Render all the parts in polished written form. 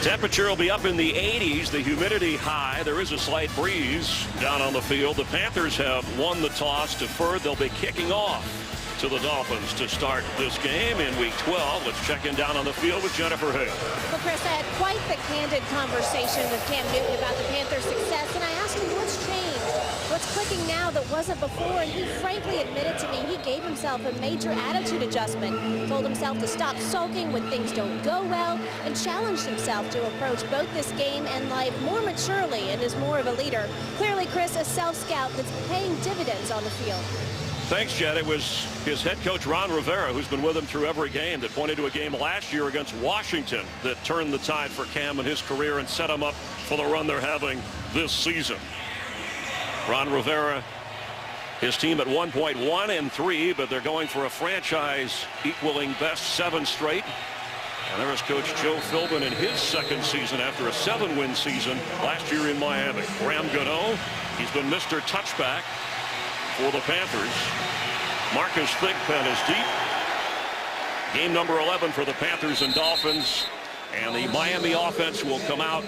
Temperature will be up in the 80s, the humidity high. There is a slight breeze down on the field. The Panthers have won the toss, deferred. They'll be kicking off to the Dolphins to start this game in Week 12. Let's check in down on the field with Jennifer Hay. Well, Chris, I had quite the candid conversation with Cam Newton about the Panthers' success, and I asked him what's changed, what's clicking now that wasn't before, and he frankly admitted to me he gave himself a major attitude adjustment, told himself to stop sulking when things don't go well, and challenged himself to approach both this game and life more maturely and is more of a leader. Clearly, Chris, a self-scout that's paying dividends on the field. Thanks, Jen. It was his head coach, Ron Rivera, who's been with him through every game, that pointed to a game last year against Washington that turned the tide for Cam in his career and set him up for the run they're having this season. Ron Rivera, his team at 1.1-3, but they're going for a franchise equaling best 7 straight. And there's Coach Joe Philbin in his second season after a 7-win season last year in Miami. Graham Gano, he's been Mr. Touchback for the Panthers. Marcus Thigpen is deep. Game number 11 for the Panthers and Dolphins. And the Miami offense will come out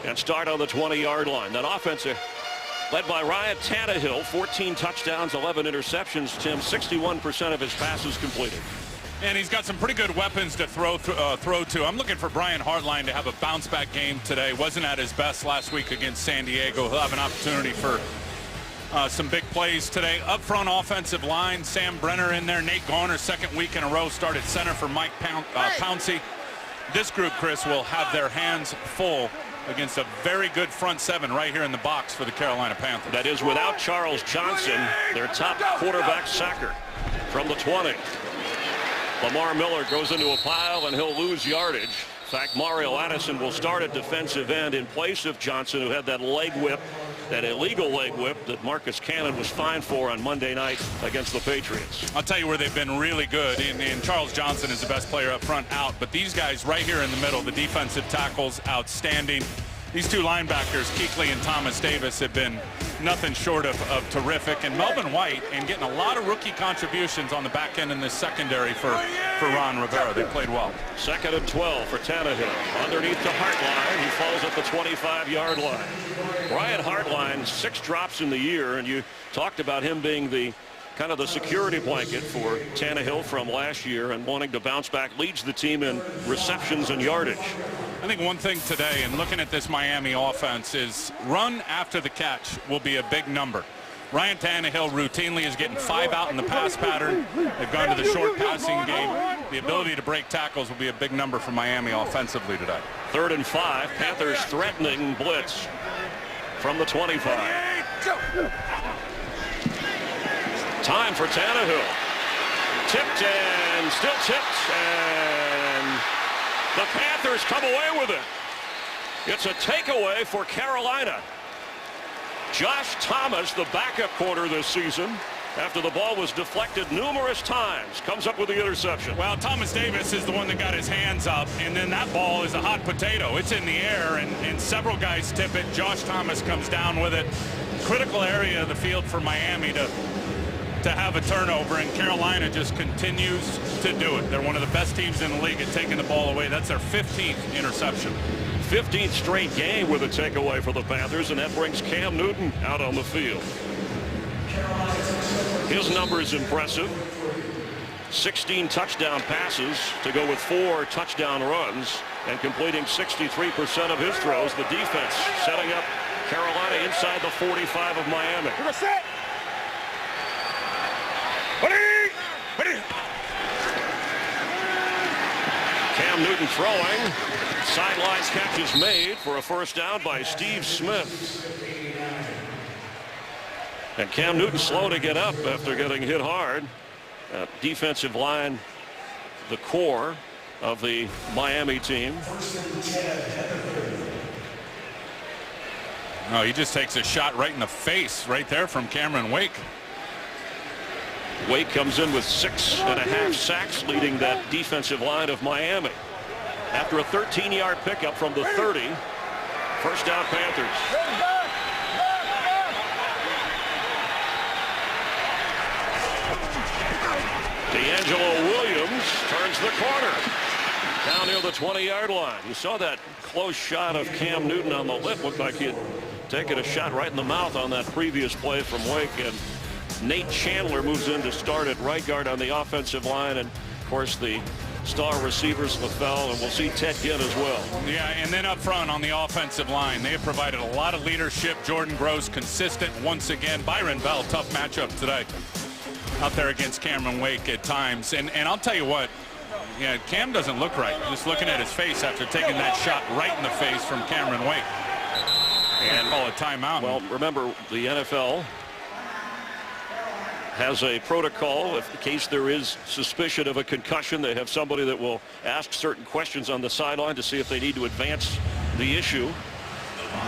and start on the 20-yard line. That offense led by Ryan Tannehill, 14 touchdowns, 11 interceptions. Tim, 61% of his passes completed. And he's got some pretty good weapons to throw to. I'm looking for Brian Hartline to have a bounce-back game today. Wasn't at his best last week against San Diego. He'll have an opportunity for some big plays today. Up front offensive line, Sam Brenner in there. Nate Garner, second week in a row, started center for Mike Pouncey. This group, Chris, will have their hands full against a very good front seven right here in the box for the Carolina Panthers. That is without Charles Johnson, their top quarterback sacker from the 20. Lamar Miller goes into a pile and he'll lose yardage. In fact, Mario Addison will start at defensive end in place of Johnson, who had that leg whip, that illegal leg whip that Marcus Cannon was fined for on Monday night against the Patriots. I'll tell you where they've been really good, and Charles Johnson is the best player up front out, but these guys right here in the middle, the defensive tackles, outstanding. These two linebackers, Kuechly and Thomas Davis, have been nothing short of terrific. And Melvin White, and getting a lot of rookie contributions on the back end in this secondary for Ron Rivera. They played well. 2nd and 12 for Tannehill. Underneath the Hartline. He falls at the 25-yard line. Brian Hartline, 6 drops in the year, and you talked about him being the kind of the security blanket for Tannehill from last year and wanting to bounce back. Leads the team in receptions and yardage. I think one thing today, and looking at this Miami offense, is run after the catch will be a big number. Ryan Tannehill routinely is getting 5 out in the pass pattern. They've gone to the short passing game. The ability to break tackles will be a big number for Miami offensively today. 3rd and 5. Panthers threatening blitz from the 25. Time for Tannehill. Tipped and still tipped, and the Panthers come away with it. It's a takeaway for Carolina. Josh Thomas, the backup corner this season, after the ball was deflected numerous times, comes up with the interception. Well, Thomas Davis is the one that got his hands up, and then that ball is a hot potato. It's in the air, and several guys tip it. Josh Thomas comes down with it. Critical area of the field for Miami to have a turnover, and Carolina just continues to do it. They're one of the best teams in the league at taking the ball away. That's their 15th interception. 15th straight game with a takeaway for the Panthers, and that brings Cam Newton out on the field. His number is impressive. 16 touchdown passes to go with 4 touchdown runs and completing 63% of his throws. The defense setting up Carolina inside the 45 of Miami. Cam Newton throwing. Sidelines catch is made for a first down by Steve Smith. And Cam Newton slow to get up after getting hit hard. Defensive line, the core of the Miami team. Oh, he just takes a shot right in the face right there from Cameron Wake. Wake comes in with 6.5 sacks, leading that defensive line of Miami. After a 13-yard pickup from the 30, first down Panthers. D'Angelo Williams turns the corner. Down near the 20-yard line. You saw that close shot of Cam Newton on the lip. Looked like he had taken a shot right in the mouth on that previous play from Wake. And Nate Chandler moves in to start at right guard on the offensive line. And, of course, the star receivers, LaFell, and we'll see Ted Ginn as well. Yeah, and then up front on the offensive line, they have provided a lot of leadership. Jordan Gross consistent once again. Byron Bell, tough matchup today out there against Cameron Wake at times. And I'll tell you what, yeah, Cam doesn't look right. Just looking at his face after taking that shot right in the face from Cameron Wake. And call a timeout. Well, remember, the NFL has a protocol. If in case there is suspicion of a concussion, they have somebody that will ask certain questions on the sideline to see if they need to advance the issue.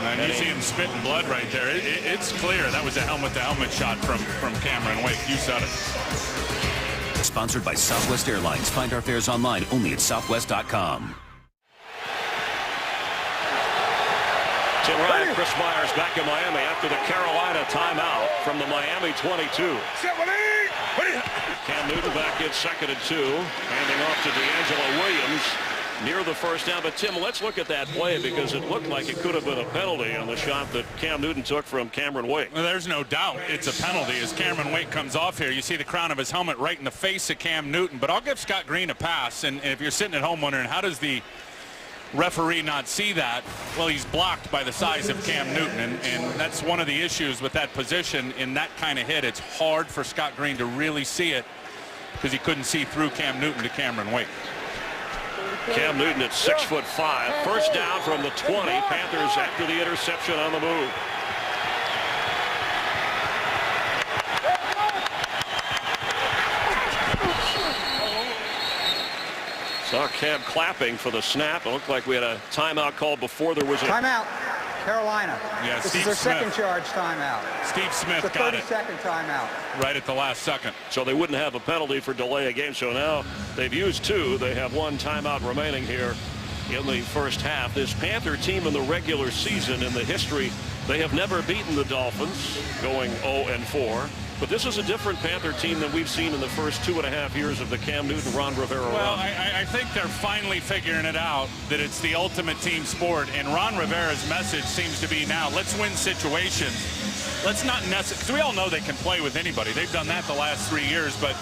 And you see him spitting blood right there. It's clear that was a helmet-to-helmet shot from Cameron Wake. You said it. Sponsored by Southwest Airlines. Find our fares online only at southwest.com. Tim Ryan, Chris Myers back in Miami after the Carolina timeout from the Miami 22. Cam Newton back in 2nd and 2, handing off to D'Angelo Williams near the first down. But Tim, let's look at that play because it looked like it could have been a penalty on the shot that Cam Newton took from Cameron Wake. Well, there's no doubt it's a penalty as Cameron Wake comes off here. You see the crown of his helmet right in the face of Cam Newton. But I'll give Scott Green a pass. And if you're sitting at home wondering how does the referee not see that, well, he's blocked by the size of Cam Newton, and that's one of the issues with that position. In that kind of hit, it's hard for Scott Green to really see it because he couldn't see through Cam Newton to Cameron Wake. Cam Newton at 6'5". First down from the 20. Panthers after the interception on the move. Saw Cam clapping for the snap. It looked like we had a timeout called before there was a timeout. Carolina. Yeah, this Steve is their Smith. second charge timeout. Steve Smith it's a got it. 30-second timeout. Right at the last second. So they wouldn't have a penalty for delay a game. So now they've used 2. They have 1 timeout remaining here in the first half. This Panther team in the regular season, in the history, they have never beaten the Dolphins, going 0-4. But this is a different Panther team than we've seen in the first 2.5 years of the Cam Newton, Ron Rivera run. Well, I think they're finally figuring it out that it's the ultimate team sport. And Ron Rivera's message seems to be now, let's win situations. Let's not necessarily, because we all know they can play with anybody. They've done that the last 3 years, but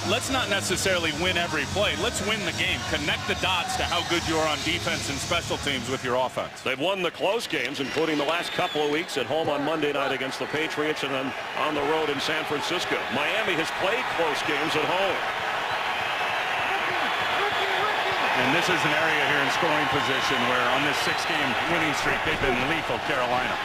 let's not necessarily win every play. Let's win the game. Connect the dots to how good you are on defense and special teams with your offense. They've won the close games, including the last couple of weeks at home on Monday night against the Patriots and then on the road in San Francisco. Miami has played close games at home. And this is an area here in scoring position where on this 6-game winning streak, they've been lethal, Carolina.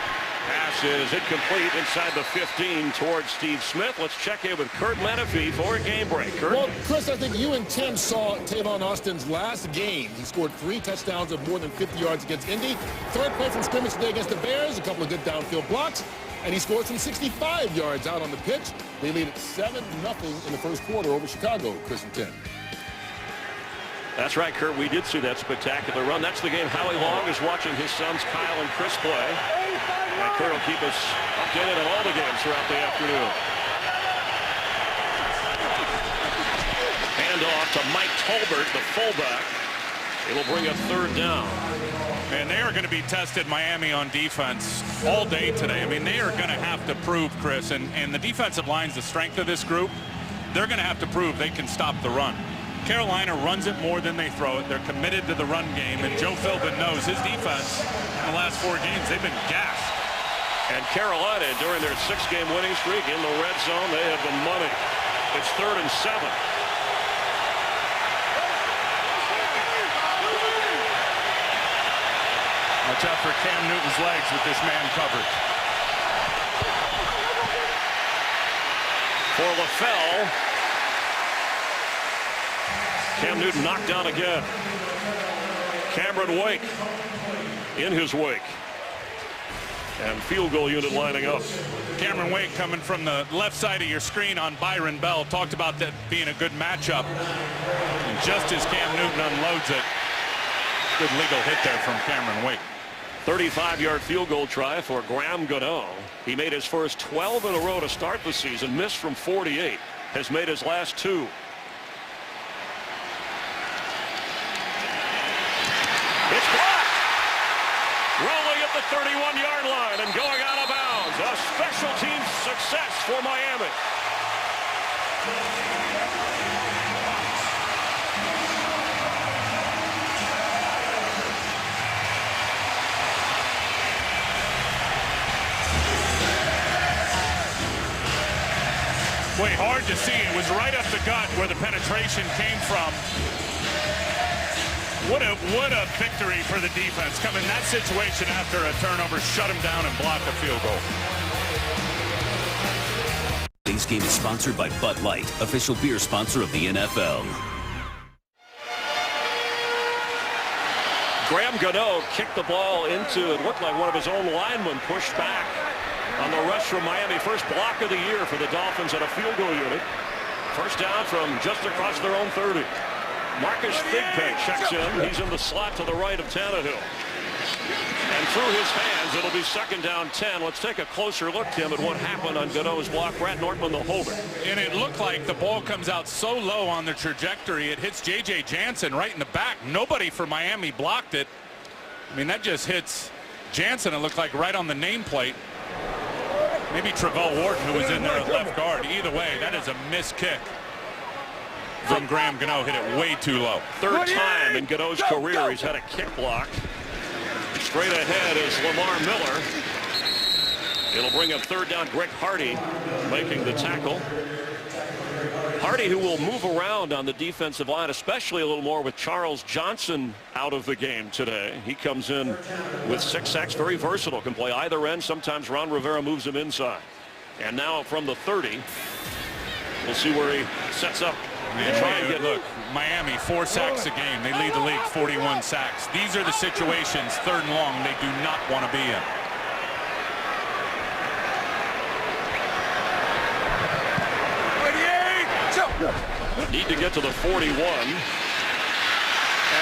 Pass is incomplete inside the 15 towards Steve Smith. Let's check in with Kurt Menefee for a game break. Kurt? Well, Chris, I think you and Tim saw Tavon Austin's last game. He scored 3 touchdowns of more than 50 yards against Indy. Third play from scrimmage today against the Bears, a couple of good downfield blocks, and he scored from 65 yards out on the pitch. They lead at 7-0 in the first quarter over Chicago, Chris and Tim. That's right, Kurt. We did see that spectacular run. That's the game Howie Long is watching his sons Kyle and Chris play. And Kurt will keep us updated on all the games throughout the afternoon. Hand off to Mike Tolbert, the fullback. It'll bring a 3rd down. And they are going to be tested, Miami, on defense all day today. I mean, they are going to have to prove, Chris, and the defensive line's the strength of this group. They're going to have to prove they can stop the run. Carolina runs it more than they throw it. They're committed to the run game, and Joe Philbin knows his defense in the last 4 games, they've been gassed. And Carolina, during their 6-game winning streak in the red zone, they have been money. It's 3rd and 7. Watch out for Cam Newton's legs with this man covered. For LaFell. Cam Newton knocked down again. Cameron Wake in his wake. And field goal unit lining up. Cameron Wake coming from the left side of your screen on Byron Bell. Talked about that being a good matchup. And just as Cam Newton unloads it, good legal hit there from Cameron Wake. 35-yard field goal try for Graham Gano. He made his first 12 in a row to start the season. Missed from 48. Has made his last 2. at the 31-yard line and going out of bounds. A special teams success for Miami. Boy, hard to see. It was right up the gut where the penetration came from. What a victory for the defense. Come in that situation after a turnover, shut him down and block a field goal. Today's game is sponsored by Bud Light, official beer sponsor of the NFL. Graham Gano kicked the ball into, it looked like one of his own linemen pushed back on the rush from Miami. First block of the year for the Dolphins at a field goal unit. First down from just across their own 30. Marcus Thigpen checks in. He's in the slot to the right of Tannehill. And through his hands, it'll be second down 10. Let's take a closer look, Tim, at what happened on Gano's block. Brad Nortman, the holder. And it looked like the ball comes out so low on the trajectory, it hits J.J. Jansen right in the back. Nobody for Miami blocked it. I mean, that just hits Jansen, it looked like, right on the nameplate. Maybe Travell Wharton, who was in there at left guard. Either way, that is a missed kick from Graham Gano. Hit it way too low. Third time in Gano's career he's had a kick block. Straight ahead is Lamar Miller. It'll bring up third down. Greg Hardy making the tackle. Hardy, who will move around on the defensive line, especially a little more with Charles Johnson out of the game today. He comes in with 6 sacks, very versatile, can play either end. Sometimes Ron Rivera moves him inside. And now from the 30, we'll see where he sets up. And try and get, look, Miami, 4 sacks a game. They lead the league 41 sacks. These are the situations, third and long, they do not want to be in. Need to get to the 41. And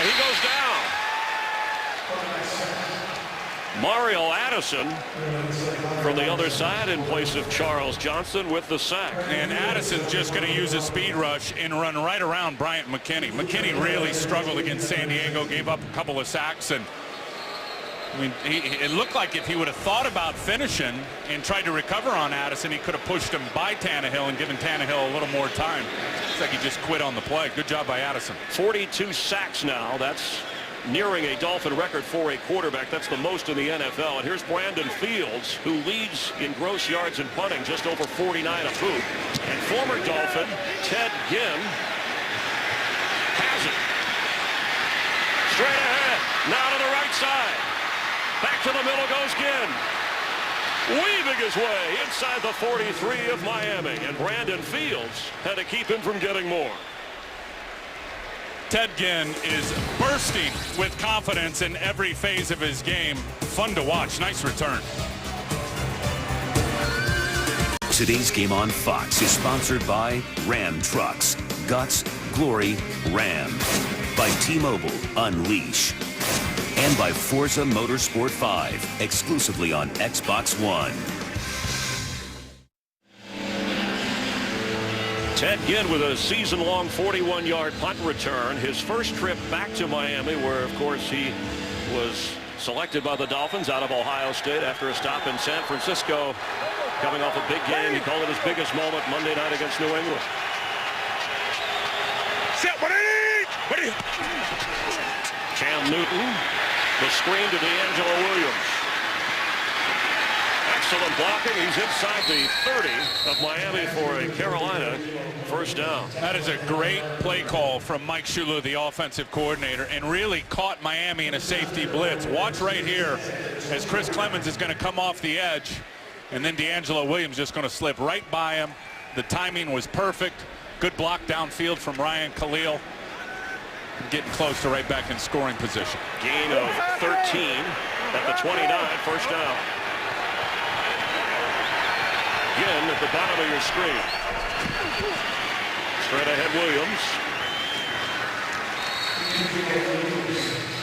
he goes down. Mario Addison from the other side in place of Charles Johnson with the sack. And Addison's just going to use a speed rush and run right around Bryant McKinney. McKinney really struggled against San Diego, gave up a couple of sacks, and I mean, it looked like if he would have thought about finishing and tried to recover on Addison, he could have pushed him by Tannehill and given Tannehill a little more time. Looks like he just quit on the play. Good job by Addison. 42 sacks now. That's nearing a Dolphin record for a quarterback. That's the most in the NFL. And here's Brandon Fields, who leads in gross yards and punting, just over 49 apiece. And former Dolphin Ted Ginn has it. Straight ahead. Now to the right side. Back to the middle goes Ginn. Weaving his way inside the 43 of Miami. And Brandon Fields had to keep him from getting more. Ted Ginn is bursting with confidence in every phase of his game. Fun to watch. Nice return. Today's game on Fox is sponsored by Ram Trucks. Guts, glory, Ram. By T-Mobile, Unleash. And by Forza Motorsport 5, exclusively on Xbox One. Ted Ginn with a season-long 41-yard punt return. His first trip back to Miami, where, of course, he was selected by the Dolphins out of Ohio State after a stop in San Francisco. Coming off a big game, he called it his biggest moment Monday night against New England. Cam Newton, the screen to D'Angelo Williams. Excellent blocking. He's inside the 30 of Miami for a Carolina first down. That is a great play call from Mike Shula, the offensive coordinator, and really caught Miami in a safety blitz. Watch right here as Chris Clemens is going to come off the edge, and then D'Angelo Williams just going to slip right by him. The timing was perfect. Good block downfield from Ryan Khalil. Getting close to right back in scoring position. Gain of 13 at the 29, first down. Again at the bottom of your screen. Straight ahead Williams.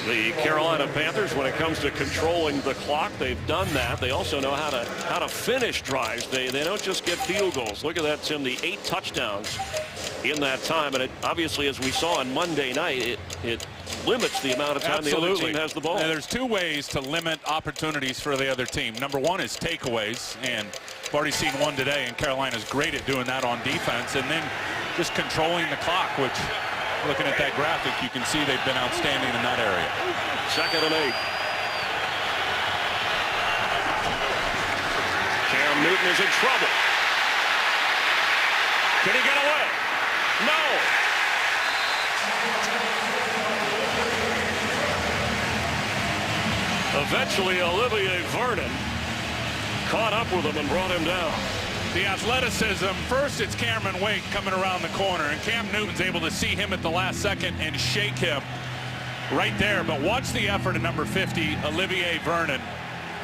The Carolina Panthers, when it comes to controlling the clock, they've done that. They also know how to finish drives. They don't just get field goals. Look at that, Tim, the 8 touchdowns in that time. And it obviously, as we saw on Monday night, it limits the amount of time the other team has the ball. Now, there's two ways to limit opportunities for the other team. Number one is takeaways, and we've already seen one today, and Carolina's great at doing that on defense. And then just controlling the clock, which, looking at that graphic, you can see they've been outstanding in that area. 2nd and 8. Cam Newton is in trouble. Can he get away? No. Eventually, Olivier Vernon caught up with him and brought him down. The athleticism, first it's Cameron Wake coming around the corner, and Cam Newton's able to see him at the last second and shake him right there. But watch the effort of number 50, Olivier Vernon,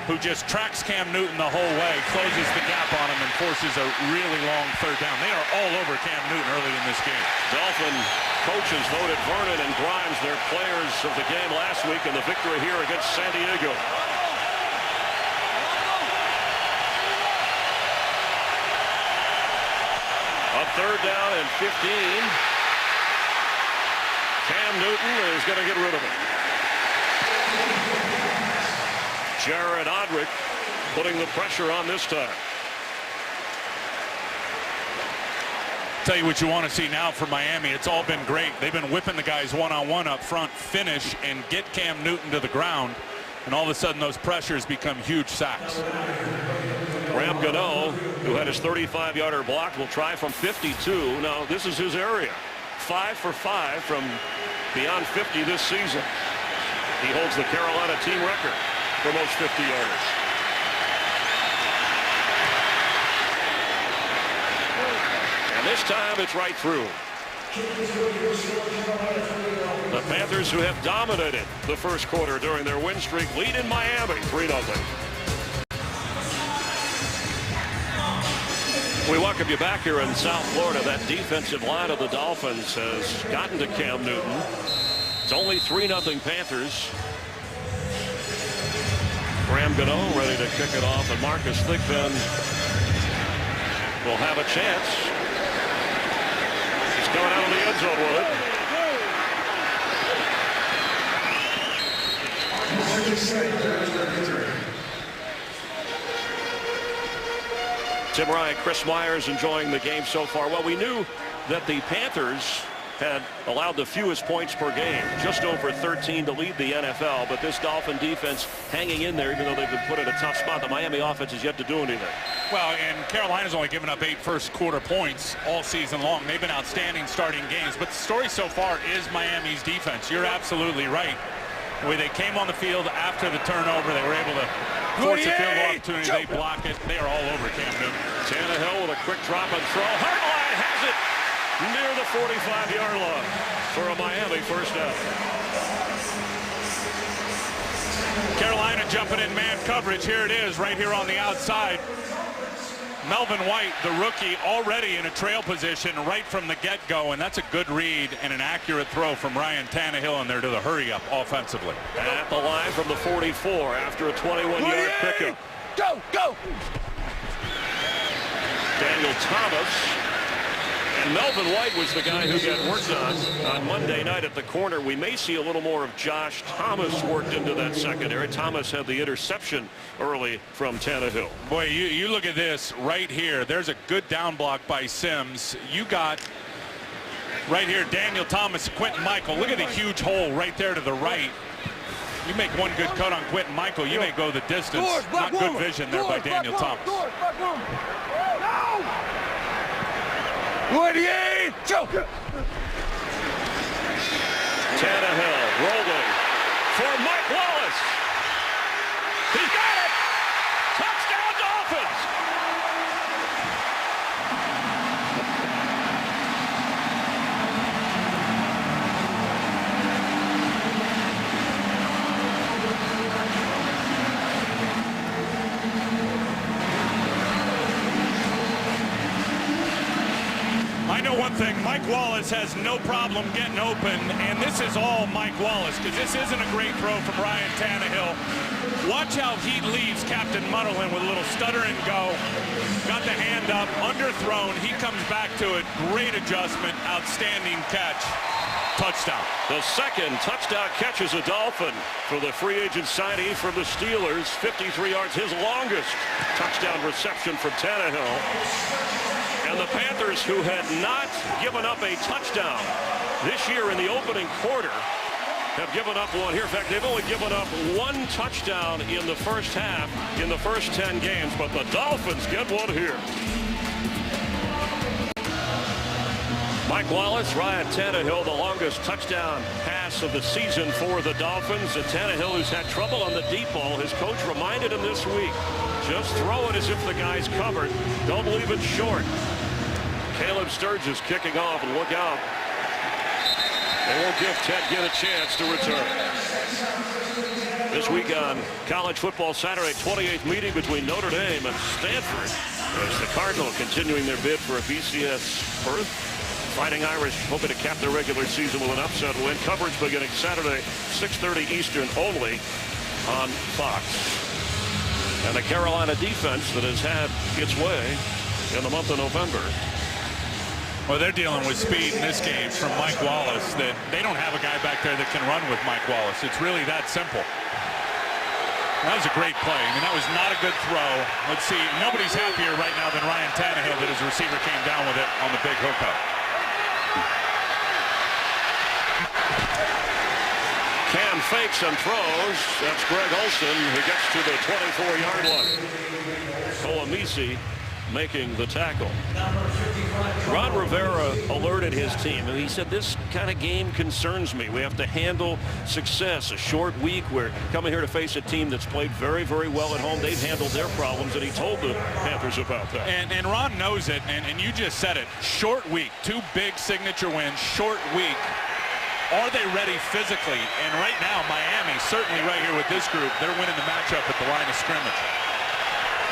who just tracks Cam Newton the whole way, closes the gap on him, and forces a really long 3rd down. They are all over Cam Newton early in this game. Dolphin coaches voted Vernon and Grimes their players of the game last week in the victory here against San Diego. A 3rd down and 15. Cam Newton is going to get rid of it. Jared Odrick putting the pressure on this time. Tell you what you want to see now for Miami. It's all been great. They've been whipping the guys one-on-one up front, finish, and get Cam Newton to the ground. And all of a sudden, those pressures become huge sacks. Ram Gano, who had his 35-yarder block, will try from 52. Now, this is his area. 5 for 5 from beyond 50 this season. He holds the Carolina team record for most 50-yarders. And this time, it's right through. The Panthers, who have dominated the first quarter during their win streak, lead in Miami 3-0. We welcome you back here in South Florida. That defensive line of the Dolphins has gotten to Cam Newton. It's only 3-0 Panthers. Graham Gano ready to kick it off, and Marcus Thigpen will have a chance. He's coming out of the end zone with it. Tim Ryan, Chris Myers enjoying the game so far. Well, we knew that the Panthers had allowed the fewest points per game, just over 13 to lead the NFL, but this Dolphin defense hanging in there, even though they've been put in a tough spot. The Miami offense has yet to do anything. Well, and Carolina's only given up 8 first-quarter points all season long. They've been outstanding starting games, but the story so far is Miami's defense. You're absolutely right. The way they came on the field after the turnover, they were able to force a field goal opportunity. They block it. They are all over Cam Newton. Tannehill with a quick drop and throw. Hartline has it near the 45-yard line for a Miami first down. Carolina jumping in man coverage. Here it is right here on the outside. Melvin White, the rookie, already in a trail position right from the get-go, and that's a good read and an accurate throw from Ryan Tannehill in there to the hurry-up offensively. At the line from the 44 after a 21-yard pickup. Go, go! Daniel Thomas. And Melvin White was the guy who got worked on Monday night at the corner. We may see a little more of Josh Thomas worked into that secondary. Thomas had the interception early from Tannehill. Boy, you look at this right here. There's a good down block by Sims. You got right here Daniel Thomas, Quentin Michael. Look at the huge hole right there to the right. You make one good cut on Quentin Michael, you may go the distance. Not good vision there by Daniel Thomas. 28, choke! Tannehill rolling for Mike Wallace. He's got it! Touchdown Dolphins! I know one thing, Mike Wallace has no problem getting open, and this is all Mike Wallace, because this isn't a great throw from Ryan Tannehill. Watch how he leaves Captain Mutterlin with a little stutter and go. Got the hand up, underthrown, he comes back to it. Great adjustment, outstanding catch. Touchdown. The second touchdown catch as a Dolphin for the free agent signee from the Steelers. 53 yards, his longest touchdown reception from Tannehill. And the Panthers, who had not given up a touchdown this year in the opening quarter, have given up one here. In fact, they've only given up one touchdown in the first half in the first 10 games, but the Dolphins get one here. Mike Wallace, Ryan Tannehill, the longest touchdown pass of the season for the Dolphins. And Tannehill, who's had trouble on the deep ball, his coach reminded him this week, just throw it as if the guy's covered. Don't leave it short. Caleb Sturgis kicking off, and look out. They won't give Ted Ginn a chance to return. This week on College Football Saturday, 28th meeting between Notre Dame and Stanford, as the Cardinals continuing their bid for a BCS berth. Fighting Irish hoping to cap their regular season with an upset win. Coverage beginning Saturday, 6:30 Eastern only on Fox. And the Carolina defense that has had its way in the month of November. Well, they're dealing with speed in this game from Mike Wallace. That they don't have a guy back there that can run with Mike Wallace. It's really that simple. That was a great play. I mean, that was not a good throw. Let's see. Nobody's happier right now than Ryan Tannehill that his receiver came down with it on the big hookup. Cam fakes and throws. That's Greg Olsen who gets to the 24-yard line. Colomisi making the tackle. Ron Rivera alerted his team, and he said, this kind of game concerns me. We have to handle success. A short week. We're coming here to face a team that's played very, very well at home. They've handled their problems, and he told the Panthers about that. And Ron knows it, and you just said it. Short week. 2 big signature wins. Short week. Are they ready physically? And right now, Miami, certainly right here with this group, they're winning the matchup at the line of scrimmage.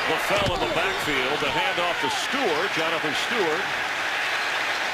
LaFell in the backfield. The handoff to Stewart, Jonathan Stewart.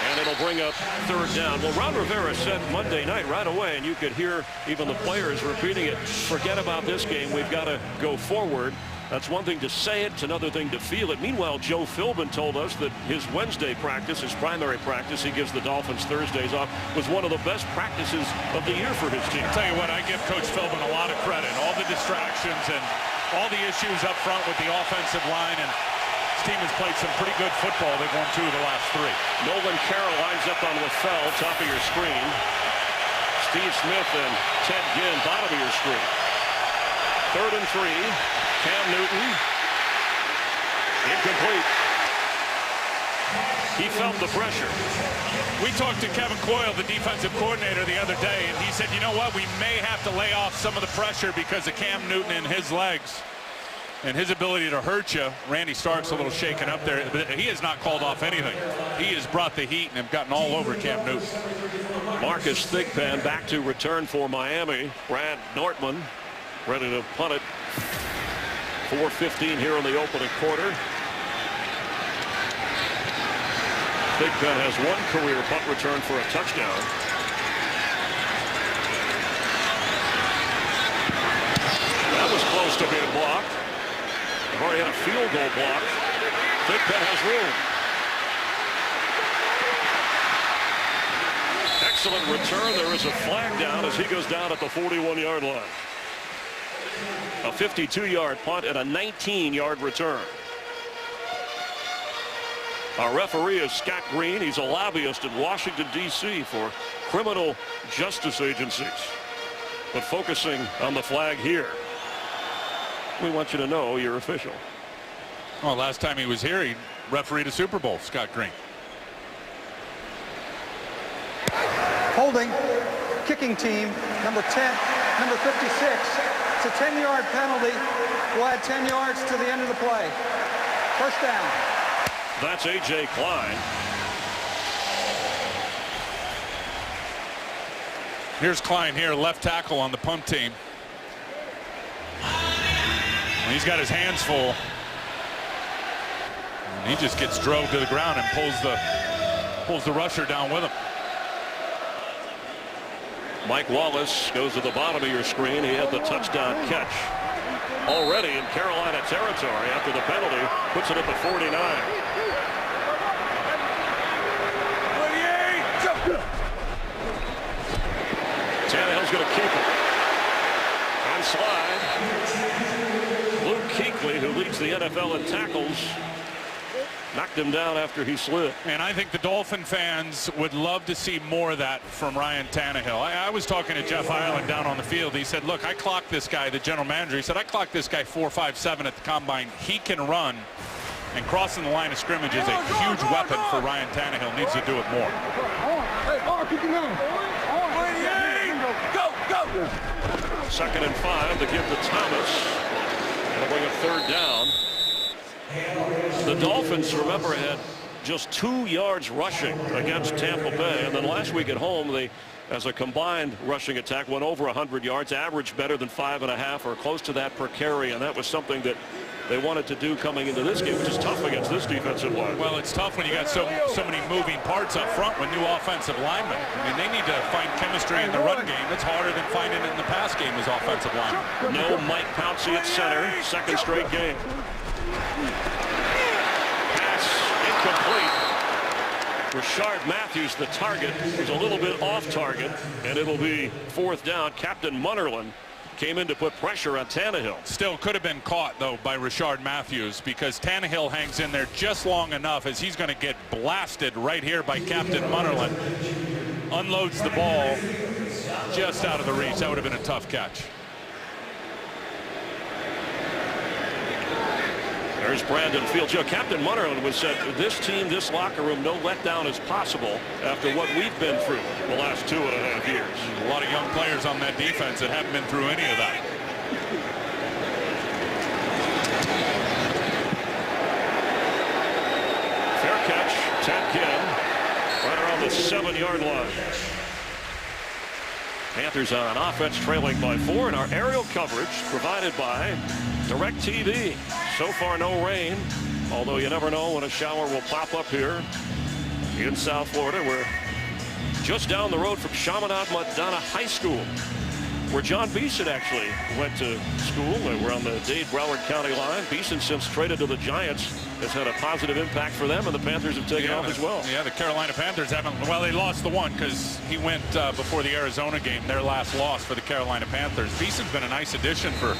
And it'll bring up 3rd down. Well, Ron Rivera said Monday night right away, and you could hear even the players repeating it, forget about this game. We've got to go forward. That's one thing to say it. It's another thing to feel it. Meanwhile, Joe Philbin told us that his Wednesday practice, his primary practice, he gives the Dolphins Thursdays off, was one of the best practices of the year for his team. I'll tell you what, I give Coach Philbin a lot of credit. All the distractions and all the issues up front with the offensive line, and this team has played some pretty good football. They've won 2 of the last 3. Nolan Carroll lines up on LaFell, top of your screen. Steve Smith and Ted Ginn, bottom of your screen. 3rd and 3. Cam Newton. Incomplete. He felt the pressure. We talked to Kevin Coyle, the defensive coordinator, the other day, and he said, you know what, we may have to lay off some of the pressure because of Cam Newton and his legs and his ability to hurt you. Randy Stark's a little shaken up there, but he has not called off anything. He has brought the heat and have gotten all over Cam Newton. Marcus Thigpen back to return for Miami. Brad Nortman ready to punt it. 4:15 here in the opening quarter. Thigpen has 1 career punt return for a touchdown. That was close to being blocked. They've already had a field goal block. Thigpen has room. Excellent return. There is a flag down as he goes down at the 41-yard line. A 52-yard punt and a 19-yard return. Our referee is Scott Green. He's a lobbyist in Washington, D.C. for criminal justice agencies, but focusing on the flag here. We want you to know you're official. Well, last time he was here, he refereed a Super Bowl, Scott Green. Holding, kicking team, number 10, number 56. It's a 10-yard penalty. We'll add 10 yards to the end of the play. 1st down. That's A.J. Klein. Here's Klein here, left tackle on the punt team. And he's got his hands full. And he just gets drove to the ground and pulls the rusher down with him. Mike Wallace goes to the bottom of your screen. He had the touchdown catch already in Carolina territory after the penalty. Puts it at the 49. Tannehill's going to keep it. And slide. Luke Kuechly, who leads the NFL in tackles, knocked him down after he slid. And I think the Dolphin fans would love to see more of that from Ryan Tannehill. I was talking to Jeff Ireland down on the field. He said, look, I clocked this guy, the general manager. He said, I clocked this guy 4.57 at the combine. He can run. And crossing the line of scrimmage is a huge weapon for Ryan Tannehill. Needs to do it more. Go! 2nd and 5 to give to Thomas. That'll bring a 3rd down. The Dolphins, remember, had just 2 yards rushing against Tampa Bay. And then last week at home, they, as a combined rushing attack, went over 100 yards, averaged better than 5.5 or close to that per carry. And that was something that they wanted to do coming into this game, which is tough against this defensive line. Well, it's tough when you got so many moving parts up front with new offensive linemen. I mean, they need to find chemistry in the run game. It's harder than finding it in the pass game as offensive linemen. No Mike Pouncey at center. 2nd straight game. Pass incomplete. Rashard Matthews, the target, was a little bit off target, and it'll be 4th down. Captain Munnerlyn came in to put pressure on Tannehill. Still could have been caught, though, by Rashard Matthews, because Tannehill hangs in there just long enough as he's going to get blasted right here by Captain Munnerlyn. Unloads the ball just out of the reach. That would have been a tough catch. There's Brandon Fields. You know, Captain Munnerlyn was said, this team, this locker room, no letdown is possible after what we've been through the last 2.5 years. A lot of young players on that defense that haven't been through any of that. Fair catch, Ted Ginn, right around the 7-yard line. Panthers on offense trailing by 4, and our aerial coverage provided by DirecTV. So far, no rain, although you never know when a shower will pop up here in South Florida. We're just down the road from Chaminade-Madonna High School, where John Beeson actually went to school. We're on the Dade-Broward County line. Beeson, since traded to the Giants, has had a positive impact for them, and the Panthers have taken off as well. Yeah, the Carolina Panthers haven't. Well, they lost the one because he went before the Arizona game, their last loss for the Carolina Panthers. Beeson's been a nice addition for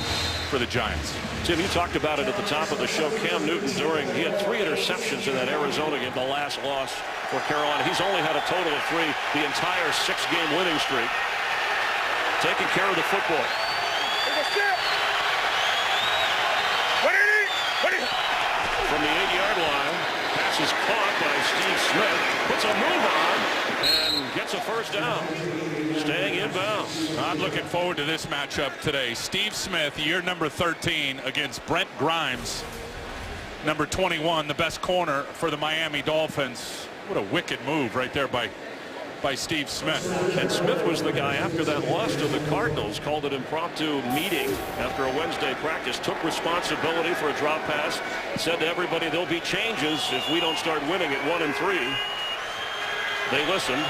the Giants. Tim, you talked about it at the top of the show. Cam Newton, he had 3 interceptions in that Arizona game, the last loss for Carolina. He's only had a total of 3 the entire 6-game winning streak. Taking care of the football. From the 8-yard line, pass is caught by Steve Smith, puts a move on, and gets a 1st down. Staying inbounds. I'm looking forward to this matchup today. Steve Smith, year number 13, against Brent Grimes, number 21, the best corner for the Miami Dolphins. What a wicked move right there by Steve Smith. And Smith was the guy after that loss to the Cardinals, called an impromptu meeting after a Wednesday practice, took responsibility for a drop pass, said to everybody there'll be changes if we don't start winning at 1-3. They listened.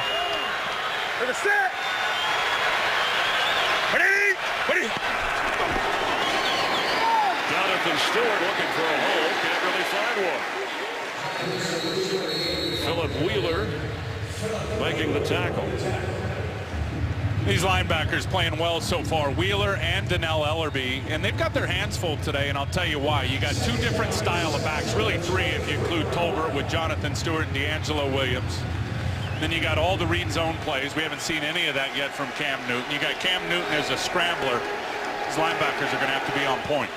Jonathan Stewart looking for a hole, can't really find one. Philip Wheeler making the tackle. These linebackers playing well so far, Wheeler and Donnell Ellerbe, and they've got their hands full today, and I'll tell you why. You got 2 different style of backs, really 3 if you include Tolbert with Jonathan Stewart and D'Angelo Williams. And then you got all the read zone plays. We haven't seen any of that yet from Cam Newton. You got Cam Newton as a scrambler. These linebackers are going to have to be on point.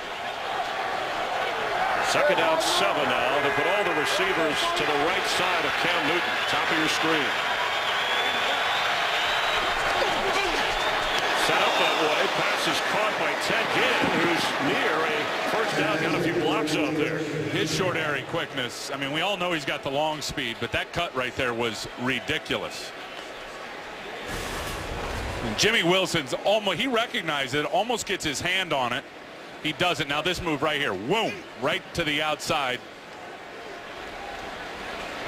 2nd down 7 now. They put all the receivers to the right side of Cam Newton. Top of your screen. Set up that way. Pass is caught by Ted Ginn, who's near a 1st down. Got a few blocks out there. His short area quickness. I mean, we all know he's got the long speed, but that cut right there was ridiculous. And Jimmy Wilson's almost, he recognized it, almost gets his hand on it. He doesn't. Now this move right here, whoom, right to the outside.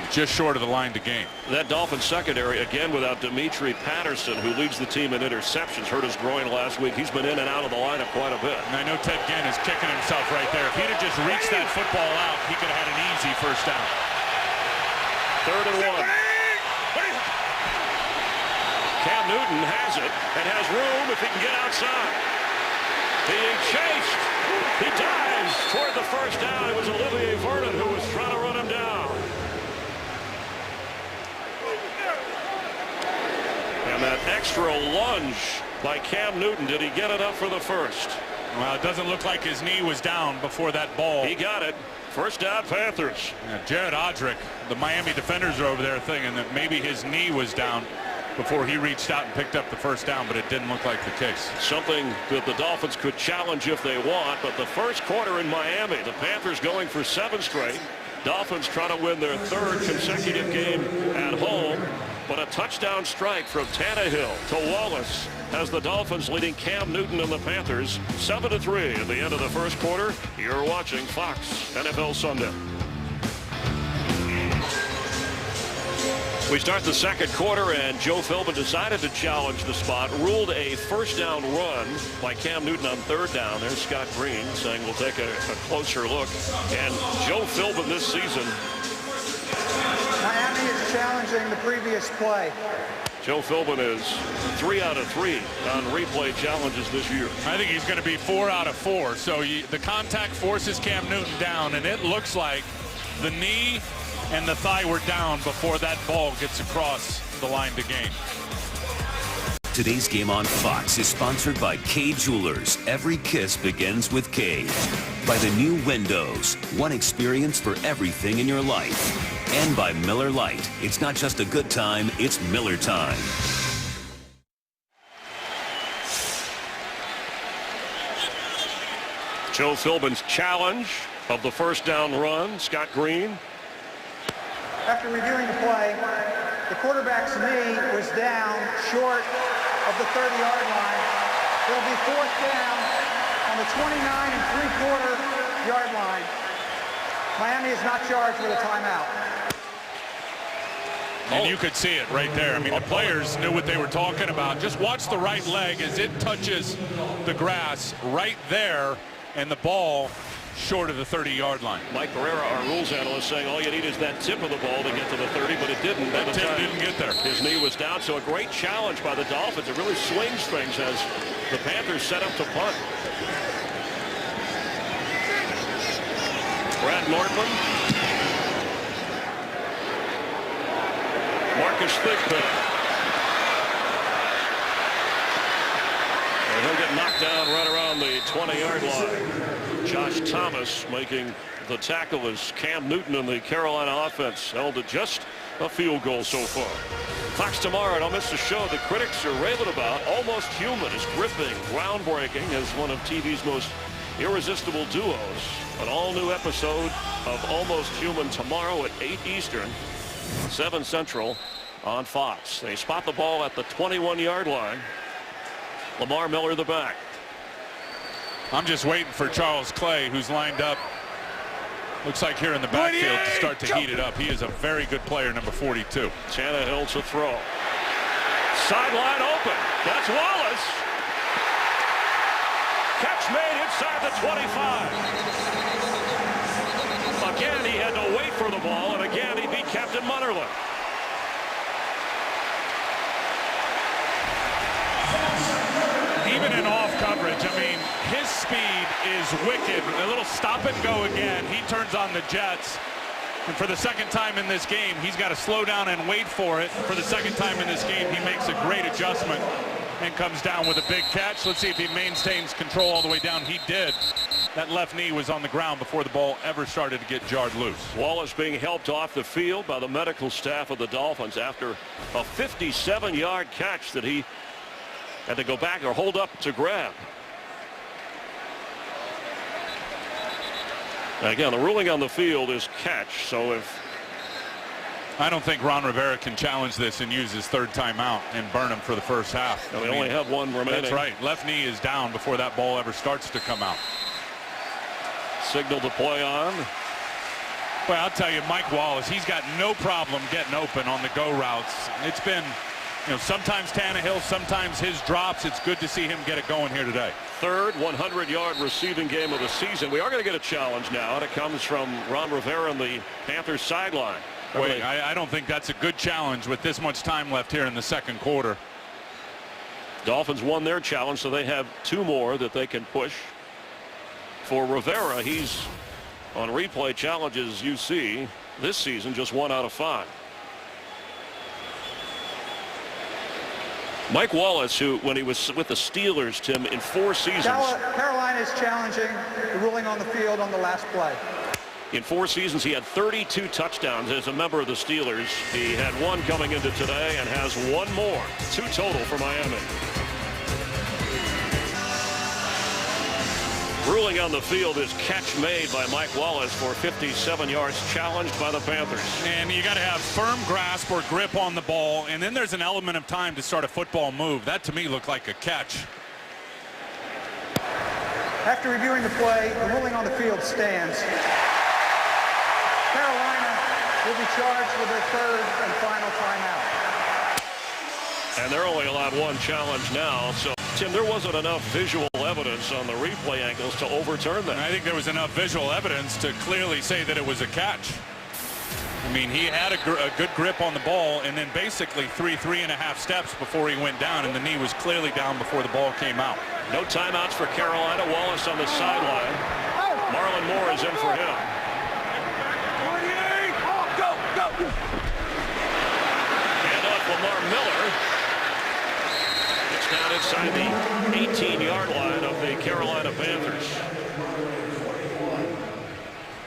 Just short of the line to gain. That Dolphins secondary, again, without Dimitri Patterson, who leads the team in interceptions, hurt his groin last week. He's been in and out of the lineup quite a bit. And I know Ted Ginn is kicking himself right there. If he'd have just reached that football out, he could have had an easy 1st down. 3rd and 1. Cam Newton has it and has room if he can get outside. Being chased. He dives toward the first down. It was Olivier Vernon who was trying to run him down. And that extra lunge by Cam Newton, did he get it up for the first? Well, it doesn't look like his knee was down before that ball. He got it. First down, Panthers. Yeah, Jared Odrick, the Miami defenders are over there thinking that maybe his knee was down before he reached out and picked up the first down, but it didn't look like the case. Something that the Dolphins could challenge if they want, but the first quarter in Miami, the Panthers going for 7 straight. Dolphins trying to win their 3rd consecutive game at home, but a touchdown strike from Tannehill to Wallace has the Dolphins leading Cam Newton and the Panthers 7-3 at the end of the first quarter. You're watching Fox NFL Sunday. We start the second quarter, and Joe Philbin decided to challenge the spot, ruled a first down run by Cam Newton on 3rd down. There's Scott Green saying we'll take a closer look. And Joe Philbin this season. Miami is challenging the previous play. Joe Philbin is 3 out of 3 on replay challenges this year. I think he's going to be 4 out of 4. So the contact forces Cam Newton down, and it looks like the knee and the thigh were down before that ball gets across the line to gain. Today's game on Fox is sponsored by Kay Jewelers. Every kiss begins with Kay. By the new windows, one experience for everything in your life. And by Miller Lite. It's not just a good time, it's Miller time. Joe Philbin's challenge of the first down run. Scott Green. After reviewing the play, the quarterback's knee was down short of the 30-yard line. It'll be 4th down on the 29 3/4 yard line. Miami is not charged with a timeout. And you could see it right there. I mean, the players knew what they were talking about. Just watch the right leg as it touches the grass right there, and the ball short of the 30-yard line. Mike Pereira, our rules analyst, saying all you need is that tip of the ball to get to the 30, but it didn't. That tip didn't get there. His knee was down, so a great challenge by the Dolphins. It really swings things as the Panthers set up to punt. Brad Nortman. Marcus Thigpen. And he'll get knocked down right around the 20-yard line. Josh Thomas making the tackle as Cam Newton and the Carolina offense held to just a field goal so far. Fox tomorrow, don't miss the show. The critics are raving about Almost Human is gripping, groundbreaking as one of TV's most irresistible duos. An all-new episode of Almost Human tomorrow at 8 Eastern, 7 Central on Fox. They spot the ball at the 21-yard line. Lamar Miller the back. I'm just waiting for Charles Clay, who's lined up, looks like here in the backfield, to start to heat it up. He is a very good player, number 42. Tannehill to throw. Sideline open. That's Wallace. Catch made inside the 25. Again, he had to wait for the ball, and again, he beat Captain Munnerlyn. Even in off coverage, I mean, his speed is wicked. A little stop and go again. He turns on the jets. And for the second time in this game, he's got to slow down and wait for it. For the second time in this game, he makes a great adjustment and comes down with a big catch. Let's see if he maintains control all the way down. He did. That left knee was on the ground before the ball ever started to get jarred loose. Wallace being helped off the field by the medical staff of the Dolphins after a 57-yard catch that he had to go back or hold up to grab. Again, the ruling on the field is catch, so if... I don't think Ron Rivera can challenge this and use his 3rd timeout and burn him for the first half. They only have one remaining. That's right. Left knee is down before that ball ever starts to come out. Signal to play on. Well, I'll tell you, Mike Wallace, he's got no problem getting open on the go routes. It's been, you know, sometimes Tannehill, sometimes his drops. It's good to see him get it going here today. 3rd 100-yard receiving game of the season. We are going to get a challenge now, and it comes from Ron Rivera on the Panthers sideline. Wait, I don't think that's a good challenge with this much time left here in the second quarter. Dolphins won their challenge, so they have 2 more that they can push. For Rivera, he's on replay challenges you see this season, just 1 out of 5. Mike Wallace, who when he was with the Steelers, Tim, in 4 seasons. Carolina is challenging the ruling on the field on the last play. In 4 seasons, he had 32 touchdowns as a member of the Steelers. He had 1 coming into today and has 1 more. 2 total for Miami. Ruling on the field is catch made by Mike Wallace for 57 yards, challenged by the Panthers. And you got to have firm grasp or grip on the ball, and then there's an element of time to start a football move. That to me looked like a catch. After reviewing the play, the ruling on the field stands. Carolina will be charged with their 3rd and final timeout. And they're only allowed 1 challenge now. So, Tim, there wasn't enough visual evidence on the replay angles to overturn that. And I think there was enough visual evidence to clearly say that it was a catch. I mean, he had a good grip on the ball, and then basically 3.5 steps before he went down, and the knee was clearly down before the ball came out. No timeouts for Carolina. Wallace on the sideline. Marlon Moore is in for him. And off Lamar Miller. It's down inside the 18-yard line of the Carolina Panthers.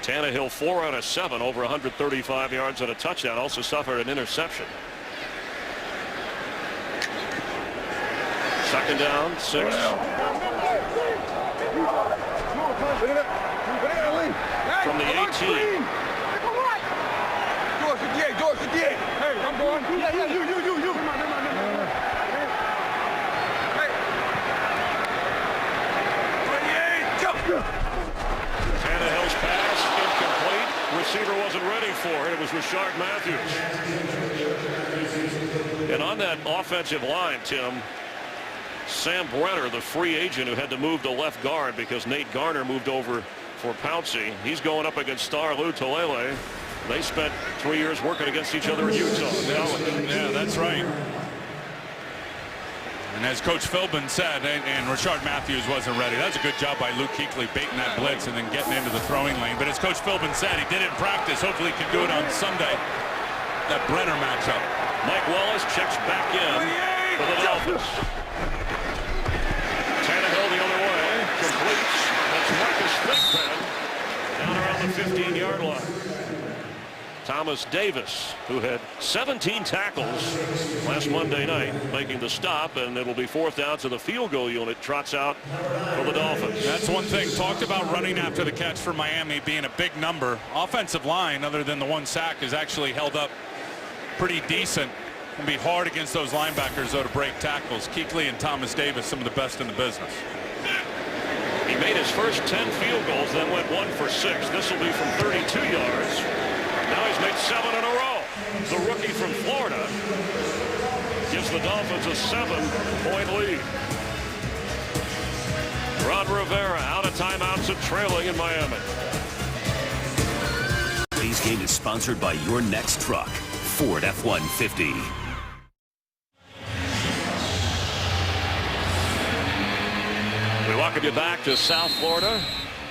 Tannehill 4 out of 7, over 135 yards and a touchdown. Also suffered an interception. 2nd down, 6. From the 18. George 58. Hey, I'm going. Yeah, you. Come on. Hey. 28, go. Tannehill's pass incomplete. Receiver wasn't ready for it. It was Rashard Matthews. And on that offensive line, Tim, Sam Brenner, the free agent who had to move to left guard because Nate Garner moved over for Pouncey. He's going up against star Lou Tolele. They spent 3 years working against each other in Utah. Yeah, that's right. And as Coach Philbin said, and Rashard Matthews wasn't ready. That's a good job by Luke Kuechly baiting that blitz and then getting into the throwing lane. But as Coach Philbin said, he did it in practice. Hopefully he can do it on Sunday. That Brenner matchup. Mike Wallace checks back in for the Dolphins. Tannehill the other way. Completes. That's Marcus Thigpen down around the 15-yard line. Thomas Davis, who had 17 tackles last Monday night, making the stop, and it'll be 4th down to the field goal unit, trots out for the Dolphins. That's one thing. Talked about running after the catch for Miami being a big number. Offensive line, other than the 1 sack, is actually held up pretty decent. It'll be hard against those linebackers, though, to break tackles. Kuechly and Thomas Davis, some of the best in the business. He made his first 10 field goals, then went 1 for 6. This will be from 32 yards. Now he's made 7 in a row. The rookie from Florida gives the Dolphins a 7-point lead. Ron Rivera out of timeouts and trailing in Miami. Today's game is sponsored by your next truck, Ford F-150. We welcome you back to South Florida,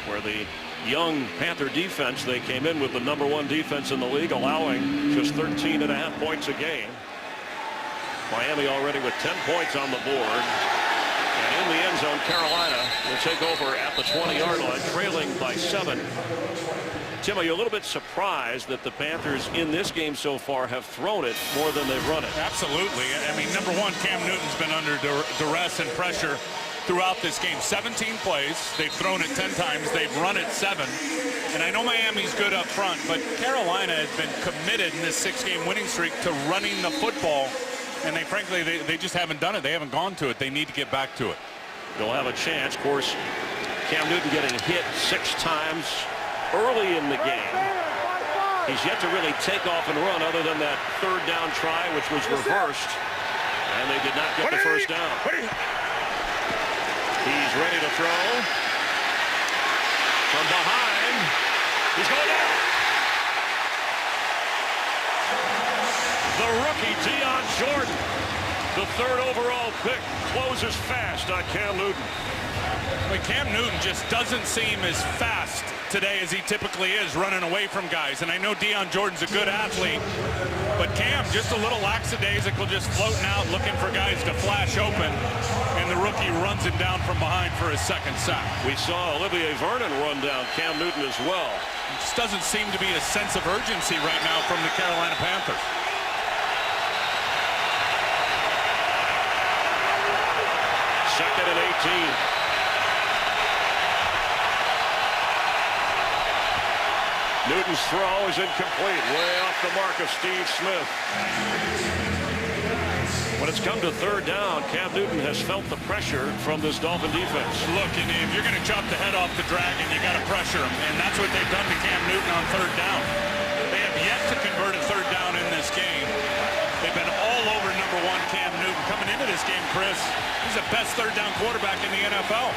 where the young Panther defense, they came in with the #1 defense in the league, allowing just 13.5 points a game. Miami already with 10 points on the board. And in the end zone, Carolina will take over at the 20-yard line, trailing by 7. Tim, are you a little bit surprised that the Panthers in this game so far have thrown it more than they've run it? Absolutely. I mean, number one, Cam Newton's been under duress and pressure throughout this game. 17 plays. They've thrown it 10 times. They've run it 7. And I know Miami's good up front, but Carolina has been committed in this 6-game winning streak to running the football. And frankly, they just haven't done it. They haven't gone to it. They need to get back to it. They'll have a chance. Of course, Cam Newton getting hit 6 times early in the game. He's yet to really take off and run other than that 3rd down try, which was reversed. And they did not get the 1st down. He's ready to throw. From behind. He's going down. The rookie, Deion Jordan. The third overall pick closes fast on Cam Newton. But Cam Newton just doesn't seem as fast today as he typically is, running away from guys. And I know Deion Jordan's a good athlete, but Cam just a little lackadaisical, just floating out, looking for guys to flash open. And the rookie runs him down from behind for his second sack. We saw Olivier Vernon run down Cam Newton as well. It just doesn't seem to be a sense of urgency right now from the Carolina Panthers. Second and 18. Newton's throw is incomplete, way off the mark of Steve Smith. When it's come to third down, Cam Newton has felt the pressure from this Dolphin defense. Look, and if you're going to chop the head off the dragon, you got to pressure him, and that's what they've done to Cam Newton on third down. They have yet to convert a third down in this game. They've been all over number one Cam Newton. Coming into this game, Chris, he's the best third down quarterback in the NFL.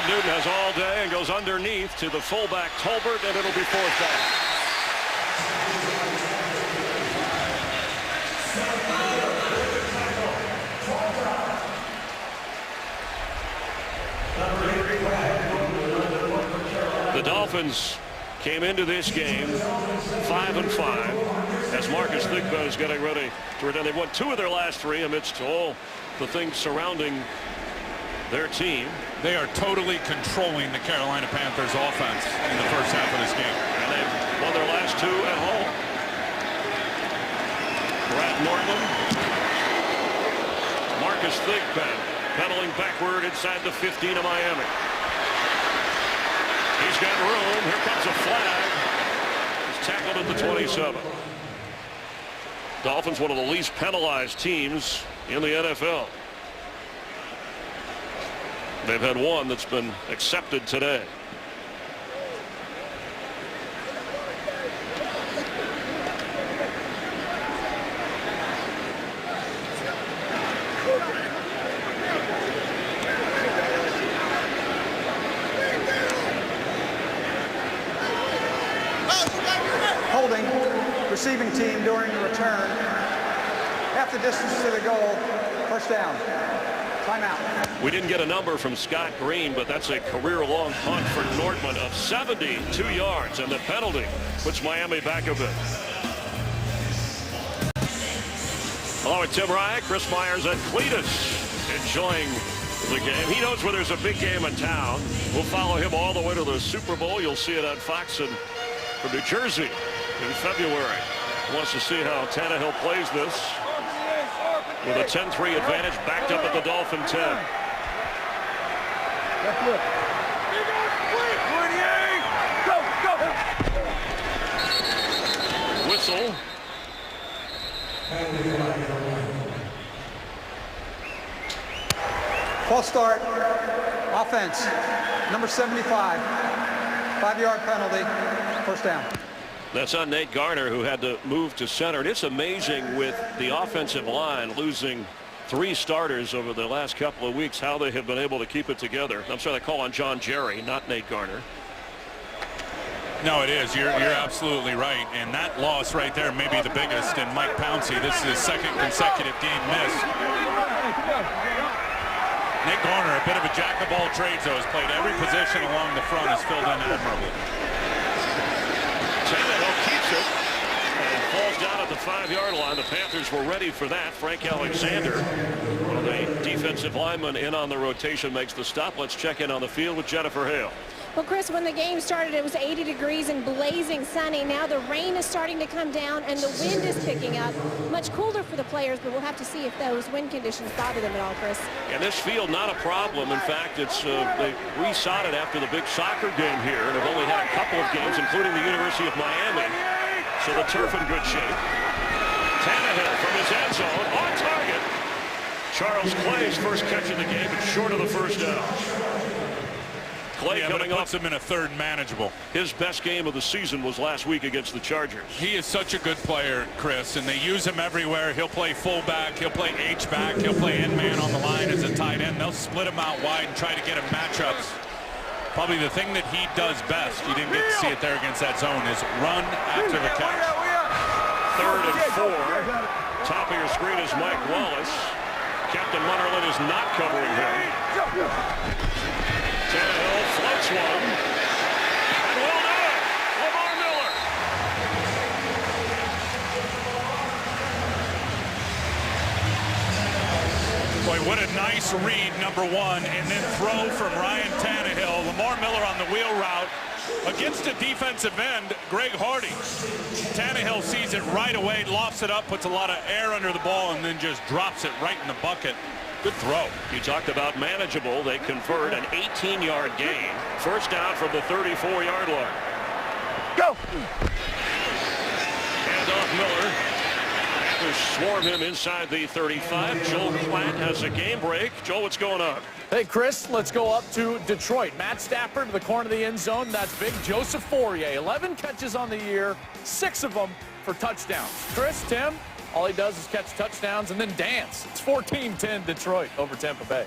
Newton has all day and goes underneath to the fullback Tolbert, and it'll be fourth down. The Dolphins came into this game 5-5 as Marcus Thigpen is getting ready to return. They've won 2 of their last 3 amidst all the things surrounding their team. They are totally controlling the Carolina Panthers offense in the first half of this game. And they've won their last 2 at home. Brad Nortman. Marcus Thigpen pedaling backward inside the 15 of Miami. He's got room. Here comes a flag. He's tackled at the 27. Dolphins, one of the least penalized teams in the NFL. They've had one that's been accepted today. Holding receiving team during the return. Half the distance to the goal. First down. Timeout. We didn't get a number from Scott Green, but that's a career-long punt for Nortman of 72 yards, and the penalty puts Miami back a bit. Along with Tim Ryan, Chris Myers, and Cletus enjoying the game. He knows where there's a big game in town. We'll follow him all the way to the Super Bowl. You'll see it on Fox and from New Jersey in February. He wants to see how Tannehill plays this. With a 10-3 advantage, backed up at the Dolphin 10. Whistle. False start. Offense. Number 75. 5-yard penalty. First down. That's on Nate Garner, who had to move to center. And it's amazing with the offensive line losing 3 starters over the last couple of weeks, how they have been able to keep it together. I'm sorry, they call on John Jerry, not Nate Garner. No, it is. You're absolutely right. And that loss right there may be the biggest. And Mike Pouncey, this is his second consecutive game missed. Nate Garner, a bit of a jack of all trades, though, has played every position along the front, has filled in admirably. Tannehill keeps it and falls down at the 5-yard line. The Panthers were ready for that. Frank Alexander, one of the defensive linemen in on the rotation, makes the stop. Let's check in on the field with Jennifer Hale. Well, Chris, when the game started, it was 80 degrees and blazing sunny. Now the rain is starting to come down and the wind is picking up. Much cooler for the players, but we'll have to see if those wind conditions bother them at all, Chris. And this field, not a problem. In fact, it's they resodded after the big soccer game here and have only had a couple of games, including the University of Miami. So the turf in good shape. Tannehill from his end zone, on target. Charles Clay's first catch of the game, but short of the first down. Clay Yeah, but coming it off puts him in a third manageable. his best game of the season was last week against the Chargers. He is such a good player, Chris, and they use him everywhere. He'll play fullback, he'll play H-back, he'll play end man on the line as a tight end. They'll split him out wide and try to get him matchups. Probably the thing that he does best, you didn't get to see it there against that zone, is run after the catch. 3rd and 4. Top of your screen is Mike Wallace. Captain Munnerlyn is not covering him. Tannehill floats one. And will do it. Lamar Miller. Boy, what a nice read, number one, and then throw from Ryan Tannehill. Lamar Miller on the wheel route against a defensive end, Greg Hardy. Tannehill sees it right away, lofts it up, puts a lot of air under the ball, and then just drops it right in the bucket. Good throw. You talked about manageable. They convert an 18-yard gain. First down from the 34-yard line. Go! Hand off Miller. Panthers swarm him inside the 35. Joel Klatt has a game break. Joel, what's going on? Hey, Chris, let's go up to Detroit. Matt Stafford to the corner of the end zone. That's big. Joseph Fourier, 11 catches on the year, 6 of them for touchdowns. Chris, Tim, all he does is catch touchdowns and then dance. It's 14-10 Detroit over Tampa Bay.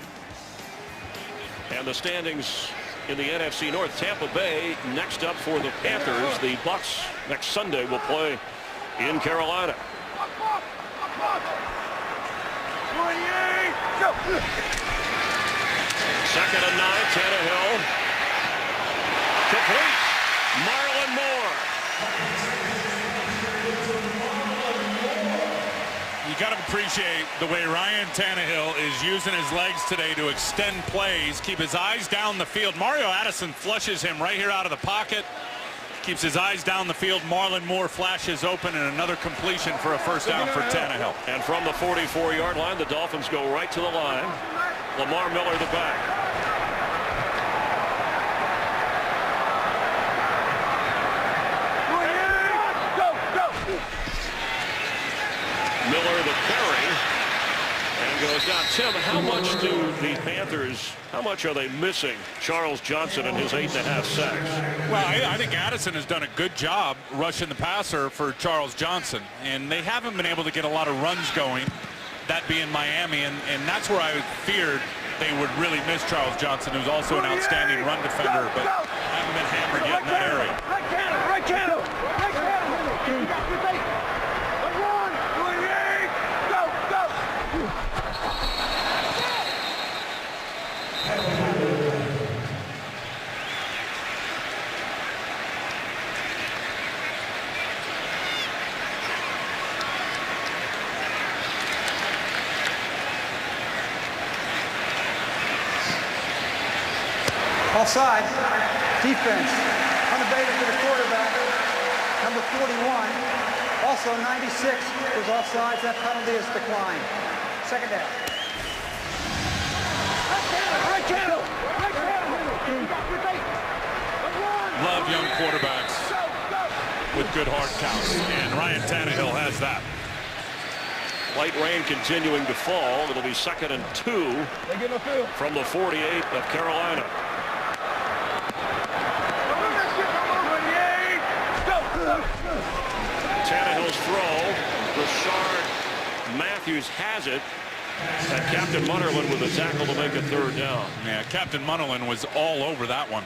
And the standings in the NFC North. Tampa Bay next up for the Panthers. The Bucs next Sunday will play in Carolina. 28, go! 2nd and 9, Tannehill. Complete. Marlon Moore. You got to appreciate the way Ryan Tannehill is using his legs today to extend plays, keep his eyes down the field. Mario Addison flushes him right here out of the pocket, keeps his eyes down the field. Marlon Moore flashes open, and another completion for a first down for Tannehill. And from the 44-yard line, the Dolphins go right to the line. Lamar Miller the back. Miller the carry and goes down. Tim, how much do the Panthers, how much are they missing Charles Johnson and his 8.5 sacks? Well, I think Addison has done a good job rushing the passer for Charles Johnson, and they haven't been able to get a lot of runs going, that being Miami, and that's where I feared they would really miss Charles Johnson, who's also an outstanding run defender, but haven't been hammered yet in that area. Right cannon, right cannon, right cannon. You got your bait. One, 28, go, go. Offside. Defense. Unabated to the quarterback. Number 41. Also 96 was offsides. That penalty is declined. 2nd down. Right cannon, right cannon. You got your bait. One, Love young quarterbacks with good hard counts, and Ryan Tannehill has that. Light rain continuing to fall. It'll be 2nd and 2 from the 48 of Carolina. Tannehill's throw. Rashard Matthews has it. And Captain Munnerlyn with a tackle to make a 3rd down. Yeah, Captain Munnerlyn was all over that one.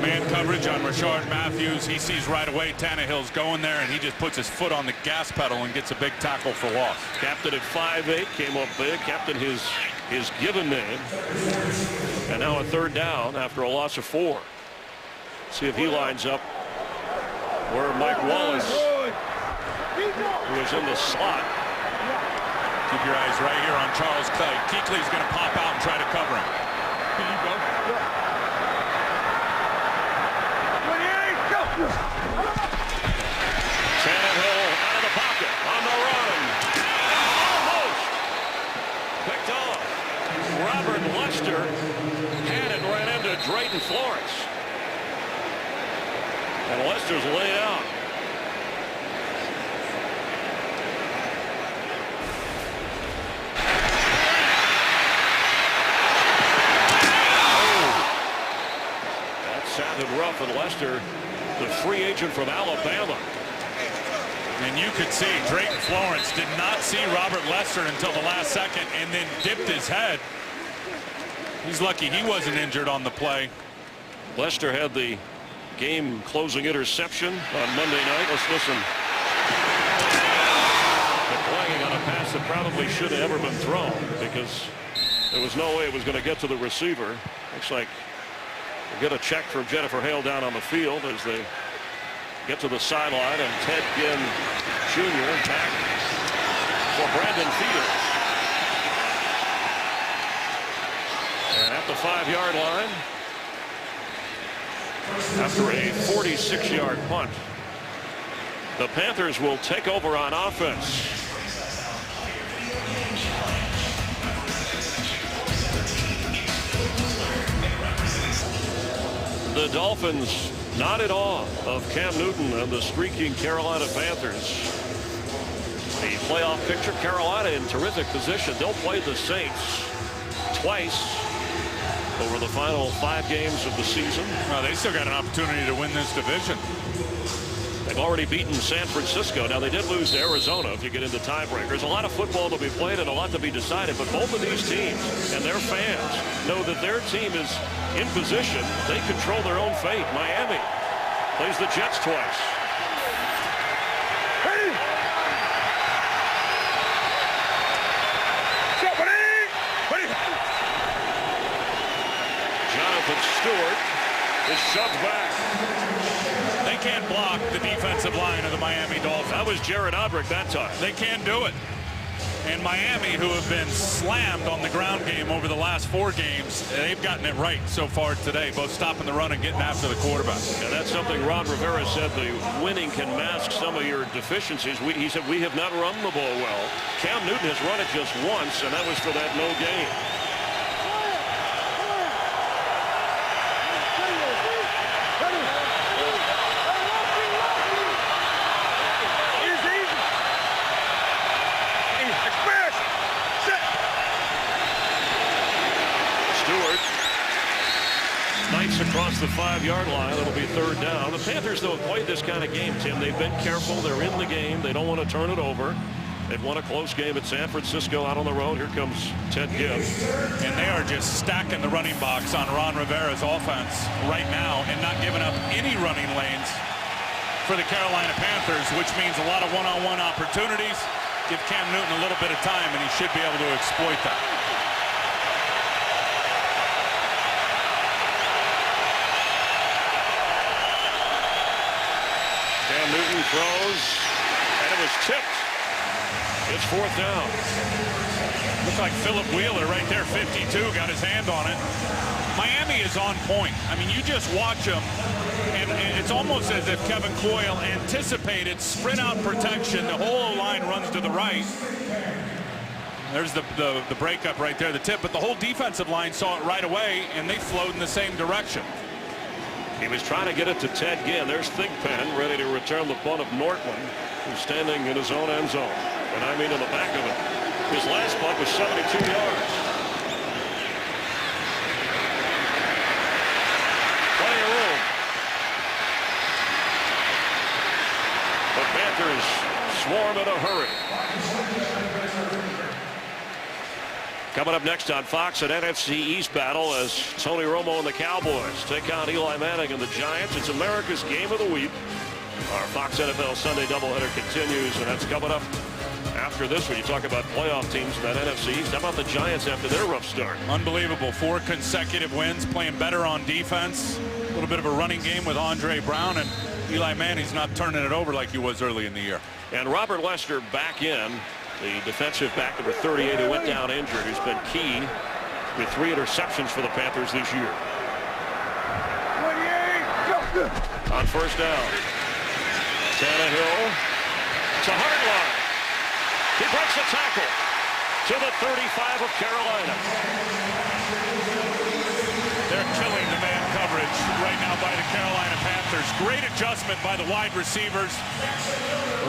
Man coverage on Rashard Matthews. He sees right away Tannehill's going there, and he just puts his foot on the gas pedal and gets a big tackle for loss. Captain at 5'8", came up big. Captain his given name. And now a 3rd down after a loss of 4. See if he lines up where Mike Wallace, who is in the slot. Keep your eyes right here on Charles Clay. Kuechly's going to pop out and try to cover him. Here you go. Tannehill out of the pocket, on the run. Almost picked off. Robert Lester had it, ran into Drayton Florence. And Lester's laid out. off, and Lester, the free agent from Alabama. And you could see Drayton Florence did not see Robert Lester until the last second and then dipped his head. He's lucky he wasn't injured on the play. Lester had the game-closing interception on Monday night. Let's listen. Playing on a pass that probably should have ever been thrown because there was no way it was going to get to the receiver. Looks like we get a check from Jennifer Hale down on the field as they get to the sideline, and Ted Ginn Jr. back for Brandon Fields. And at the 5-yard line, after a 46-yard punt, the Panthers will take over on offense. The Dolphins not at awe of Cam Newton and the streaking Carolina Panthers. The playoff picture, Carolina in terrific position. They'll play the Saints twice over the final 5 games of the season. Well, they still got an opportunity to win this division. They've already beaten San Francisco. Now, they did lose to Arizona if you get into tiebreakers. A lot of football to be played and a lot to be decided, but both of these teams and their fans know that their team is in position. They control their own fate. Miami plays the Jets twice. Ready? Set, ready? Jonathan Stewart is shoved back. They can't block the defensive line of the Miami Dolphins. That was Jared Odrick that time. They can't do it. And Miami, who have been slammed on the ground game over the last 4 games, they've gotten it right so far today, both stopping the run and getting after the quarterback. And that's something Ron Rivera said, the winning can mask some of your deficiencies. He said, we have not run the ball well. Cam Newton has run it just once, and that was for that no gain. Across the 5-yard line. It'll be 3rd down. The Panthers, though, have played this kind of game, Tim. They've been careful. They're in the game. They don't want to turn it over. They've won a close game at San Francisco out on the road. Here comes Ted Ginn. And they are just stacking the running box on Ron Rivera's offense right now and not giving up any running lanes for the Carolina Panthers, which means a lot of one-on-one opportunities. Give Cam Newton a little bit of time, and he should be able to exploit that. Newton throws, and it was tipped. It's 4th down. Looks like Philip Wheeler right there, 52, got his hand on it. Miami is on point. I mean, you just watch them, and it's almost as if Kevin Coyle anticipated sprint out protection. The whole line runs to the right. There's the breakup right there, the tip, but the whole defensive line saw it right away, and they flowed in the same direction. He was trying to get it to Ted Ginn. There's Thigpen ready to return the punt of Nortman, who's standing in his own end zone. And I mean in the back of it. His last punt was 72 yards. Plenty of room. The Panthers swarm in a hurry. Coming up next on Fox, an NFC East battle as Tony Romo and the Cowboys take on Eli Manning and the Giants. It's America's game of the week. Our Fox NFL Sunday doubleheader continues, and that's coming up after this when you talk about playoff teams in that NFC East. How about the Giants after their rough start? Unbelievable. 4 consecutive wins, playing better on defense. A little bit of a running game with Andre Brown, and Eli Manning's not turning it over like he was early in the year. And Robert Lester back in. The defensive back number 38 who went down injured, who's been key with 3 interceptions for the Panthers this year. On 1st down, Tannehill to Hardline. He breaks the tackle to the 35 of Carolina. They're killing the man coverage right now by the Carolina Panthers. Great adjustment by the wide receivers.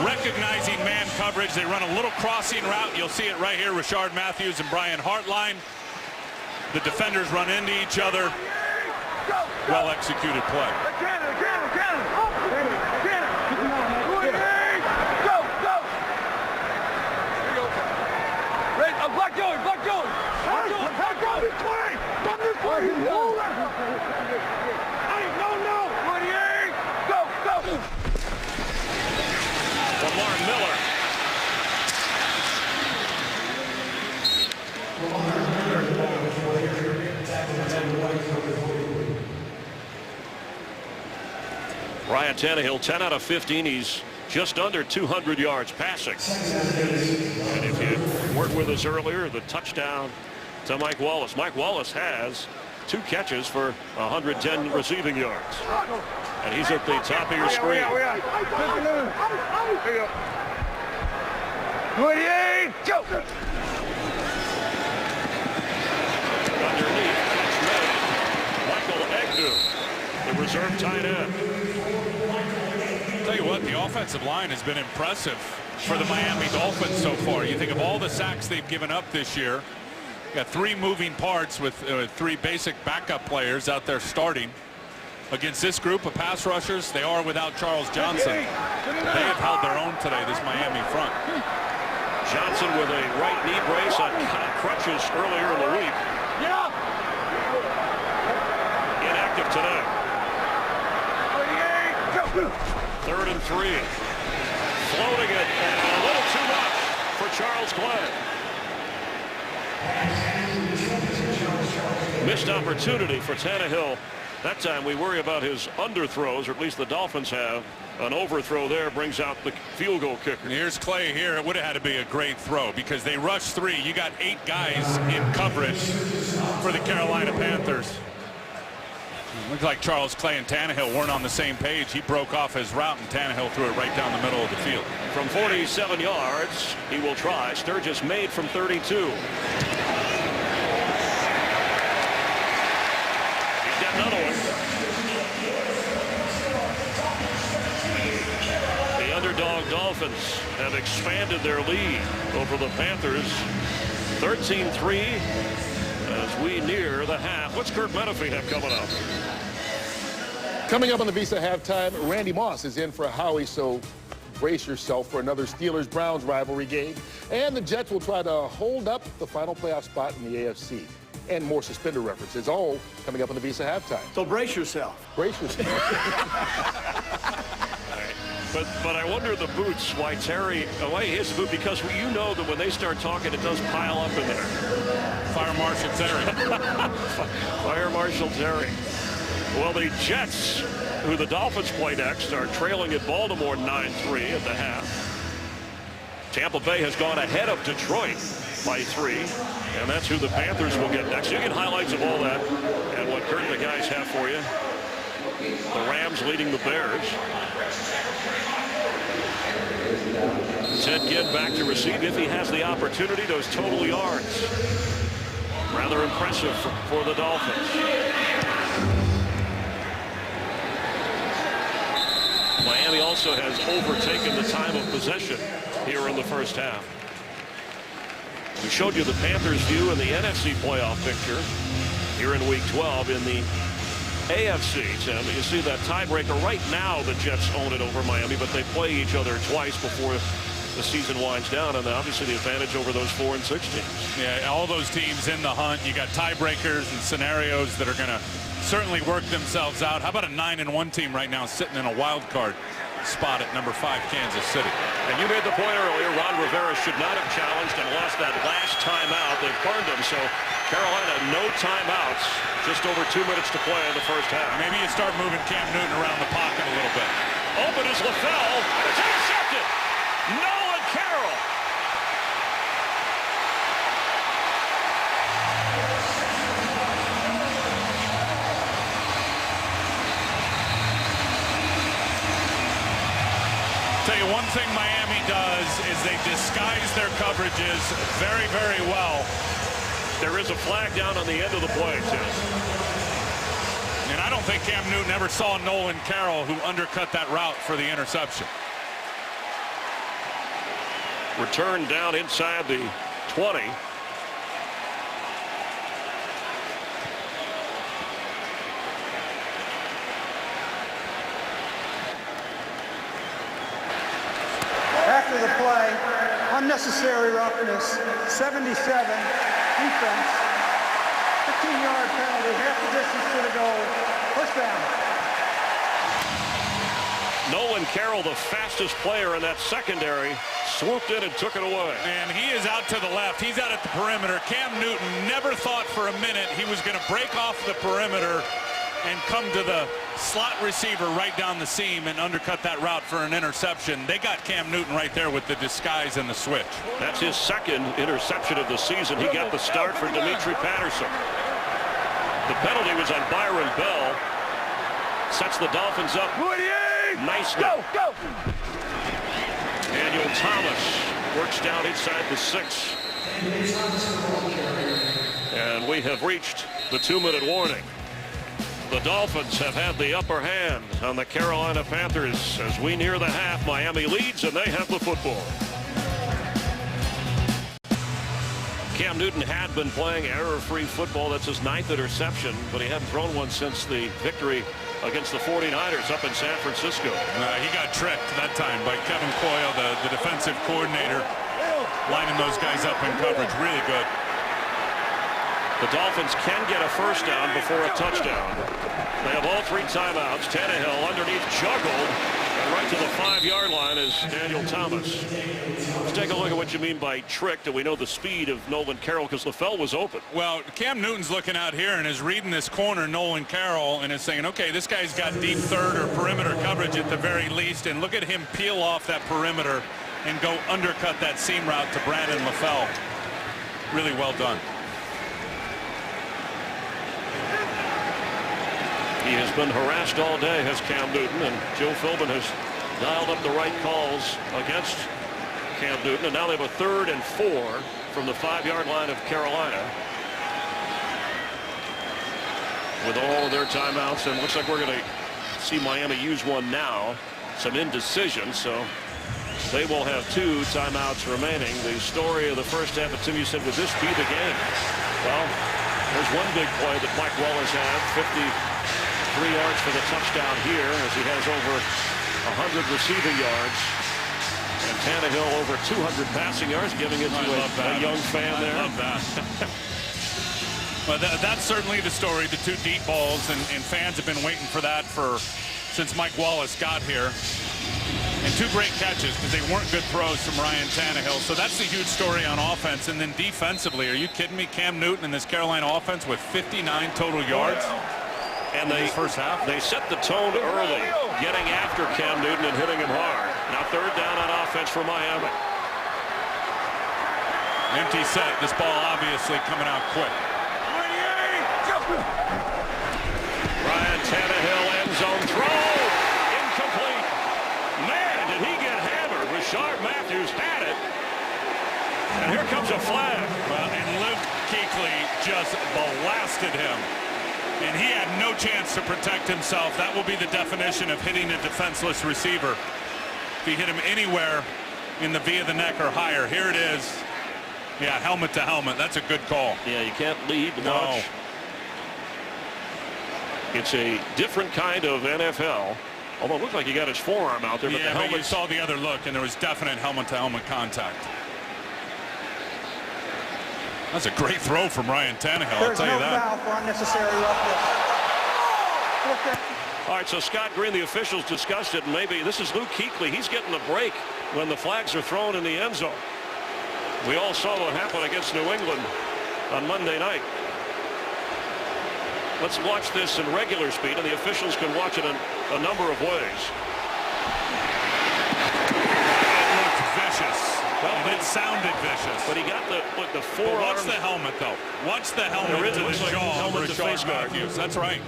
Recognizing man coverage. They run a little crossing route. You'll see it right here. Rashard Matthews and Brian Hartline. The defenders run into each other. well-executed play. Cannon! Go! There you go. Ready? Block Joey! Come this way! No! 28! Go! Lamar Miller. Ryan Tannehill, 10 out of 15. He's just under 200 yards passing. And if you weren't with us earlier, the touchdown to Mike Wallace. Mike Wallace has 2 catches for 110 receiving yards. And he's at the top of your screen. There you go. 28! Go! Underneath, catch made. Michael Agnew, the reserve tight end. Tell you what, the offensive line has been impressive for the Miami Dolphins so far. You think of all the sacks they've given up this year. Got 3 moving parts with 3 basic backup players out there starting. Against this group of pass rushers, they are without Charles Johnson. They have held their own today, this Miami front. Johnson with a right knee brace on crutches earlier in the week. Inactive today. 3rd and 3. Floating it, and a little too much for Charles Glenn. Missed opportunity for Tannehill. That time we worry about his underthrows, or at least the Dolphins have. An overthrow there brings out the field goal kicker. And here's Clay here. It would have had to be a great throw because they rushed 3. You got 8 guys in coverage for the Carolina Panthers. Looks like Charles Clay and Tannehill weren't on the same page. He broke off his route, and Tannehill threw it right down the middle of the field. From 47 yards, he will try. Sturgis made from 32. He's got another one. The underdog Dolphins have expanded their lead over the Panthers. 13-3 as we near the half. What's Kurt Menefee have coming up? Coming up on the Visa halftime, Randy Moss is in for Howie, so brace yourself for another Steelers-Browns rivalry game. And the Jets will try to hold up the final playoff spot in the AFC. And more suspender references, all coming up on the Visa halftime. So brace yourself. Brace yourself. But I wonder the boots, why Terry, why his boot, because you know that when they start talking, it does pile up in there. Fire Marshal Terry. Fire Marshal Terry. Well, the Jets, who the Dolphins play next, are trailing at Baltimore 9-3 at the half. Tampa Bay has gone ahead of Detroit by 3, and that's who the Panthers will get next. You get highlights of all that and what Kurt and the guys have for you. The Rams leading the Bears. Ted Ginn back to receive if he has the opportunity. Those total yards. Rather impressive for the Dolphins. Miami also has overtaken the time of possession here in the first half. We showed you the Panthers' view in the NFC playoff picture here in Week 12. In the AFC, Tim, you see that tiebreaker right now. The Jets own it over Miami, but they play each other twice before the season winds down, and obviously the advantage over those 4 and 6 teams. Yeah, all those teams in the hunt. You got tiebreakers and scenarios that are going to certainly work themselves out. How about a 9-1 team right now sitting in a wild card spot at number 5, Kansas City? And you made the point earlier, Ron Rivera should not have challenged and lost that last timeout. They've burned him, so Carolina, no timeouts, just over 2 minutes to play in the first half. Maybe you start moving Cam Newton around the pocket a little bit. Open is LaFell, and it's intercepted. Nolan Carroll. Tell you one thing Miami does is they disguise their coverages very, very well. There is a flag down on the end of the play, Tim. And I don't think Cam Newton ever saw Nolan Carroll, who undercut that route for the interception. Return down inside the 20. play, unnecessary roughness, 77, defense, 15-yard penalty, half the distance to the goal, first down. Nolan Carroll, the fastest player in that secondary, swooped in and took it away. And he is out to the left. He's out at the perimeter. Cam Newton never thought for a minute he was going to break off the perimeter and come to the slot receiver right down the seam and undercut that route for an interception. They got Cam Newton right there with the disguise and the switch. That's his second interception of the season. He got the start for Dimitri Patterson. The penalty was on Byron Bell. Sets the Dolphins up nicely. Go! Daniel Thomas works down inside the 6. And we have reached the 2-minute warning. The Dolphins have had the upper hand on the Carolina Panthers. As we near the half, Miami leads and they have the football. Cam Newton had been playing error-free football. That's his 9th interception, but he hadn't thrown one since the victory against the 49ers up in San Francisco. He got tricked that time by Kevin Coyle, the defensive coordinator, lining those guys up in coverage. Really good. The Dolphins can get a first down before a touchdown. They have all 3 timeouts. Tannehill underneath, juggled, and right to the 5-yard line is Daniel Thomas. Let's take a look at what you mean by tricked. And we know the speed of Nolan Carroll because LaFell was open. Well, Cam Newton's looking out here and is reading this corner, Nolan Carroll, and is saying, okay, this guy's got deep third or perimeter coverage at the very least, and look at him peel off that perimeter and go undercut that seam route to Brandon LaFell. Really well done. He has been harassed all day, has Cam Newton, and Joe Philbin has dialed up the right calls against Cam Newton, and now they have a 3rd and 4 from the 5-yard line of Carolina. With all of their timeouts, and looks like we're going to see Miami use one now. Some indecision, so they will have 2 timeouts remaining. The story of the first half, and Tim, you said, would this be the game? Well, there's one big play that Mike Wallace had, 53 yards for the touchdown here, as he has over 100 receiving yards. And Tannehill over 200 passing yards, giving it to a young fan there. I love that. Well, that's certainly the story, the 2 deep balls, and fans have been waiting for that since Mike Wallace got here. And 2 great catches because they weren't good throws from Ryan Tannehill. So that's the huge story on offense. And then defensively, are you kidding me? Cam Newton in this Carolina offense with 59 total yards. And they first half, they set the tone early, getting after Cam Newton and hitting him hard. Now 3rd down on offense for Miami. Empty set. This ball obviously coming out quick. Ryan Tannehill, end zone throw, incomplete. Man, did he get hammered? Rashard Matthews had it. And here comes a flag. Well, and Luke Kuechly just blasted him. And he had no chance to protect himself. That will be the definition of hitting a defenseless receiver. If you hit him anywhere in the V of the neck or higher, here it is. Yeah, helmet to helmet. That's a good call. Yeah, you can't lead much. It's a different kind of NFL. Although it looked like he got his forearm out there. But yeah, the helmet, you saw the other look, and there was definite helmet-to-helmet contact. That's a great throw from Ryan Tannehill, I'll tell you that. There's no foul for unnecessary roughness. All right, so Scott Green, the officials discussed it, and maybe this is Luke Kuechly. He's getting a break when the flags are thrown in the end zone. We all saw what happened against New England on Monday night. Let's watch this in regular speed, and the officials can watch it in a number of ways. It looked vicious. Well, it sounded vicious. But he got the forearm. But watch the helmet, though. Watch the helmet to the jaw of Rashard Matthews. That's right.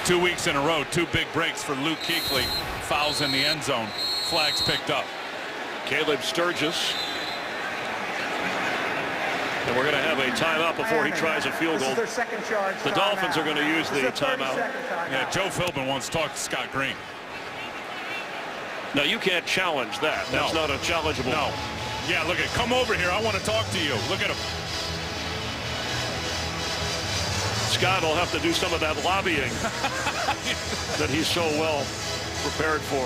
2 weeks in a row, 2 big breaks for Luke Kuechly. Fouls in the end zone. Flags picked up. Caleb Sturgis. And we're going to have a timeout before he tries a field goal. This is their second charge. The Dolphins are going to use the timeout. Yeah, Joe Philbin wants to talk to Scott Green. Now, you can't challenge that. That's not a challengeable. No. Yeah, look at, come over here. I want to talk to you. Look at him. Scott will have to do some of that lobbying that he's so well prepared for.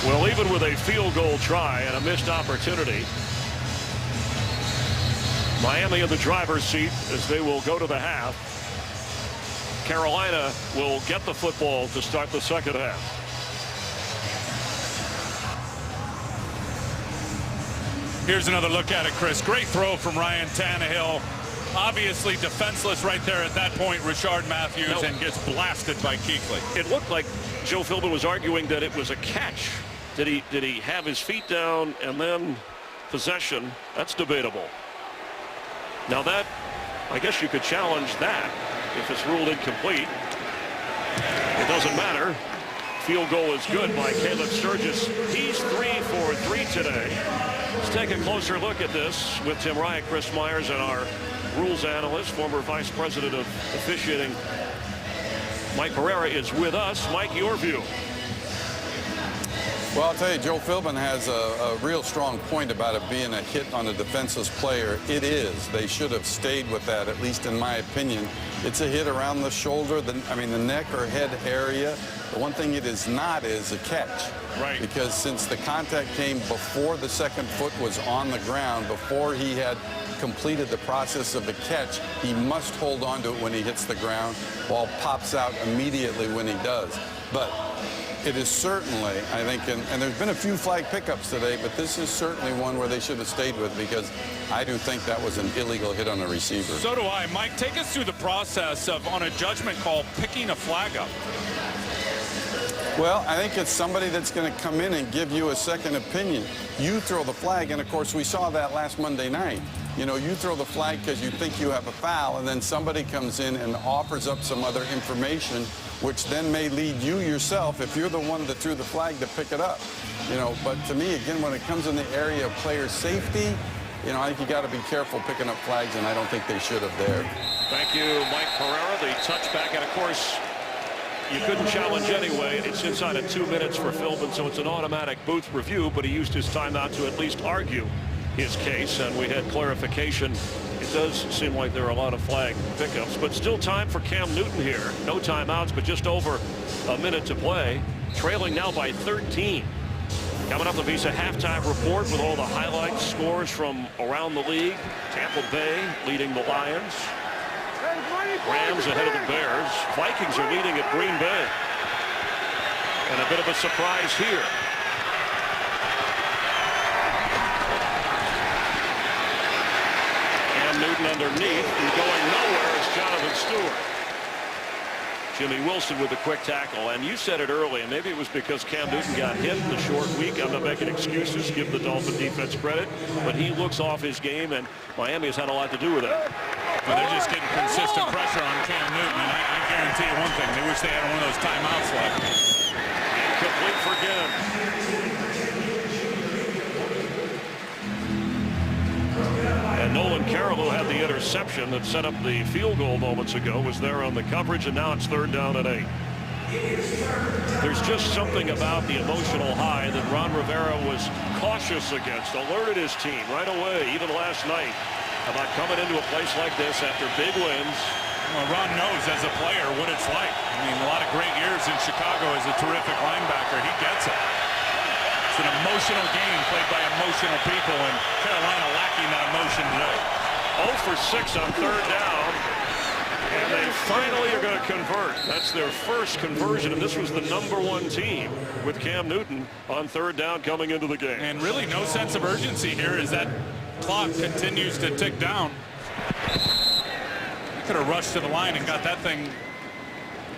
Well, even with a field goal try and a missed opportunity, Miami in the driver's seat as they will go to the half. Carolina will get the football to start the second half. Here's another look at it, Chris. Great throw from Ryan Tannehill. Obviously defenseless right there at that point, Rashard Matthews, and gets blasted by Kuechly. It looked like Joe Philbin was arguing that it was a catch. Did he have his feet down and then possession? That's debatable. Now that, I guess you could challenge that if it's ruled incomplete. It doesn't matter. Field goal is good by Caleb Sturgis. He's 3 for 3 today. Let's take a closer look at this with Tim Ryan, Chris Myers, and our rules analyst, former vice president of officiating, Mike Pereira, is with us. Mike, your view. Well, I'll tell you, Joe Philbin has a real strong point about it being a hit on a defenseless player. It is. They should have stayed with that, at least in my opinion. It's a hit around the shoulder, the neck or head area. The one thing it is not is a catch. Right. Because since the contact came before the second foot was on the ground, before he had completed the process of the catch, he must hold on to it when he hits the ground. Ball pops out immediately when he does. But it is certainly, I think, and there's been a few flag pickups today, but this is certainly one where they should have stayed with, because I do think that was an illegal hit on a receiver. So do I. Mike, take us through the process of, on a judgment call, picking a flag up. Well, I think it's somebody that's going to come in and give you a second opinion. You throw the flag, and of course we saw that last Monday night. You know, you throw the flag because you think you have a foul, and then somebody comes in and offers up some other information, which then may lead you yourself, if you're the one that threw the flag, to pick it up. You know, but to me, again, when it comes in the area of player safety, you know, I think you got to be careful picking up flags, and I don't think they should have there. Thank you, Mike Pereira. The touchback, and of course, you couldn't challenge anyway. It's inside of 2 minutes for Philbin, so it's an automatic booth review, but he used his timeout to at least argue his case, and we had clarification. It does seem like there are a lot of flag pickups, but still time for Cam Newton here. No timeouts, but just over a minute to play. Trailing now by 13. Coming up, the Visa halftime report with all the highlights, scores from around the league. Tampa Bay leading the Lions. Rams ahead of the Bears. Vikings are leading at Green Bay. And a bit of a surprise here. Cam Newton underneath, and going nowhere is Jonathan Stewart. Jimmy Wilson with a quick tackle, and you said it early, and maybe it was because Cam Newton got hit in the short week. I'm not making excuses, give the Dolphin defense credit, but he looks off his game, and Miami has had a lot to do with that. Well, they're just getting consistent pressure on Cam Newton, and I guarantee you one thing, they wish they had one of those timeouts left. Complete for Gibb. And Nolan Carroll, who had the interception that set up the field goal moments ago, was there on the coverage, and now it's 3rd down and 8. There's just something about the emotional high that Ron Rivera was cautious against, alerted his team right away, even last night, about coming into a place like this after big wins. Well, Ron knows as a player what it's like. I mean, a lot of great years in Chicago as a terrific linebacker. He gets it. It's an emotional game played by emotional people, and Carolina lacking that emotion today. 0 for 6 on 3rd down, and they finally are going to convert. That's their first conversion, and this was the #1 team with Cam Newton on 3rd down coming into the game. And really no sense of urgency here as that clock continues to tick down. Could have rushed to the line and got that thing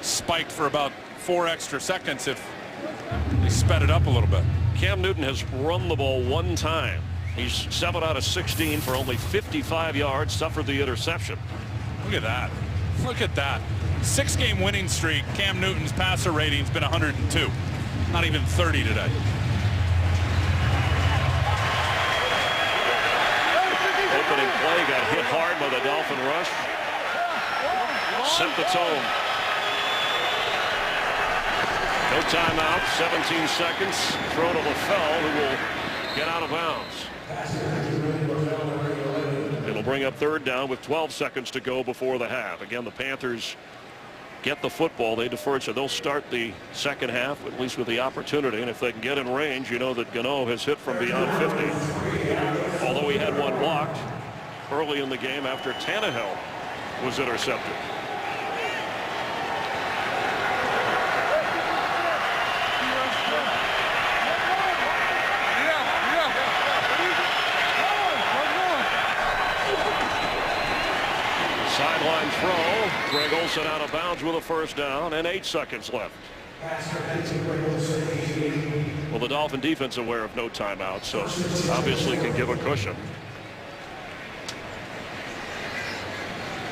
spiked for about 4 extra seconds if they sped it up a little bit. Cam Newton has run the ball 1 time. He's 7 out of 16 for only 55 yards, suffered the interception. Look at that. Look at that. 6-game winning streak. Cam Newton's passer rating's been 102. Not even 30 today. Opening play got hit hard by the Dolphin rush. Set the tone. No timeout, 17 seconds. Throw to LaFell, who will get out of bounds. It'll bring up 3rd down with 12 seconds to go before the half. Again, the Panthers get the football. They deferred, so they'll start the second half, at least with the opportunity. And if they can get in range, you know that Gano has hit from beyond 50. Although he had one blocked early in the game after Tannehill was intercepted. Sideline throw. Greg Olsen out of bounds with a first down and 8 seconds left. Well, the Dolphin defense aware of no timeout, so obviously can give a cushion.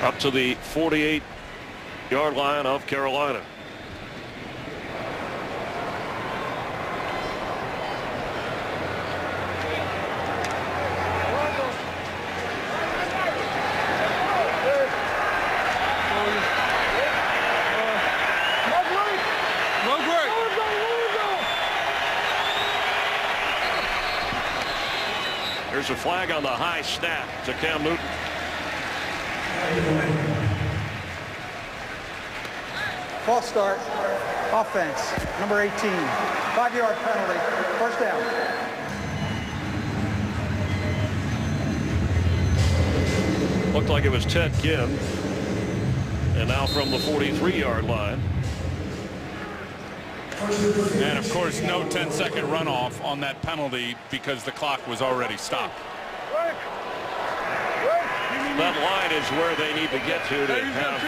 Up to the 48-yard line of Carolina. There's a flag on the high snap to Cam Newton. False start. Offense. Number 18. 5-yard penalty. First down. Looked like it was Ted Ginn. And now from the 43-yard line. And of course, no 10-second runoff on that penalty because the clock was already stopped. That line is where they need to get to have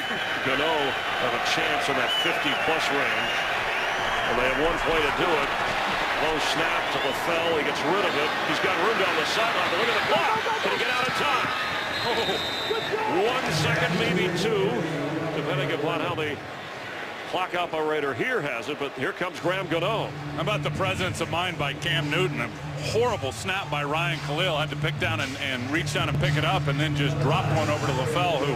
Gano have a chance in that 50-plus range. And they have one play to do it. Low snap to LaFell. He gets rid of it. He's got room down the sideline. But look at the clock. Can he get out of time? Oh, 1 second, maybe 2, depending upon how the clock operator here has it, but here comes Graham Gano. How about the presence of mind by Cam Newton? A horrible snap by Ryan Khalil. Had to pick down and reach down and pick it up and then just drop one over to LaFell, who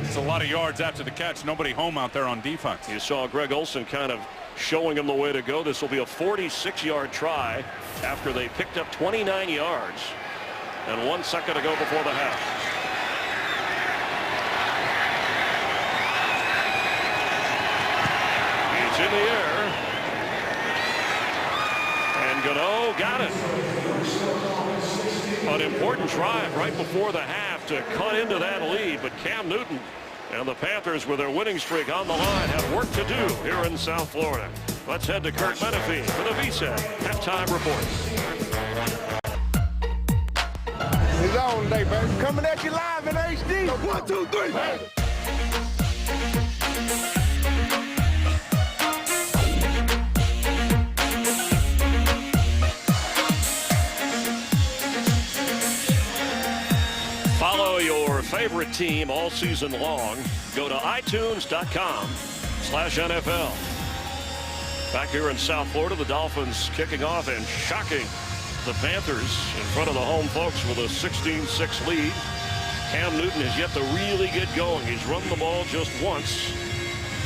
is a lot of yards after the catch. Nobody home out there on defense. You saw Greg Olsen kind of showing him the way to go. This will be a 46-yard try after they picked up 29 yards. And 1 second to go before the half. In the air, and Gano got it. An important drive right before the half to cut into that lead, but Cam Newton and the Panthers, with their winning streak on the line, have work to do here in South Florida. Let's head to Kurt Menefee for the VSAT halftime report. It's on today, baby. Coming at you live in HD. 1, 2, 3. Follow your favorite team all season long. Go to itunes.com/NFL. Back here in South Florida, the Dolphins kicking off and shocking the Panthers in front of the home folks with a 16-6 lead. Cam Newton has yet to really get going. He's run the ball just once,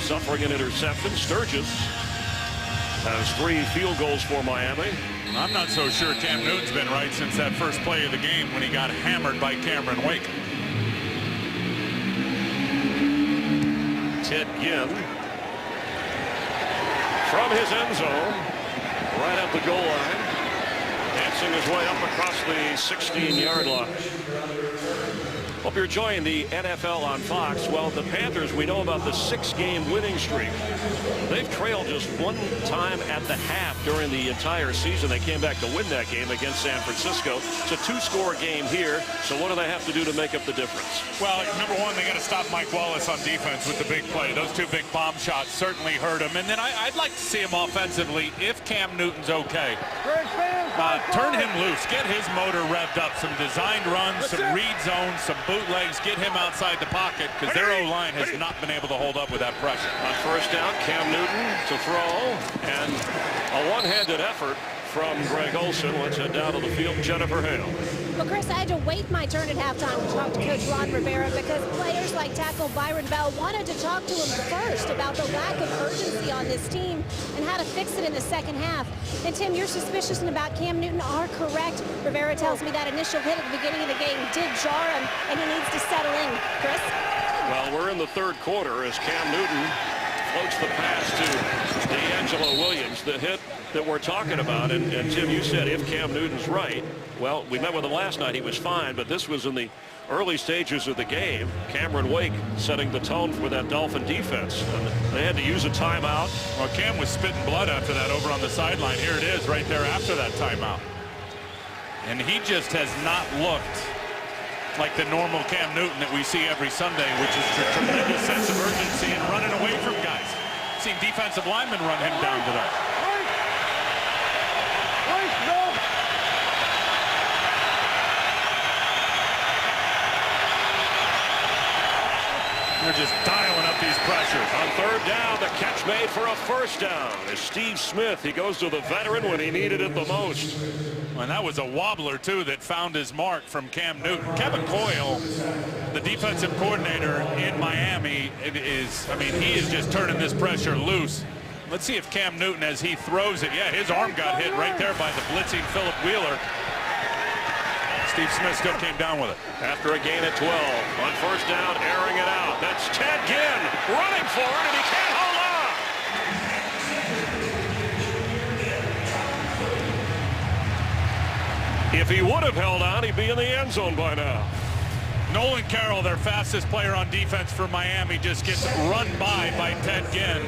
suffering an interception. Sturgis has 3 field goals for Miami. I'm not so sure Cam Newton's been right since that first play of the game when he got hammered by Cameron Wake. Ted Ginn from his end zone, right at the goal line, dancing his way up across the 16-yard line. Hope you're enjoying the NFL on Fox. Well, the Panthers, we know about the 6-game winning streak. They've trailed just one time at the half during the entire season. They came back to win that game against San Francisco. It's a 2-score game here. So what do they have to do to make up the difference? Well, number one, they got to stop Mike Wallace on defense with the big play. Those 2 big bomb shots certainly hurt him. And then I'd like to see him offensively if Cam Newton's okay. Turn him loose. Get his motor revved up. Some designed runs, some read zones, some bootlegs. Get him outside the pocket because their O-line has not been able to hold up with that pressure. On first down, Cam Newton to throw, and a one-handed effort from Greg Olsen. Let's head down to the field. Jennifer Hale. Well, Chris, I had to wait my turn at halftime to talk to Coach Ron Rivera because players like tackle Byron Bell wanted to talk to him first about the lack of urgency on this team and how to fix it in the second half. And Tim, your suspicions about Cam Newton are correct. Rivera tells me that initial hit at the beginning of the game did jar him, and he needs to settle in. Chris? Well, we're in the third quarter as Cam Newton floats the pass to D'Angelo Williams. The hit that we're talking about, and Tim, you said if Cam Newton's right. Well, we met with him last night. He was fine, but this was in the early stages of the game. Cameron Wake setting the tone for that Dolphin defense, and they had to use a timeout. Well, Cam was spitting blood after that over on the sideline. Here it is right there after that timeout. And he just has not looked like the normal Cam Newton that we see every Sunday, which is a tremendous sense of urgency and running away from guys. Seen defensive linemen run him down today. They're just dialing up these pressures. On third down, the catch made for a first down is Steve Smith. He goes to the veteran when he needed it the most. And that was a wobbler, too, that found his mark from Cam Newton. Kevin Coyle, the defensive coordinator in Miami, he is just turning this pressure loose. Let's see if Cam Newton, as he throws it, yeah, his arm got hit right there by the blitzing Philip Wheeler. Steve Smith still came down with it. After a gain at 12, on first down, airing it out. That's Ted Ginn running for it, and he can't hold on. If he would have held on, he'd be in the end zone by now. Nolan Carroll, their fastest player on defense for Miami, just gets run by Ted Ginn.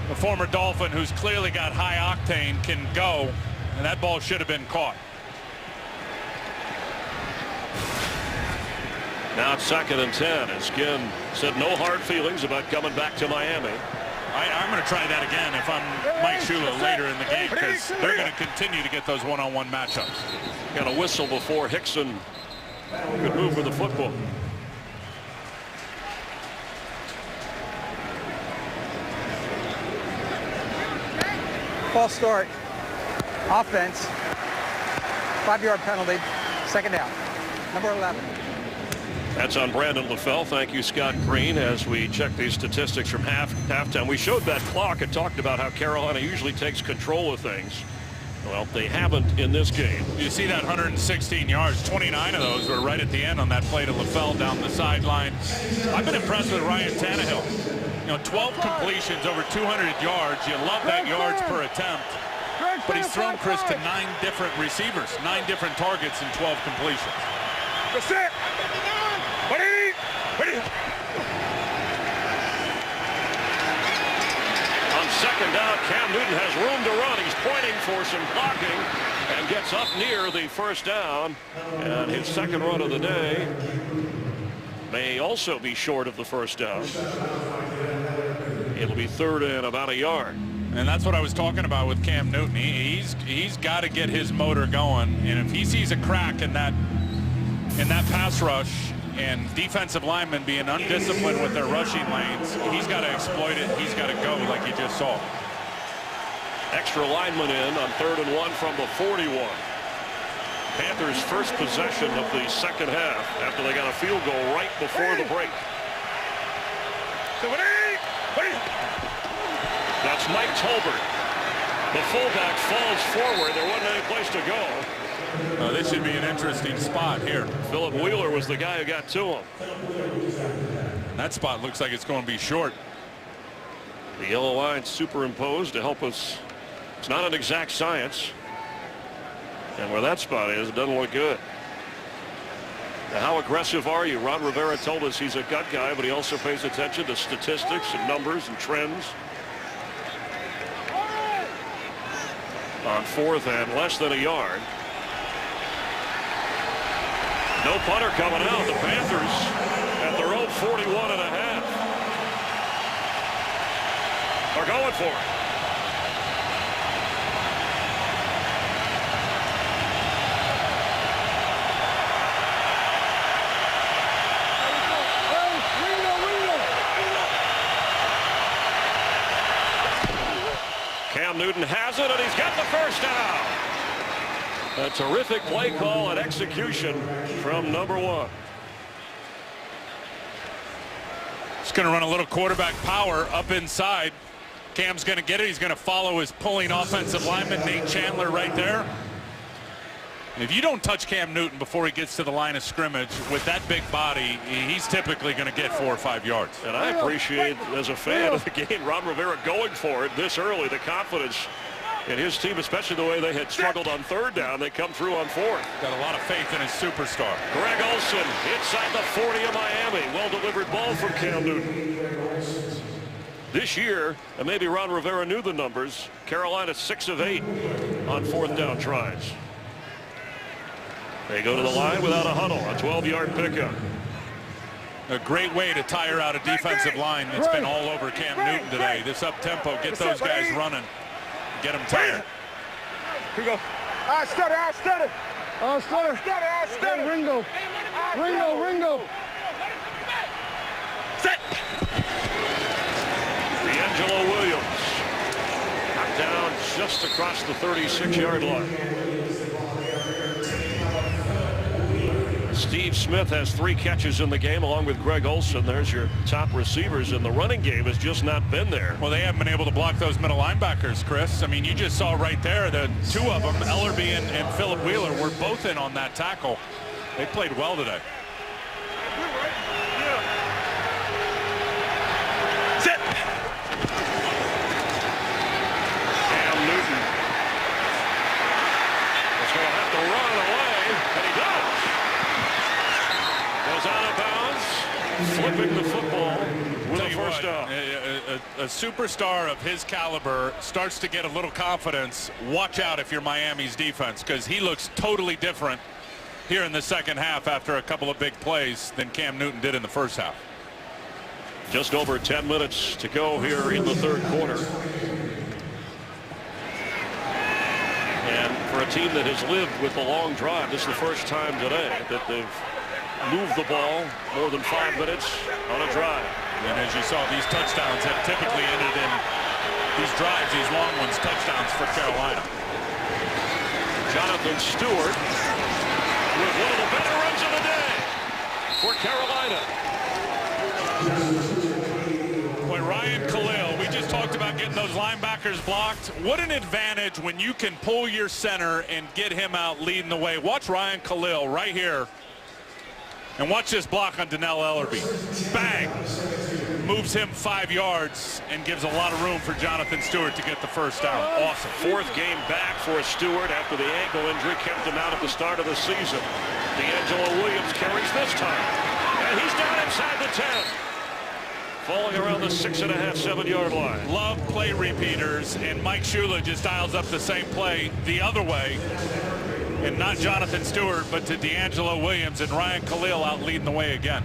The former Dolphin, who's clearly got high octane, can go, and that ball should have been caught. Now it's 2nd and 10, and Ginn said no hard feelings about coming back to Miami. I'm going to try that again if I'm Mike Shula later in the game, because they're going to continue to get those one-on-one matchups. Got a whistle before Hickson could move with the football. False start. Offense. 5-yard penalty. 2nd down. Number 11. That's on Brandon LaFell. Thank you, Scott Green. As we check these statistics from halftime, we showed that clock and talked about how Carolina usually takes control of things. Well, they haven't in this game. You see that 116 yards, 29 of those were right at the end on that play to LaFell down the sideline. I've been impressed with Ryan Tannehill. 12 completions, over 200 yards. You love that yards per attempt. But he's thrown, Chris, to 9 different receivers, 9 different targets and 12 completions. That's it. On 2nd down, Cam Newton has room to run. He's pointing for some blocking and gets up near the first down. And his 2nd run of the day may also be short of the first down. It'll be 3rd and about a yard. And that's what I was talking about with Cam Newton. He's got to get his motor going. And if he sees a crack in that pass rush, and defensive linemen being undisciplined with their rushing lanes, he's got to exploit it. He's got to go like you just saw. Extra lineman in on 3rd and 1 from the 41. Panthers' first possession of the 2nd half after they got a field goal right before the break. That's Mike Tolbert. The fullback falls forward. There wasn't any place to go. This should be an interesting spot here. Philip Wheeler was the guy who got to him. That spot looks like it's going to be short. The yellow line superimposed to help us. It's not an exact science. And where that spot is, it doesn't look good. Now, how aggressive are you? Ron Rivera told us he's a gut guy, but he also pays attention to statistics and numbers and trends. On 4th and less than a yard. No punter coming out. The Panthers at their own 41.5 are going for it. Cam Newton has it, and he's got the first down. A terrific play call and execution from number 1. It's going to run a little quarterback power up inside. Cam's going to get it. He's going to follow his pulling offensive lineman, Nate Chandler, right there. If you don't touch Cam Newton before he gets to the line of scrimmage with that big body, he's typically going to get 4 or 5 yards. And I appreciate, as a fan of the game, Ron Rivera going for it this early, the confidence in his team, especially the way they had struggled on 3rd down. They come through on 4th. Got a lot of faith in his superstar. Greg Olsen inside the 40 of Miami. Well-delivered ball from Cam Newton. This year, and maybe Ron Rivera knew the numbers, Carolina 6 of 8 on 4th down tries. They go to the line without a huddle, a 12-yard pickup. A great way to tire out a defensive line that's been all over Cam Newton today. This up-tempo, get those guys running, get them tired. Here we go. I stutter. Ringo. Set. D'Angelo Williams knocked down just across the 36-yard line. Steve Smith has 3 catches in the game along with Greg Olsen. There's your top receivers, and the running game has just not been there. Well, they haven't been able to block those middle linebackers, Chris. I mean, you just saw right there the 2 of them, Ellerbe and Phillip Wheeler, were both in on that tackle. They played well today. Sit. Cam Newton is going to have to run away, and he does. Goes out of bounds, flipping the football with a first down. A superstar of his caliber starts to get a little confidence. Watch out if you're Miami's defense, because he looks totally different here in the second half after a couple of big plays than Cam Newton did in the first half. Just over 10 minutes to go here in the 3rd quarter. And for a team that has lived with the long drive, this is the first time today that they've moved the ball more than 5 minutes on a drive. And as you saw, these touchdowns have typically ended in these drives, these long ones, touchdowns for Carolina. Jonathan Stewart with one of the better runs of the day for Carolina. Boy, Ryan Khalil, we just talked about getting those linebackers blocked. What an advantage when you can pull your center and get him out leading the way. Watch Ryan Khalil right here. And watch this block on Donnell Ellerbe. Bang! Moves him 5 yards and gives a lot of room for Jonathan Stewart to get the first down. Awesome. 4th game back for Stewart after the ankle injury kept him out at the start of the season. D'Angelo Williams carries this time. And he's down inside the 10. Falling around the 6.5, 7-yard line. Love play repeaters, and Mike Shula just dials up the same play the other way. And not Jonathan Stewart, but to D'Angelo Williams, and Ryan Khalil out leading the way again.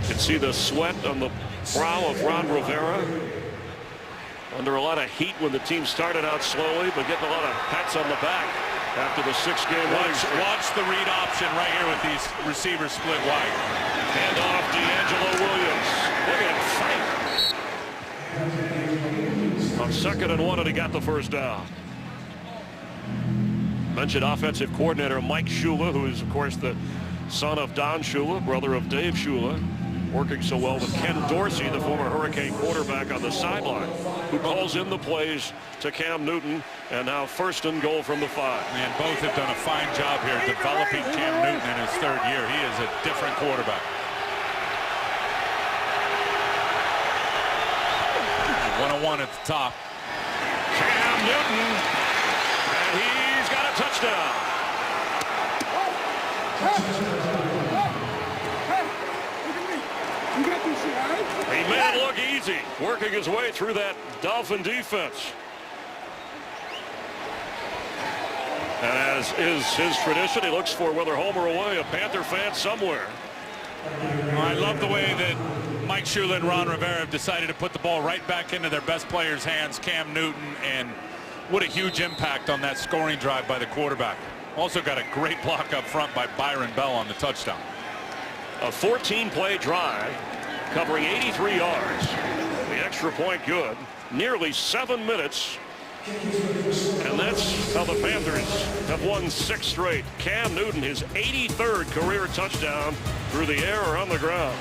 You can see the sweat on the brow of Ron Rivera. Under a lot of heat when the team started out slowly, but getting a lot of pats on the back after the 6-game winning streak. Watch the read option right here with these receivers split wide. Hand off D'Angelo Williams. Look at him fight. On 2nd and 1, and he got the first down. Mentioned offensive coordinator Mike Shula, who is, of course, the son of Don Shula, brother of Dave Shula, working so well with Ken Dorsey, the former Hurricane quarterback on the sideline, who calls in the plays to Cam Newton, and now 1st and goal from the 5. Man, both have done a fine job here developing Cam Newton in his 3rd year. He is a different quarterback. 101 at the top. Cam Newton, and he's got a touchdown. He made it look easy, working his way through that Dolphin defense. And as is his tradition, he looks for, whether home or away, a Panther fan somewhere. I love the way that Mike Shula and Ron Rivera have decided to put the ball right back into their best player's hands, Cam Newton, and what a huge impact on that scoring drive by the quarterback. Also got a great block up front by Byron Bell on the touchdown. A 14-play drive covering 83 yards. The extra point good. Nearly 7 minutes. And that's how the Panthers have won 6 straight. Cam Newton, his 83rd career touchdown through the air or on the ground.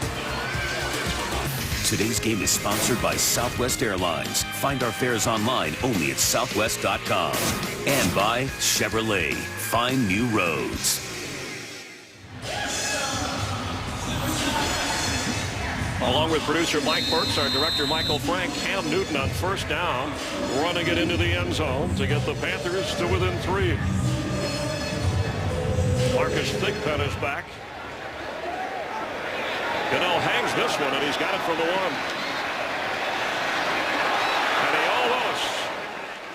Today's game is sponsored by Southwest Airlines. Find our fares online only at southwest.com. And by Chevrolet. Find new roads. Along with producer Mike Burks, our director Michael Frank, Cam Newton on first down, running it into the end zone to get the Panthers to within 3. Marcus Thigpen is back. Goodell hangs this one, and he's got it for the 1. And he almost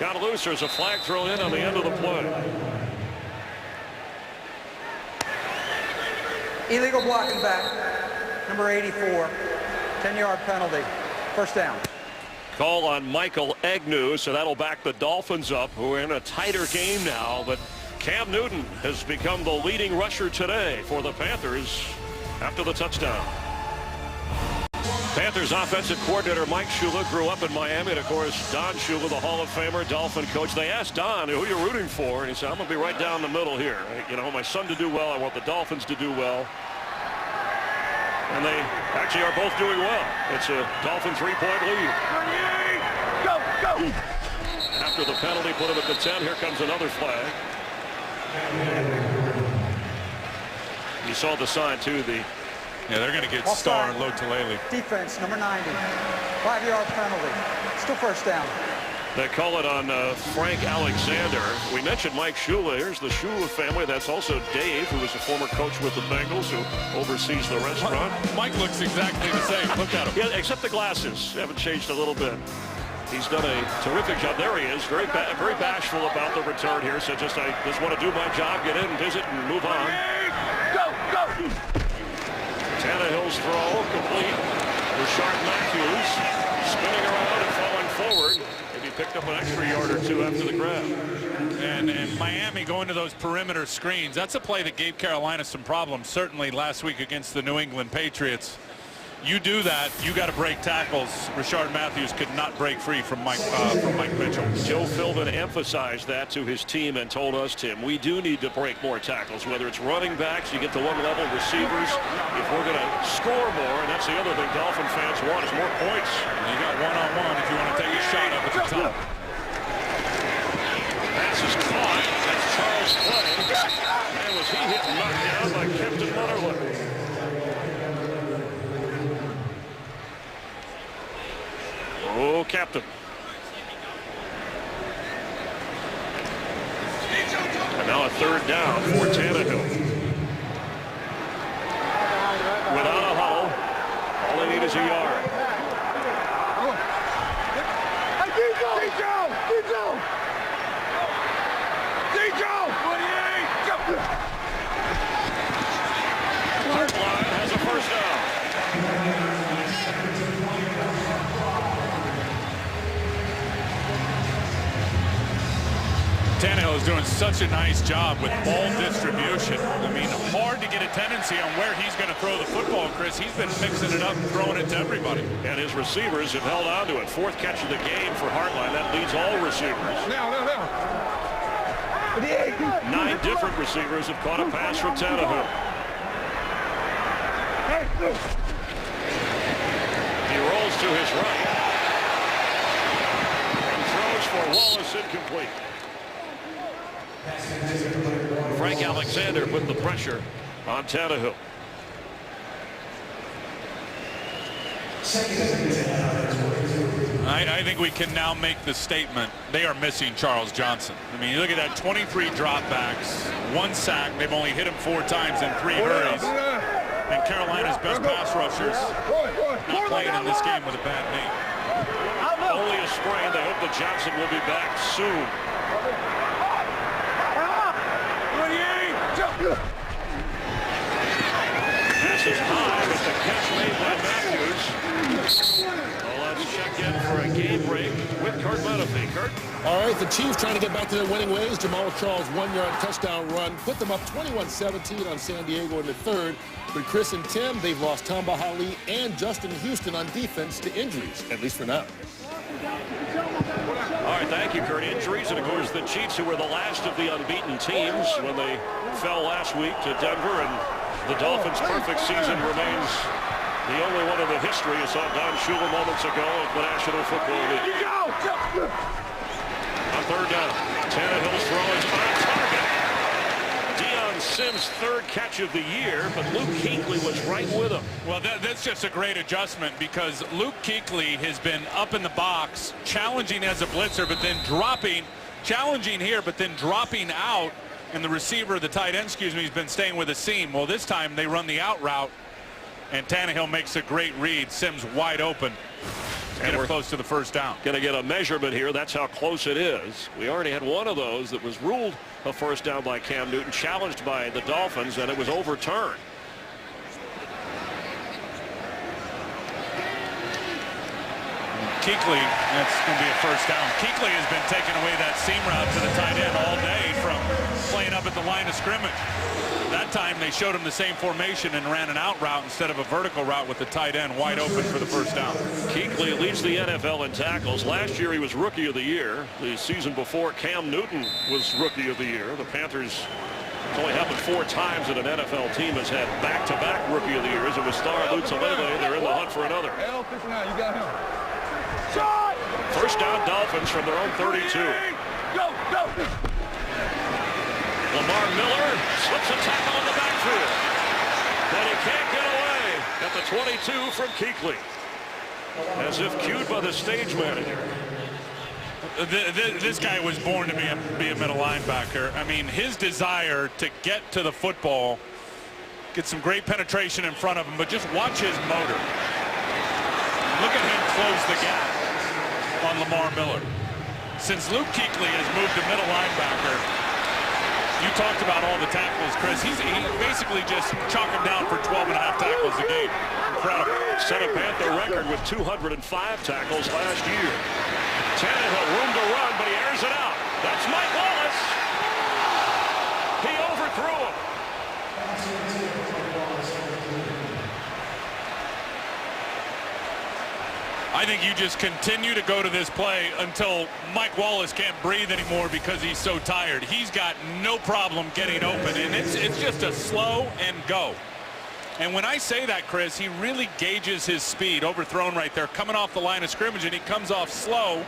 got loose. There's a flag thrown in on the end of the play. Illegal blocking back, number 84, 10-yard penalty, first down. Call on Michael Agnew, so that'll back the Dolphins up, who are in a tighter game now. But Cam Newton has become the leading rusher today for the Panthers after the touchdown. Panthers offensive coordinator Mike Shula grew up in Miami, and of course Don Shula, the Hall of Famer, Dolphin coach. They asked Don who you're rooting for, and he said, I'm going to be right down the middle here. You know, my son to do well. I want the Dolphins to do well. And they actually are both doing well. It's a Dolphin 3-point lead. Go, go! After the penalty put him at the 10, here comes another flag. You saw the sign too. Yeah, they're going to get Starr and Lotulelei. Defense, number 90, 5-yard penalty, still first down. They call it on Frank Alexander. We mentioned Mike Shula. Here's the Shula family. That's also Dave, who was a former coach with the Bengals, who oversees the restaurant. Mike looks exactly the same. Look at him. Yeah, except the glasses haven't changed a little bit. He's done a terrific job. There he is, very bashful about the return here. So I just want to do my job, get in, visit, and move on. Go, go! Tannehill's throw complete. Rashard Matthews spinning around and falling forward. Maybe picked up an extra yard or 2 after the grab. And Miami going to those perimeter screens. That's a play that gave Carolina some problems, certainly last week against the New England Patriots. You do that, you got to break tackles. Rashard Matthews could not break free from Mike Mitchell. Joe Philbin emphasized that to his team and told us, Tim, we do need to break more tackles, whether it's running backs, you get to one level, receivers. If we're going to score more, and that's the other thing Dolphin fans want, is more points. You got one-on-one if you want to take a shot up at the top. Pass is caught. That's Charles Clay. Man, was he hit and knocked down by Captain Mutterley. Oh, Captain. And now a third down for Tannehill. Without a huddle, all they need is a yard. Hartline has a first down. Tannehill is doing such a nice job with ball distribution. I mean, hard to get a tendency on where he's going to throw the football, Chris. He's been mixing it up and throwing it to everybody. And his receivers have held on to it. 4th catch of the game for Hartline. That leads all receivers. 9 different receivers have caught a pass from Tannehill. He rolls to his right. And throws for Wallace, incomplete. Frank Alexander put the pressure on Tannehill. I think we can now make the statement they are missing Charles Johnson. I mean, you look at that, 23 dropbacks, 1 sack. They've only hit him 4 times in 3 hurries. And Carolina's best pass rushers not playing in this game with a bad knee. Only a sprain. They hope that Johnson will be back soon. Pass is high, but the catch made by Matthews. Well, let's check in for a game break with Kurt Menefee. Kurt? All right, the Chiefs trying to get back to their winning ways. Jamal Charles' 1-yard touchdown run put them up 21-17 on San Diego in the 3rd. But Chris and Tim, they've lost Tamba Hali and Justin Houston on defense to injuries, at least for now. All right, thank you, Kurt. Injuries, and of course the Chiefs, who were the last of the unbeaten teams when they fell last week to Denver, and The Dolphins' perfect season remains the only one in the history. You saw Don Shula moments ago of the National Football League. On third down, Tannehill's throw is on target. Deion Sims' third catch of the year, but Luke Kuechly was right with him. Well, that's just a great adjustment because Luke Kuechly has been up in the box, challenging as a blitzer, but then challenging here, but then dropping out. And the receiver, the tight end, has been staying with a seam. Well, this time they run the out route, and Tannehill makes a great read. Sims wide open. And we're close to the first down. Going to get a measurement here. That's how close it is. We already had one of those that was ruled a first down by Cam Newton, challenged by the Dolphins, and it was overturned. Kuechly, that's going to be a first down. Kuechly has been taking away that seam route to the tight end all day from playing up at the line of scrimmage. That time they showed him the same formation and ran an out route instead of a vertical route with the tight end wide open for the first down. Kuechly leads the NFL in tackles. Last year he was Rookie of the Year. The season before, Cam Newton was Rookie of the Year. The Panthers, it's only happened 4 times that an NFL team has had back-to-back Rookie of the Years. It was Star Lutz-Aleve. They're in the hunt for another. You got him. First down, Dolphins from their own 32. Go, go. Lamar Miller slips a tackle in the backfield, but he can't get away at the 22 from Kuechly, as if cued by the stage manager. This guy was born to be a middle linebacker. I mean, his desire to get to the football, get some great penetration in front of him, but just watch his motor. Look at him close the gap on Lamar Miller. Since Luke Kuechly has moved to middle linebacker, you talked about all the tackles, Chris. He basically just chalked him down for 12.5 tackles a game. Incredible. Set a Panther record with 205 tackles last year. Tannehill, room to run, but he airs it out. That's Mike Wallace. He overthrew him. I think you just continue to go to this play until Mike Wallace can't breathe anymore because he's so tired. He's got no problem getting open, and it's just a slow and go. And when I say that, Chris, he really gauges his speed. Overthrown right there, coming off the line of scrimmage, and he comes off slow,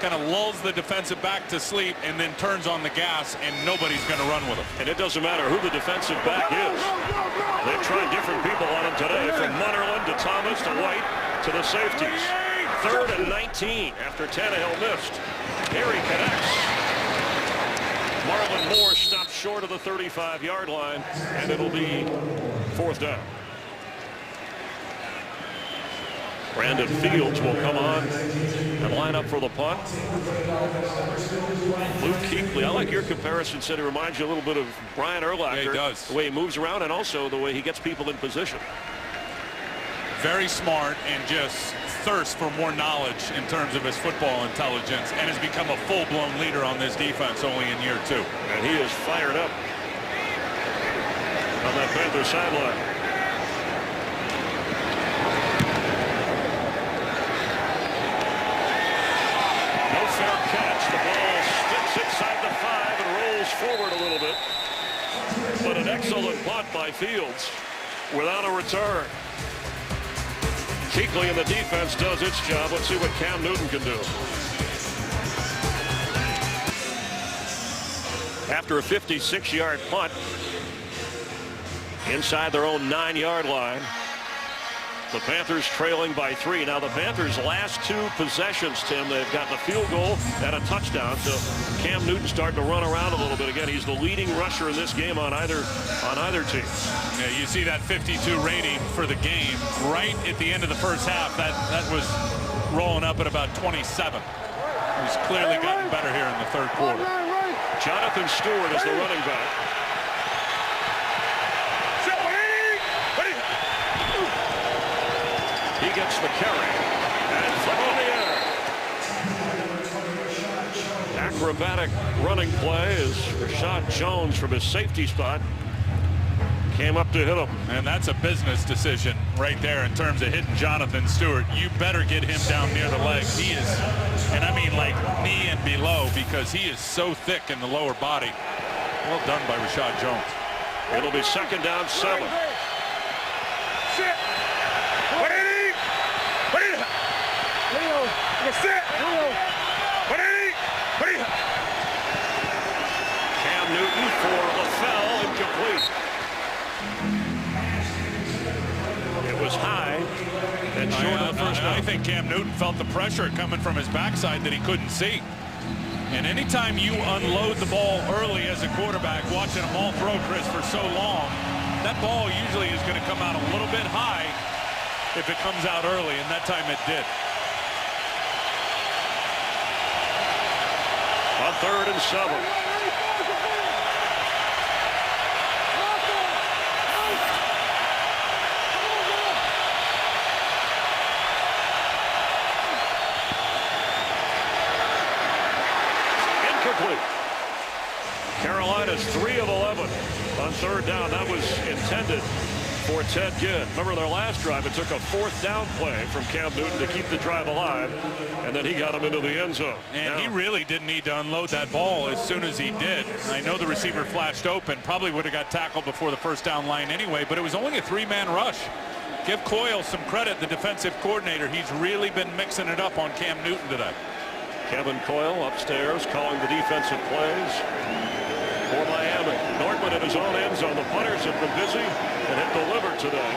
kind of lulls the defensive back to sleep, and then turns on the gas, and nobody's going to run with him. And it doesn't matter who the defensive back is. They've tried different people on him today, from Munnerlyn to Thomas to White to the safeties. 3rd and 19 after Tannehill missed. Harry connects. Marlon Moore stopped short of the 35-yard line, and it'll be 4th down. Brandon Fields will come on and line up for the punt. Luke Kuechly, I like your comparison, said it reminds you a little bit of Brian Urlacher. Yeah, he does. The way he moves around and also the way he gets people in position. Very smart and just thirsts for more knowledge in terms of his football intelligence, and has become a full-blown leader on this defense only in year 2. And he is fired up on that Panther sideline. No fair catch. The ball sticks inside the 5 and rolls forward a little bit. But an excellent punt by Fields without a return. Kuechly and the defense does its job. Let's see what Cam Newton can do. After a 56-yard punt inside their own 9-yard line, the Panthers trailing by 3. Now the Panthers' last 2 possessions, Tim, they've gotten a field goal and a touchdown. So Cam Newton starting to run around a little bit again. He's the leading rusher in this game on either team. Yeah, you see that 52 rating for the game right at the end of the first half. That was rolling up at about 27. He's clearly gotten better here in the 3rd quarter. Jonathan Stewart is the running back. He gets the carry and flip in the air. Acrobatic running play as Rashad Jones from his safety spot came up to hit him. And that's a business decision right there in terms of hitting Jonathan Stewart. You better get him down near the leg. He is, and I mean like knee and below, because he is so thick in the lower body. Well done by Rashad Jones. It'll be 2nd down 7. Sit. What is it? What is it? Leo, sit. Leo. What is it? What is it? Cam Newton for LaFell, incomplete. It was high and short on first down. I think Cam Newton felt the pressure coming from his backside that he couldn't see. And anytime you unload the ball early as a quarterback, watching them all throw, Chris, for so long, that ball usually is going to come out a little bit high if it comes out early, and that time it did. On 3rd and 7. Carolina's 3 of 11 on 3rd down. That was intended for Ted Ginn. Remember their last drive, it took a 4th down play from Cam Newton to keep the drive alive, and then he got him into the end zone. And he really didn't need to unload that ball as soon as he did. I know the receiver flashed open, probably would have got tackled before the first down line anyway, but it was only a 3-man rush. Give Coyle some credit, the defensive coordinator. He's really been mixing it up on Cam Newton today. Kevin Coyle upstairs calling the defensive plays for Miami. Nortman in his own end zone. The punters have been busy and have delivered today.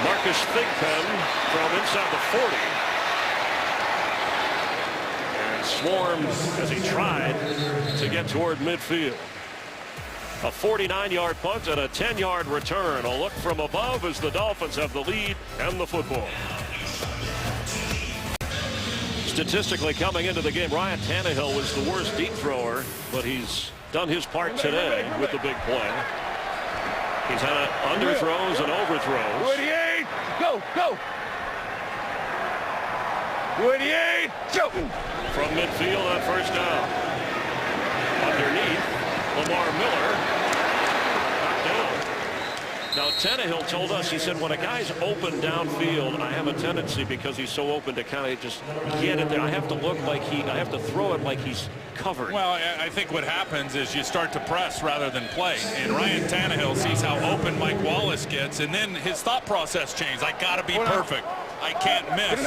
Marcus Thigpen from inside the 40. And swarmed as he tried to get toward midfield. A 49-yard punt and a 10-yard return. A look from above as the Dolphins have the lead and the football. Statistically, coming into the game, Ryan Tannehill was the worst deep thrower, but he's done his part today with the big play. He's had underthrows and overthrows. Woody, go, go. Woody, go. From midfield on first down. Underneath, Lamar Miller knocked down. Now Tannehill told us, he said, when a guy's open downfield, I have a tendency, because he's so open, to kind of just get it there. I have to look like I have to throw it like he's covered. Well, I think what happens is you start to press rather than play. And Ryan Tannehill sees how open Mike Wallace gets, and then his thought process changed. I got to be perfect. I can't miss.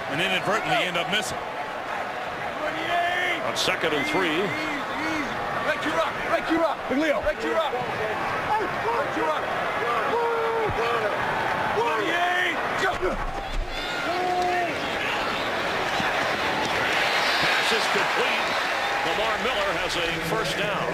And inadvertently end up missing. On 2nd and 3. Right you up, right you up. Big Leo. Right you up. Right you up. Pass is complete. Lamar Miller has a first down.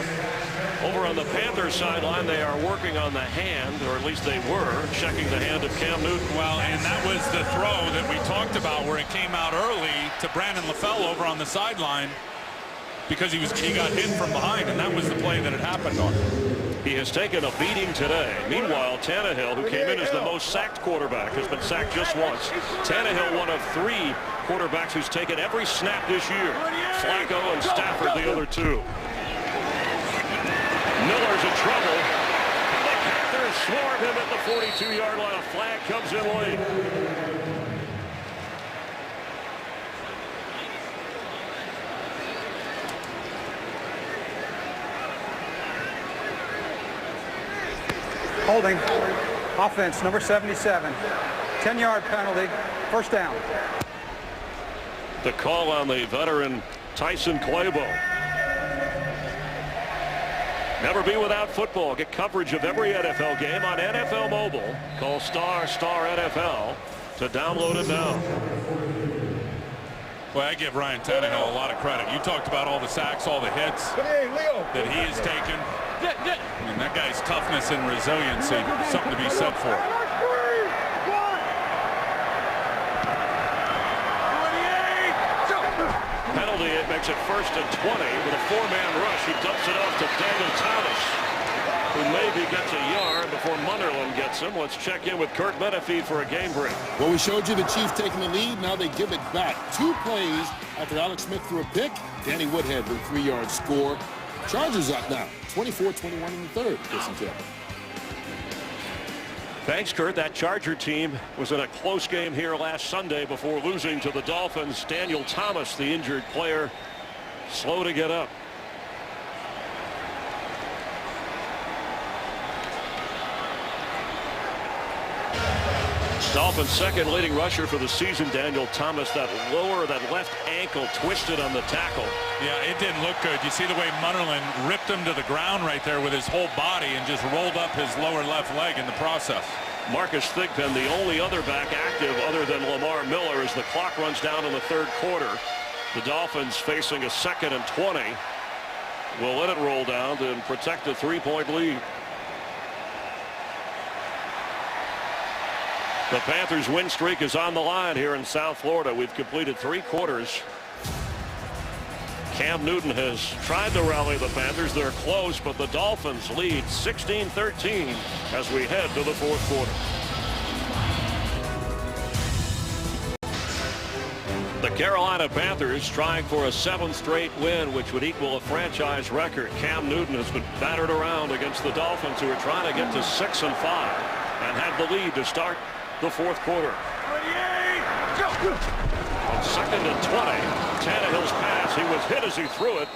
Over on the Panthers sideline, they are working on the hand, or at least they were, checking the hand of Cam Newton. Well, and that was the throw that we talked about where it came out early to Brandon LaFell over on the sideline, because he got hit from behind, and that was the play that had happened on him. He has taken a beating today. Meanwhile, Tannehill, who came in as the most sacked quarterback, has been sacked just once. Tannehill, one of 3 quarterbacks who's taken every snap this year. Flacco and Stafford, the other 2. Miller's in trouble. The Panthers swarm him at the 42-yard line. A flag comes in late. Holding. Offense, number 77. 10-yard penalty. First down. The call on the veteran Tyson Clabo. Never be without football. Get coverage of every NFL game on NFL Mobile. Call ** NFL to download it now. Well, I give Ryan Tannehill a lot of credit. You talked about all the sacks, all the hits that he has taken. And that guy's toughness and resiliency, something to be said for. Penalty, it makes it 1st and 20 with a 4-man rush. He dumps it off to Daniel Thomas, who maybe gets a yard before Munderland gets him. Let's check in with Kurt Menefee for a game break. Well, we showed you the Chiefs taking the lead. Now they give it back. 2 plays after Alex Smith threw a pick. Danny Woodhead with a 3-yard score. Chargers up now, 24-21 in the 3rd. Listen to it. Thanks, Kurt. That Charger team was in a close game here last Sunday before losing to the Dolphins. Daniel Thomas, the injured player, slow to get up. Dolphins' second leading rusher for the season, Daniel Thomas. That left ankle twisted on the tackle. Yeah, it didn't look good. You see the way Munnerlyn ripped him to the ground right there with his whole body and just rolled up his lower left leg in the process. Marcus Thigpen, the only other back active other than Lamar Miller, as the clock runs down in the third quarter. The Dolphins facing a 2nd and 20. Will let it roll down to protect a 3-point lead. The Panthers' win streak is on the line here in South Florida. We've completed 3 quarters. Cam Newton has tried to rally the Panthers. They're close, but the Dolphins lead 16-13 as we head to the 4th quarter. The Carolina Panthers trying for a 7th straight win, which would equal a franchise record. Cam Newton has been battered around against the Dolphins, who are trying to get to 6 and 5 and have the lead to start the 4th quarter. On 2nd and 20, Tannehill's pass. He was hit as he threw it,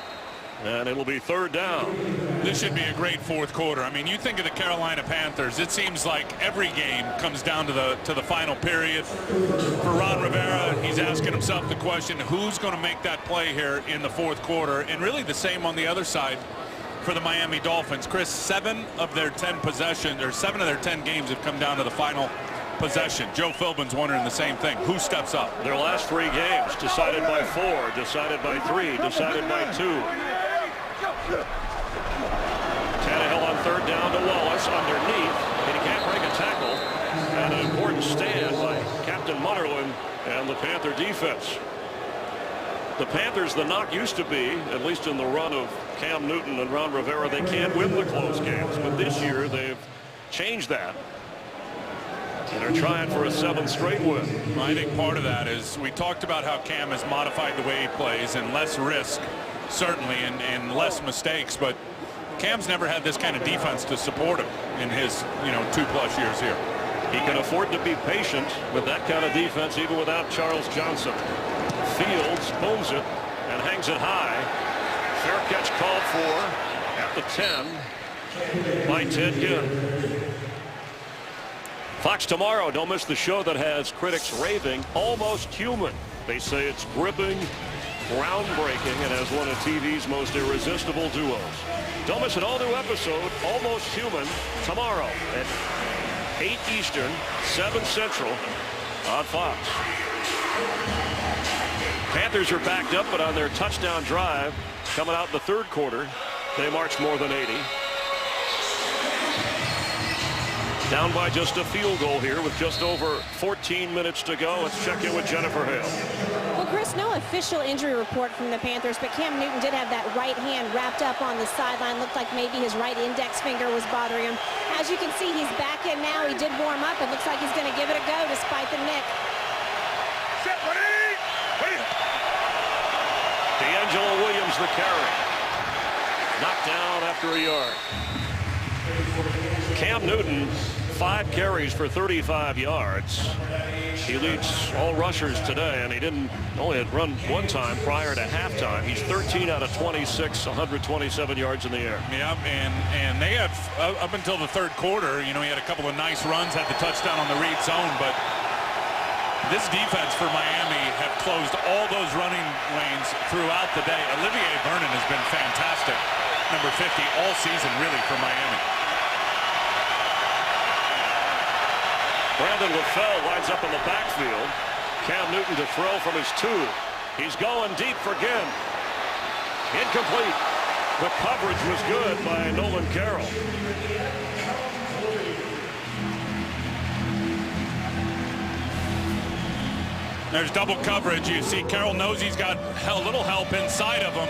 and it'll be 3rd down. This should be a great 4th quarter. I mean, you think of the Carolina Panthers, it seems like every game comes down to the final period. For Ron Rivera, he's asking himself the question, who's going to make that play here in the 4th quarter? And really the same on the other side for the Miami Dolphins. Chris, 7 of their 10 possessions, or 7 of their 10 games have come down to the final possession. Joe Philbin's wondering the same thing. Who steps up? Their last 3 games decided by 4, decided by 3, decided by 2. Tannehill on 3rd down to Wallace underneath, and he can't break a tackle. And an important stand by Captain Munnerlyn and the Panther defense. The Panthers, the knock used to be, at least in the run of Cam Newton and Ron Rivera, they can't win the close games. But this year they've changed that. And are trying for a 7th straight win. I think part of that is we talked about how Cam has modified the way he plays and less risk, certainly, and less mistakes. But Cam's never had this kind of defense to support him in his 2+ years here. He can afford to be patient with that kind of defense even without Charles Johnson. Fields booms it and hangs it high. Fair catch called for at the 10 by Ted Ginn. Fox tomorrow. Don't miss the show that has critics raving. Almost Human. They say it's gripping, groundbreaking, and has one of TV's most irresistible duos. Don't miss an all-new episode, Almost Human, tomorrow at 8 Eastern, 7 Central on Fox. Panthers are backed up, but on their touchdown drive coming out in the 3rd quarter, they marched more than 80. Down by just a field goal here with just over 14 minutes to go. Let's check in with Jennifer Hale. Well, Chris, no official injury report from the Panthers, but Cam Newton did have that right hand wrapped up on the sideline. Looked like maybe his right index finger was bothering him. As you can see, he's back in now. He did warm up. It looks like he's going to give it a go despite the nick. D'Angelo Williams, the carry. Knocked down after a yard. Cam Newton, 5 carries for 35 yards. He leads all rushers today, and he only had run 1 time prior to halftime. He's 13 out of 26, 127 yards in the air. Yeah, and they have, up until the 3rd quarter, he had a couple of nice runs, had the touchdown on the read zone, but this defense for Miami have closed all those running lanes throughout the day. Olivier Vernon has been fantastic, number 50, all season, really, for Miami. Brandon LaFell lines up in the backfield. Cam Newton to throw from his 2. He's going deep for Ginn. Incomplete. The coverage was good by Nolan Carroll. There's double coverage. You see Carroll knows he's got a little help inside of him.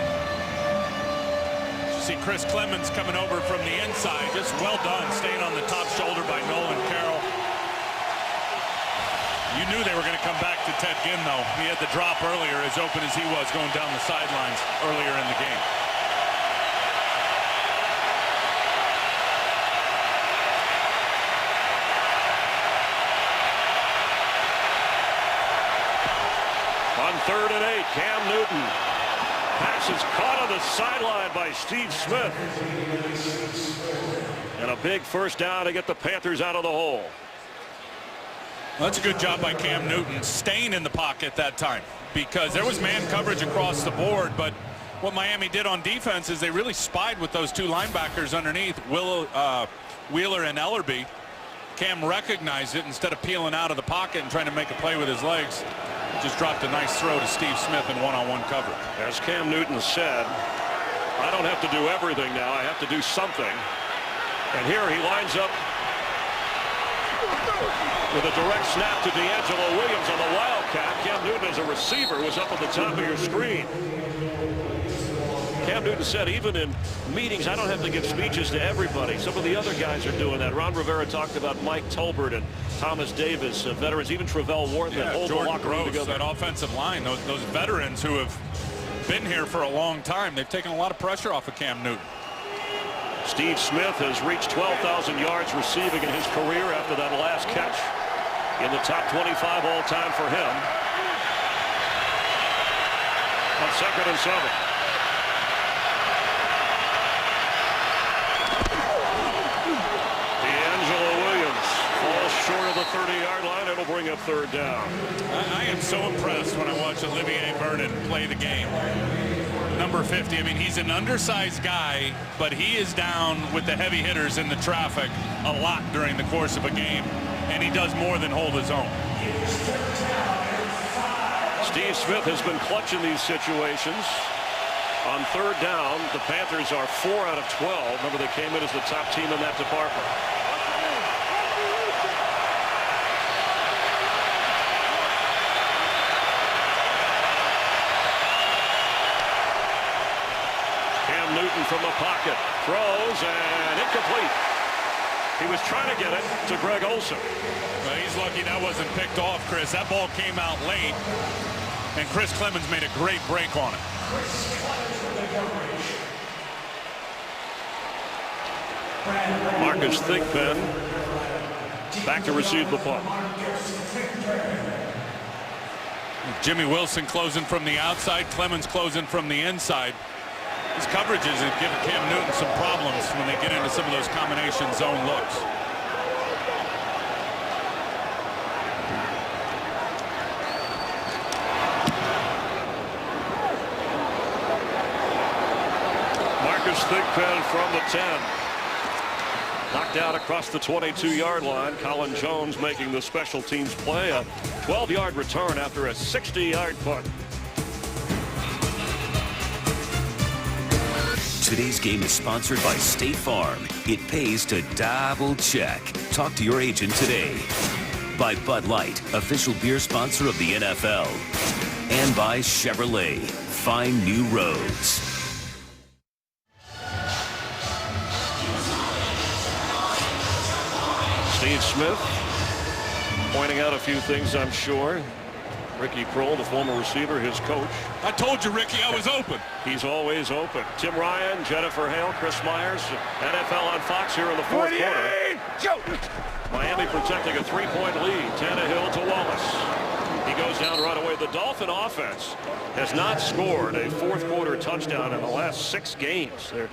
You see Chris Clemens coming over from the inside. Just well done, staying on the top shoulder by Nolan Carroll. You knew they were going to come back to Ted Ginn, though. He had the drop earlier, as open as he was going down the sidelines earlier in the game. 3rd and 8. Cam Newton. Pass is caught on the sideline by Steve Smith. And a big first down to get the Panthers out of the hole. Well, that's a good job by Cam Newton staying in the pocket that time, because there was man coverage across the board, but what Miami did on defense is they really spied with those 2 linebackers underneath, Wheeler and Ellerby. Cam recognized it. Instead of peeling out of the pocket and trying to make a play with his legs, he just dropped a nice throw to Steve Smith in one-on-one coverage. As Cam Newton said, I don't have to do everything now. I have to do something. And here he lines up with a direct snap to D'Angelo Williams on the Wildcat. Cam Newton as a receiver was up at the top of your screen. Cam Newton said even in meetings I don't have to give speeches to everybody. Some of the other guys are doing that. Ron Rivera talked about Mike Tolbert and Thomas Davis, veterans, even Travell Wharton that hold Jordan the locker room Gross, together. that offensive line, those veterans who have been here for a long time, they've taken a lot of pressure off of Cam Newton. Steve Smith has reached 12,000 yards receiving in his career after that last catch, in the top 25 all time for him. On 2nd and 7. D'Angelo Williams falls short of the 30-yard line. It'll bring up 3rd down. I am so impressed when I watch Olivier Vernon play the game. Number 50, I mean, he's an undersized guy, but he is down with the heavy hitters in the traffic a lot during the course of a game, and he does more than hold his own. Steve Smith has been clutch in these situations. On 3rd down, the Panthers are 4 out of 12. Remember, they came in as the top team in that department. Newton from the pocket, throws, and incomplete. He was trying to get it to Greg Olsen. Well, he's lucky that wasn't picked off, Chris. That ball came out late, and Chris Clemens made a great break on it. Marcus Thigpen back to receive the punt. Jimmy Wilson closing from the outside, Clemens closing from the inside. His coverages have given Cam Newton some problems when they get into some of those combination zone looks. Marcus Thigpen from the 10. Knocked out across the 22-yard line. Colin Jones making the special teams play. A 12-yard return after a 60-yard punt. Today's game is sponsored by State Farm. It pays to double check. Talk to your agent today. By Bud Light, official beer sponsor of the NFL. And by Chevrolet. Find new roads. Steve Smith pointing out a few things, I'm sure. Ricky Prohl, the former receiver, his coach. I told you, Ricky, I was open. He's always open. Tim Ryan, Jennifer Hale, Chris Myers, NFL on Fox here in the 4th quarter. Miami protecting a 3-point lead. Tannehill to Wallace. He goes down right away. The Dolphin offense has not scored a 4th quarter touchdown in the last 6 games. Their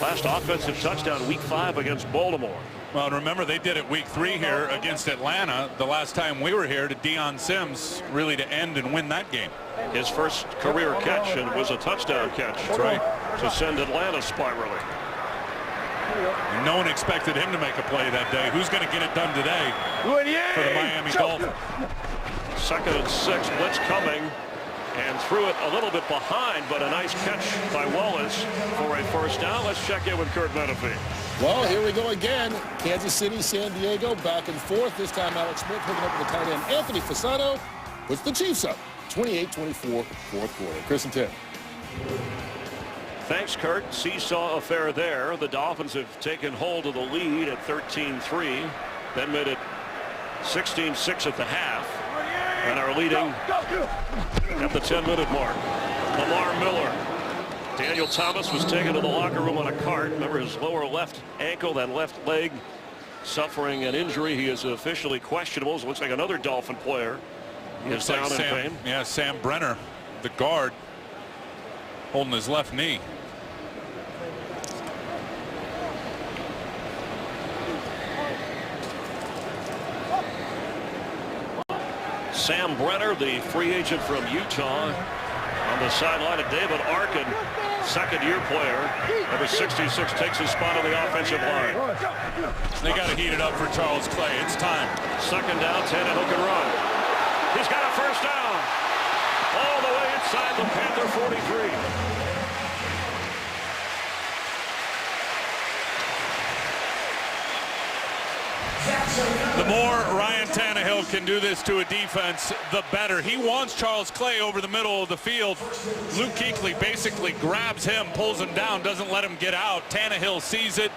last offensive touchdown week 5 against Baltimore. Well, remember, they did it week 3 here against Atlanta. The last time we were here to Deion Sims really to end and win that game. His first career catch, and was a touchdown catch. That's right. To send Atlanta spiraling. And no one expected him to make a play that day. Who's going to get it done today for the Miami Dolphins? 2nd and 6, blitz coming, and threw it a little bit behind, but a nice catch by Wallace for a first down. Let's check in with Kurt Menefee. Well, here we go again. Kansas City, San Diego, back and forth. This time Alex Smith hooking up with the tight end Anthony Fasano. Puts the Chiefs up 28-24, 4th quarter. Chris and Tim. Thanks, Kurt. Seesaw affair there. The Dolphins have taken hold of the lead at 13-3, then made it 16-6 at the half, and are leading at the 10-minute mark. Lamar Miller. Daniel Thomas was taken to the locker room on a cart. Remember, his lower left ankle, that left leg, suffering an injury. He is officially questionable. So it looks like another Dolphin player is down in pain. Yeah, Sam Brenner the guard holding his left knee. Sam Brenner, the free agent from Utah, on the sideline. And David Arkin, second-year player, number 66, takes his spot on the offensive line. They got to heat it up for Charles Clay. It's time. Second down, Tannehill can run. He's got a first down. All the way inside the Panther 43. The more Ryan Tannehill can do this to a defense, the better. He wants Charles Clay over the middle of the field. Luke Kuechly basically grabs him, pulls him down, doesn't let him get out. Tannehill sees it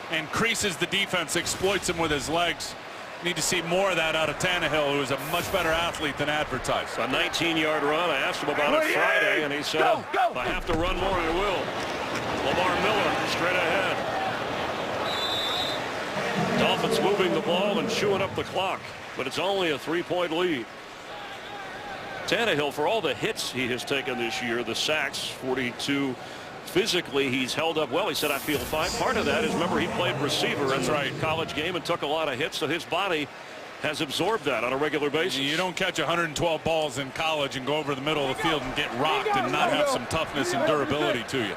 and creases the defense, exploits him with his legs. Need to see more of that out of Tannehill, who is a much better athlete than advertised. A 19-yard run. I asked him about it Friday, and he said, if I have to run more, I will. Lamar Miller straight ahead. Dolphins moving the ball and chewing up the clock, but it's only a 3-point lead. Tannehill, for all the hits he has taken this year, the sacks, 42, physically he's held up well. He said, I feel fine. Part of that is, remember, he played receiver in the college game and took a lot of hits, so his body has absorbed that on a regular basis. You don't catch 112 balls in college and go over the middle of the field and get rocked and not have some toughness and durability to you.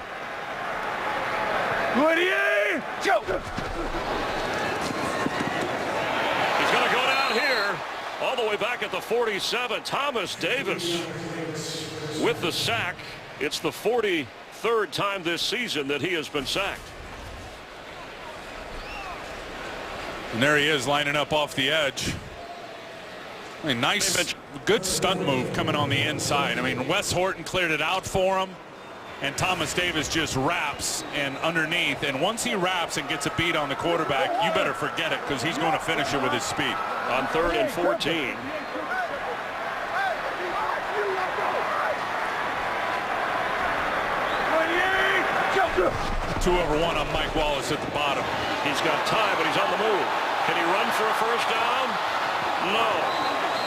Going to go down here all the way back at the 47. Thomas Davis with the sack. It's the 43rd time this season that he has been sacked. And there he is lining up off the edge. I mean, nice, good stunt move coming on the inside. I mean, Wes Horton cleared it out for him, and Thomas Davis just wraps and underneath. And once he wraps and gets a beat on the quarterback, you better forget it, because he's going to finish it with his speed. On 3rd and 14. Two over one on Mike Wallace at the bottom. He's got time, but he's on the move. Can he run for a first down? No.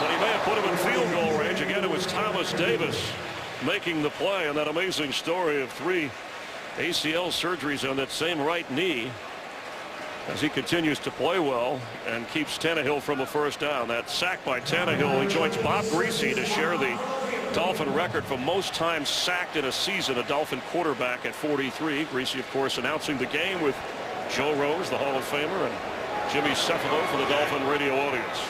But he may have put him in field goal range. Again, it was Thomas Davis making the play on that amazing story of 3 ACL surgeries on that same right knee, as he continues to play well and keeps Tannehill from a first down. That sack by Tannehill, he joins Bob Greasy to share the Dolphin record for most times sacked in a season, a Dolphin quarterback at 43. Greasy, of course, announcing the game with Joe Rose, the Hall of Famer, and Jimmy Cephalo for the Dolphin radio audience.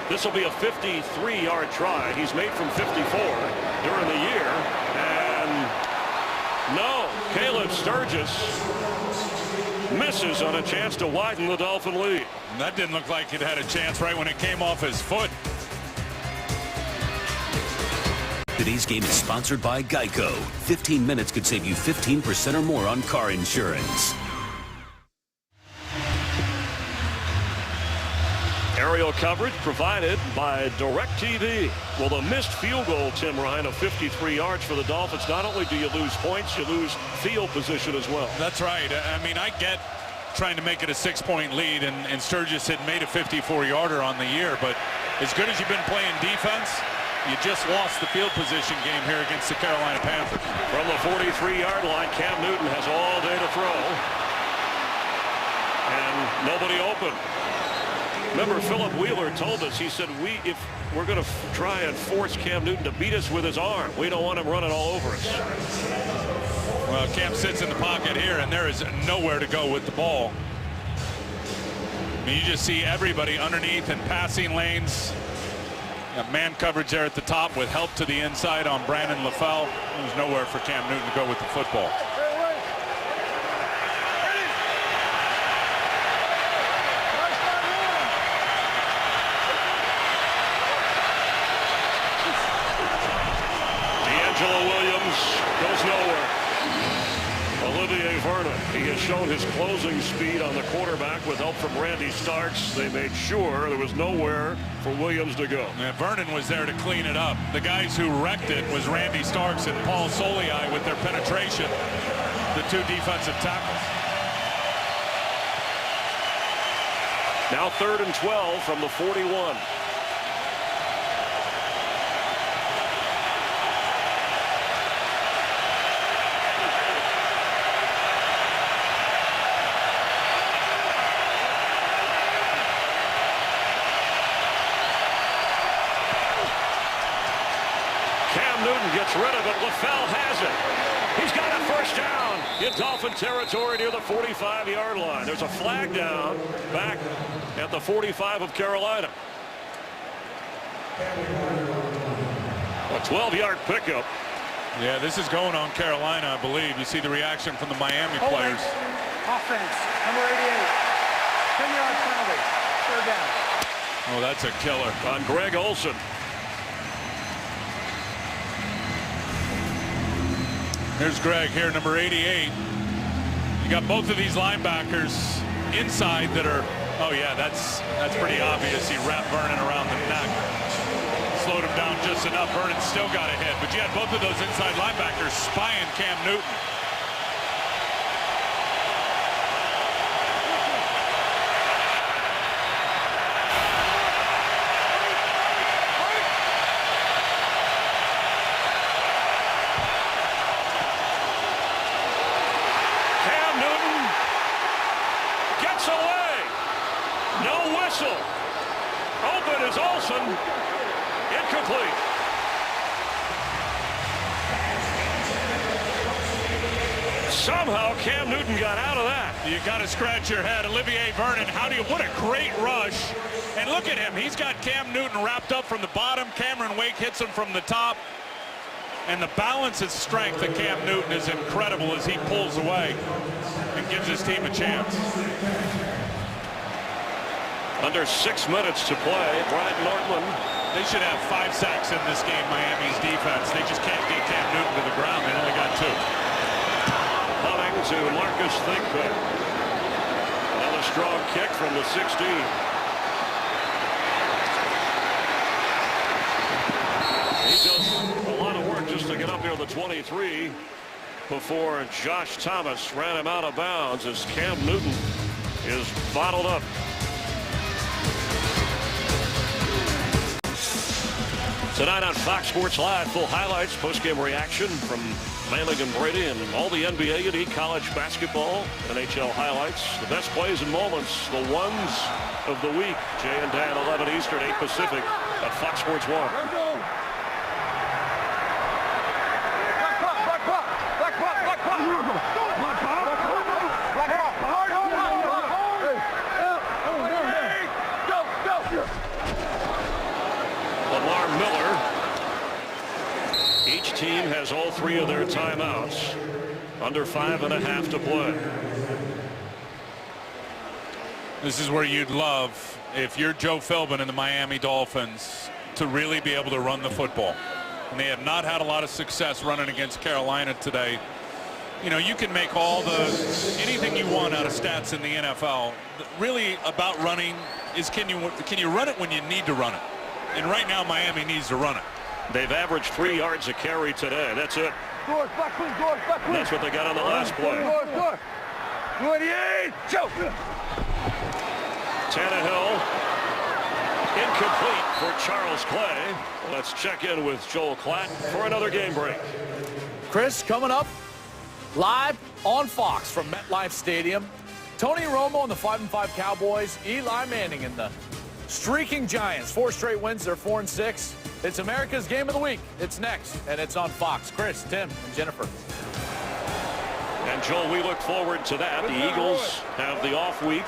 This will be a 53-yard try. He's made from 54 during the year. And no, Caleb Sturgis misses on a chance to widen the Dolphin lead. And that didn't look like it had a chance right when it came off his foot. Today's game is sponsored by Geico. 15 minutes could save you 15% or more on car insurance. Aerial coverage provided by DirecTV. Well, the missed field goal, Tim Ryan, of 53 yards for the Dolphins. Not only do you lose points, you lose field position as well. That's right. I mean, I get trying to make it a 6-point lead, and Sturgis had made a 54-yarder on the year, but as good as you've been playing defense, you just lost the field position game here against the Carolina Panthers. From the 43-yard line, Cam Newton has all day to throw. And nobody open. Remember, Philip Wheeler told us, he said, if we're going to try and force Cam Newton to beat us with his arm, we don't want him running all over us. Well, Cam sits in the pocket here, and there is nowhere to go with the ball. I mean, you just see everybody underneath and passing lanes. Got man coverage there at the top with help to the inside on Brandon LaFell. There's nowhere for Cam Newton to go with the football. Goes nowhere. Olivier Vernon, he has shown his closing speed on the quarterback with help from Randy Starks. They made sure there was nowhere for Williams to go. Yeah, Vernon was there to clean it up. The guys who wrecked it was Randy Starks and Paul Soliai with their penetration, the 2 defensive tackles. Now 3rd and 12 from the 41. gets rid of it. LaFell has it. He's got a first down in Dolphin territory near the 45-yard line. There's a flag down back at the 45 of Carolina. A 12-yard pickup. Yeah, this is going on Carolina, I believe. You see the reaction from the Miami players. Offense, number 88. 10-yard penalty. Third down. Oh, that's a killer. On Greg Olsen. Here's Greg here, number 88. You got both of these linebackers inside that are, oh yeah, that's pretty obvious. He wrapped Vernon around the neck. Slowed him down just enough. Vernon still got ahead, but you had both of those inside linebackers spying Cam Newton. Open is Olsen. Incomplete. Somehow Cam Newton got out of that. You got to scratch your head. Olivier Vernon, what a great rush. And look at him. He's got Cam Newton wrapped up from the bottom. Cameron Wake hits him from the top. And the balance and strength of Cam Newton is incredible as he pulls away and gives his team a chance. Under 6 minutes to play. Brian Nortman. They should have 5 sacks in this game, Miami's defense. They just can't get Cam Newton to the ground. They only got 2. Hunting to Marcus Thigpen. Another strong kick from the 16. He does a lot of work just to get up here to the 23 before Josh Thomas ran him out of bounds as Cam Newton is bottled up. Tonight on Fox Sports Live, full highlights, post-game reaction from Manning and Brady, and all the NBA and college basketball, NHL highlights, the best plays and moments, the ones of the week. Jay and Dan, 11 Eastern, 8 Pacific at Fox Sports 1. Each team has all 3 of their timeouts. Under 5.5 to play. This is where you'd love, if you're Joe Philbin and the Miami Dolphins, to really be able to run the football. And they have not had a lot of success running against Carolina today. You know, you can make anything you want out of stats in the NFL. Really about running is can you run it when you need to run it? And right now Miami needs to run it. They've averaged 3 yards a carry today. That's it. That's what they got on the last play. 28, Joe. Tannehill incomplete for Charles Clay. Let's check in with Joel Klatt for another game break. Chris, coming up live on Fox from MetLife Stadium. Tony Romo and the 5-5 Cowboys. Eli Manning and the streaking Giants. 4 straight wins. They're 4-6. It's America's Game of the Week. It's next, and it's on Fox. Chris, Tim, and Jennifer. And Joel, we look forward to that. The Eagles have the off week,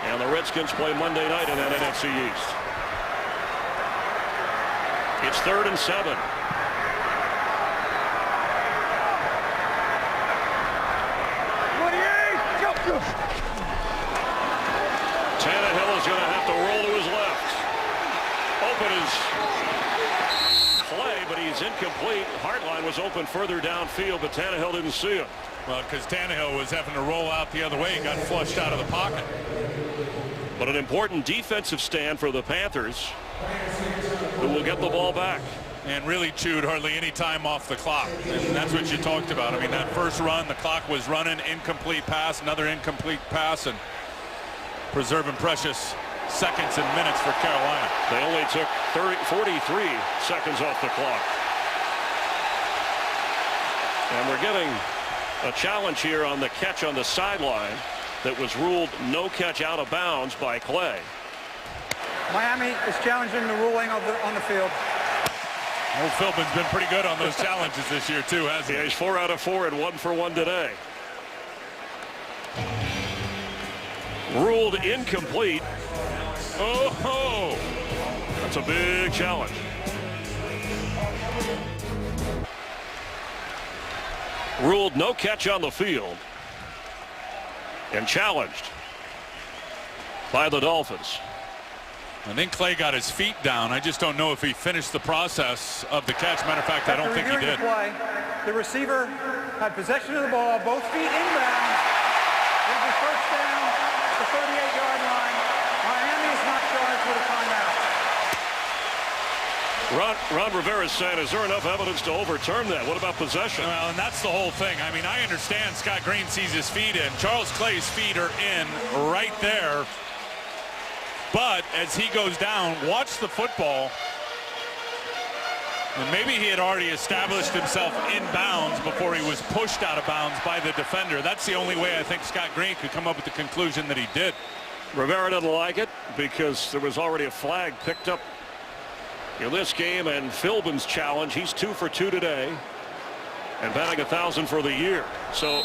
and the Redskins play Monday night in that NFC East. It's 3rd and 7. Tannehill is going to have to roll to his left. Open is Clay, but he's incomplete. Hartline was open further downfield, but Tannehill didn't see him. Well, because Tannehill was having to roll out the other way and got flushed out of the pocket. But an important defensive stand for the Panthers, who will get the ball back. And really chewed hardly any time off the clock. And that's what you talked about. I mean, that first run, the clock was running, incomplete pass, another incomplete pass, and preserving precious seconds and minutes for Carolina. They only took 43 seconds off the clock. And we're getting a challenge here on the catch on the sideline that was ruled no catch out of bounds by Clay. Miami is challenging the ruling on the field. Old Philbin's been pretty good on those challenges this year, too, hasn't he? Yeah, he's 4 out of 4 and 1 for 1 today. Ruled incomplete. Oh, that's a big challenge. Ruled no catch on the field. And challenged by the Dolphins. I think Clay got his feet down. I just don't know if he finished the process of the catch. Matter of fact, I don't think he did. Play, the receiver had possession of the ball, both feet inbound. It'll be first down at the 38-yard line. Miami is not charged with a timeout. Ron Rivera's saying, is there enough evidence to overturn that? What about possession? Well, and that's the whole thing. I mean, I understand Scott Green sees his feet in. Charles Clay's feet are in right there. But as he goes down, watch the football. And maybe he had already established himself in bounds before he was pushed out of bounds by the defender. That's the only way I think Scott Green could come up with the conclusion that he did. Rivera doesn't like it because there was already a flag picked up in this game, and Philbin's challenge, he's 2 for 2 today and batting 1,000 for the year. So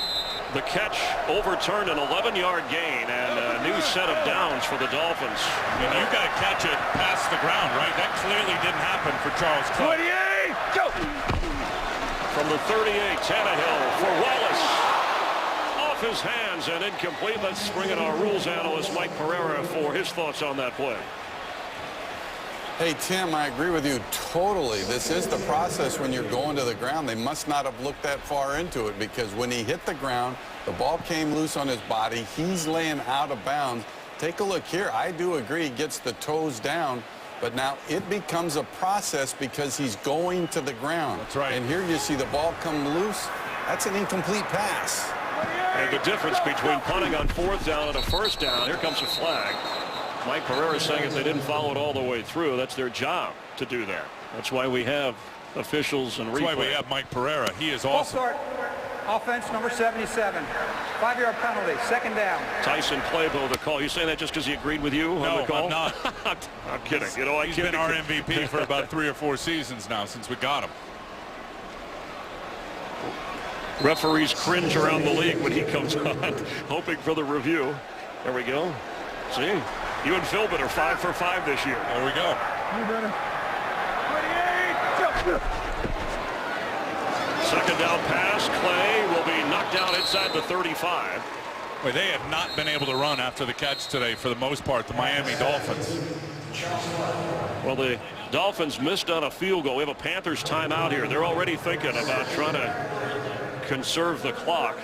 the catch overturned, an 11-yard gain, and a new set of downs for the Dolphins. I mean, you've got to catch it past the ground, right? That clearly didn't happen for Charles Clay. 28, go! From the 38, Tannehill for Wallace. Off his hands and incomplete. Let's bring in our rules analyst, Mike Pereira, for his thoughts on that play. Hey, Tim, I agree with you totally. This is the process when you're going to the ground. They must not have looked that far into it, because when he hit the ground, the ball came loose on his body. He's laying out of bounds. Take a look here. I do agree he gets the toes down, but now it becomes a process because he's going to the ground. That's right. And here you see the ball come loose. That's an incomplete pass. And the difference between punting on 4th down and a 1st down, here comes a flag. Mike Pereira is saying if they didn't follow it all the way through, that's their job to do that. That's why we have officials and replay. That's why we have Mike Pereira. He is awesome. Start. Offense number 77. 5-yard penalty. 2nd down. Tyson Clabo, the call. You saying that just because he agreed with you on the call? I'm not. I'm kidding. You know, He's been our MVP for about 3 or 4 seasons now since we got him. Referees cringe around the league when he comes on, hoping for the review. There we go. See, you and Philbin are 5 for 5 this year. There we go. 28, go! 2nd down pass. Clay will be knocked down inside the 35. Well, they have not been able to run after the catch today for the most part, the Miami Dolphins. Well, the Dolphins missed on a field goal. We have a Panthers timeout here. They're already thinking about trying to conserve the clock.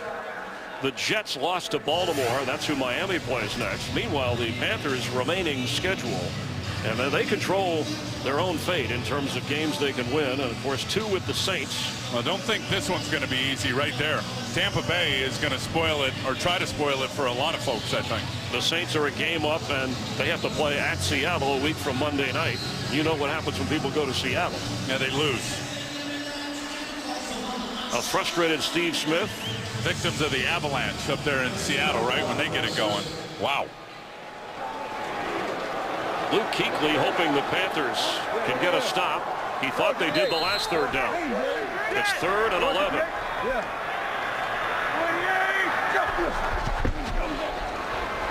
The Jets lost to Baltimore. That's who Miami plays next. Meanwhile, the Panthers remaining schedule, and they control their own fate in terms of games they can win. And of course, 2 with the Saints. Well, don't think this one's going to be easy right there. Tampa Bay is going to spoil it, or try to spoil it for a lot of folks, I think. The Saints are a game up, and they have to play at Seattle a week from Monday night. You know what happens when people go to Seattle. Yeah, they lose. A frustrated Steve Smith. Victims of the avalanche up there in Seattle, right, when they get it going. Wow. Luke Kuechly hoping the Panthers can get a stop. He thought they did the last 3rd down. It's 3rd and 11.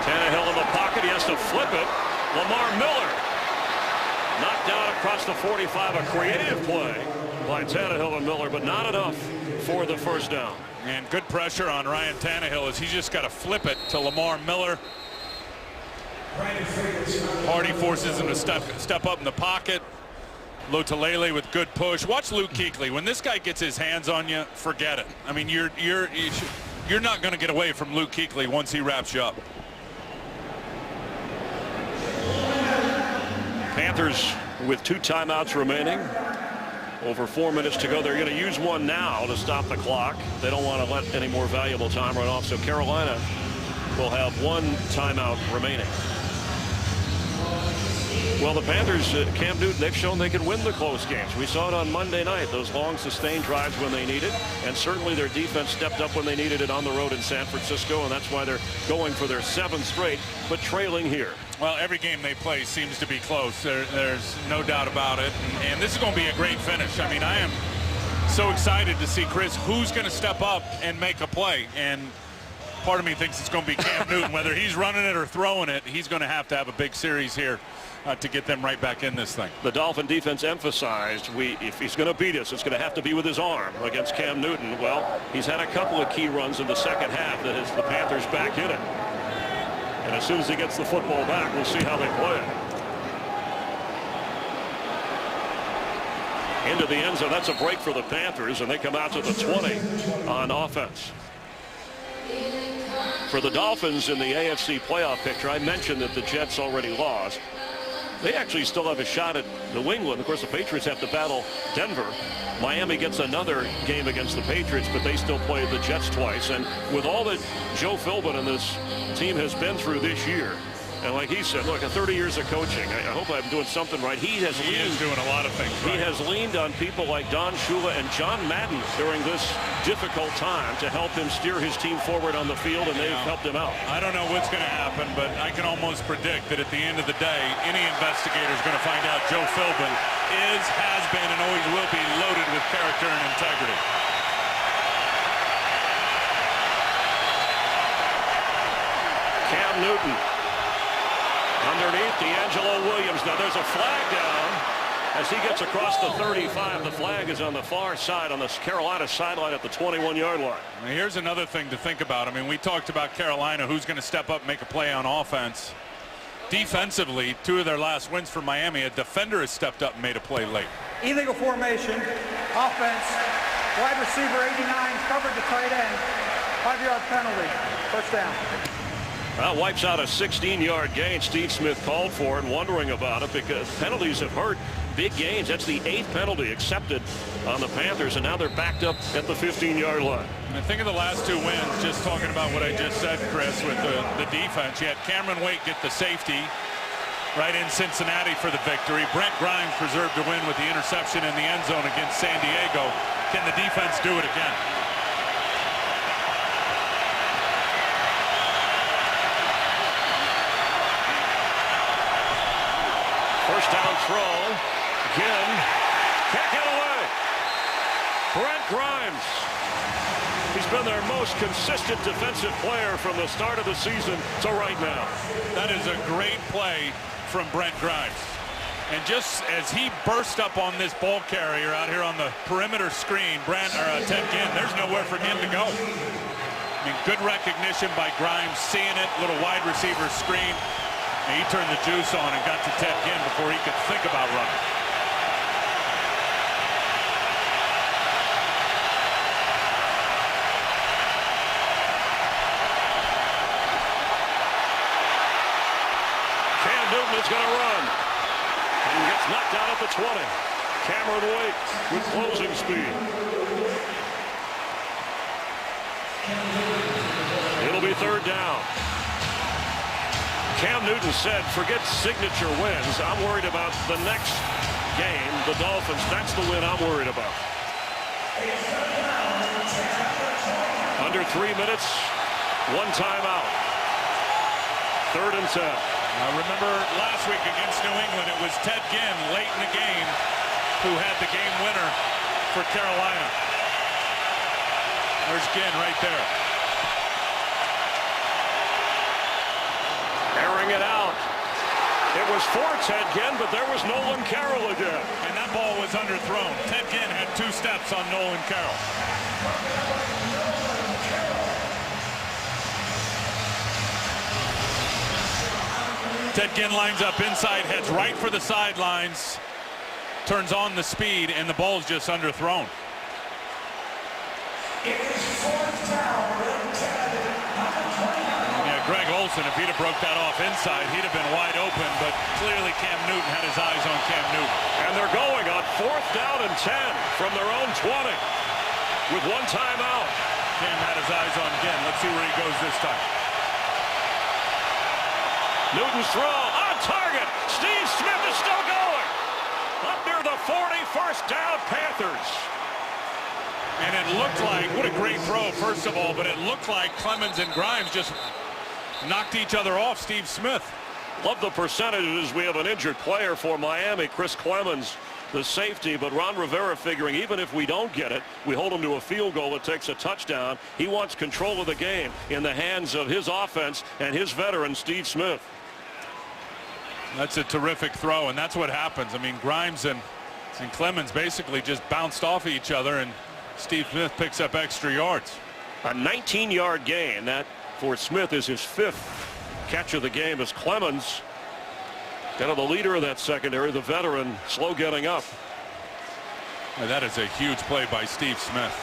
Tannehill in the pocket. He has to flip it. Lamar Miller knocked down across the 45. A creative play by Tannehill and Miller, but not enough for the 1st down. And good pressure on Ryan Tannehill as he just got to flip it to Lamar Miller. Hardy forces him to step up in the pocket. Lotulelei with good push. Watch Luke Kuechly. When this guy gets his hands on you, forget it. I mean, you're not going to get away from Luke Kuechly once he wraps you up. Panthers with 2 timeouts remaining. Over 4 minutes to go. They're going to use one now to stop the clock. They don't want to let any more valuable time run off. So Carolina will have 1 timeout remaining. Well, the Panthers, Cam Newton, they've shown they can win the close games. We saw it on Monday night, those long sustained drives when they need it. And certainly their defense stepped up when they needed it on the road in San Francisco. And that's why they're going for their 7th straight, but trailing here. Well, every game they play seems to be close. There's no doubt about it. And this is going to be a great finish. I mean, I am so excited to see, Chris, who's going to step up and make a play. And part of me thinks it's going to be Cam Newton. Whether he's running it or throwing it, he's going to have a big series here to get them right back in this thing. The Dolphin defense emphasized if he's going to beat us, it's going to have to be with his arm against Cam Newton. Well, he's had a couple of key runs in the second half that has the Panthers back in it. And as soon as he gets the football back, we'll see how they play it. Into the end zone. That's a break for the Panthers, and they come out to the 20 on offense. For the Dolphins in the AFC playoff picture, I mentioned that the Jets already lost. They actually still have a shot at New England. Of course, the Patriots have to battle Denver. Miami gets another game against the Patriots, but they still play the Jets twice. And with all that Joe Philbin and this team has been through this year, and like he said, look, 30 years of coaching. I hope I'm doing something right. He is doing a lot of things right. He has leaned on people like Don Shula and John Madden during this difficult time to help him steer his team forward on the field, and they've helped him out. I don't know what's going to happen, but I can almost predict that at the end of the day, any investigator is going to find out Joe Philbin has been, and always will be loaded with character and integrity. Cam Newton. Underneath, D'Angelo Williams. Now there's a flag down as he gets across the 35. The flag is on the far side, on the Carolina sideline at the 21-yard line. Now here's another thing to think about. I mean, we talked about Carolina, who's going to step up and make a play on offense. Defensively, 2 of their last wins for Miami, a defender has stepped up and made a play late. Illegal formation, offense, wide receiver 89 covered the tight end, 5-yard penalty, first down. That wipes out a 16-yard gain. Steve Smith called for it, wondering about it because penalties have hurt big gains. That's the 8th penalty accepted on the Panthers, and now they're backed up at the 15-yard line. And think of the last 2 wins, just talking about what I just said, Chris, with the defense. You had Cameron Wake get the safety right in Cincinnati for the victory. Brent Grimes preserved the win with the interception in the end zone against San Diego. Can the defense do it again? First down throw. Again. Can't get away. Brent Grimes. He's been their most consistent defensive player from the start of the season to right now. That is a great play from Brent Grimes. And just as he burst up on this ball carrier out here on the perimeter screen, Ted Ginn, there's nowhere for Ginn to go. I mean, good recognition by Grimes, seeing it, little wide receiver screen. And he turned the juice on and got to Ted Ginn before he could think about running. Cam Newton is going to run. And he gets knocked down at the 20. Cameron Wake with closing speed. It'll be 3rd down. Cam Newton said, forget signature wins. I'm worried about the next game, the Dolphins. That's the win I'm worried about. Under 3 minutes, 1 timeout. 3rd and 10. I remember last week against New England, it was Ted Ginn late in the game who had the game winner for Carolina. There's Ginn right there. Airing it out. It was for Ted Ginn, but there was Nolan Carroll again. And that ball was underthrown. Ted Ginn had 2 steps on Nolan Carroll. Ted Ginn lines up inside, heads right for the sidelines, turns on the speed, and the ball's just underthrown. Greg Olsen, if he'd have broke that off inside, he'd have been wide open, but clearly Cam Newton had his eyes on Cam Newton. And they're going on 4th down and 10 from their own 20 with 1 timeout. Cam had his eyes on Ginn. Let's see where he goes this time. Newton's throw on target. Steve Smith is still going. Up near the 40, 1st down Panthers. And it looked like, what a great throw, first of all, but it looked like Clemens and Grimes just knocked each other off, Steve Smith. Love the percentages. We have an injured player for Miami, Chris Clemens, the safety, but Ron Rivera figuring even if we don't get it, we hold him to a field goal that takes a touchdown. He wants control of the game in the hands of his offense and his veteran, Steve Smith. That's a terrific throw, and that's what happens. I mean, Grimes and Clemens basically just bounced off of each other, and Steve Smith picks up extra yards. A 19-yard gain. That for Smith is his 5th catch of the game as Clemens, kind of the leader of that secondary, the veteran, slow getting up. And that is a huge play by Steve Smith.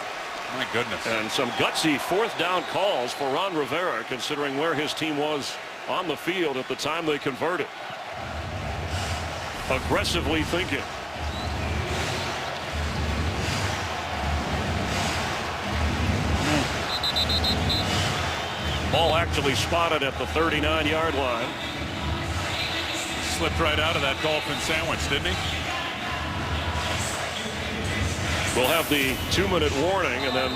My goodness. And some gutsy 4th down calls for Ron Rivera, considering where his team was on the field at the time they converted. Aggressively thinking. Ball actually spotted at the 39-yard line. Slipped right out of that Dolphin sandwich, didn't he? We'll have the 2-minute warning, and then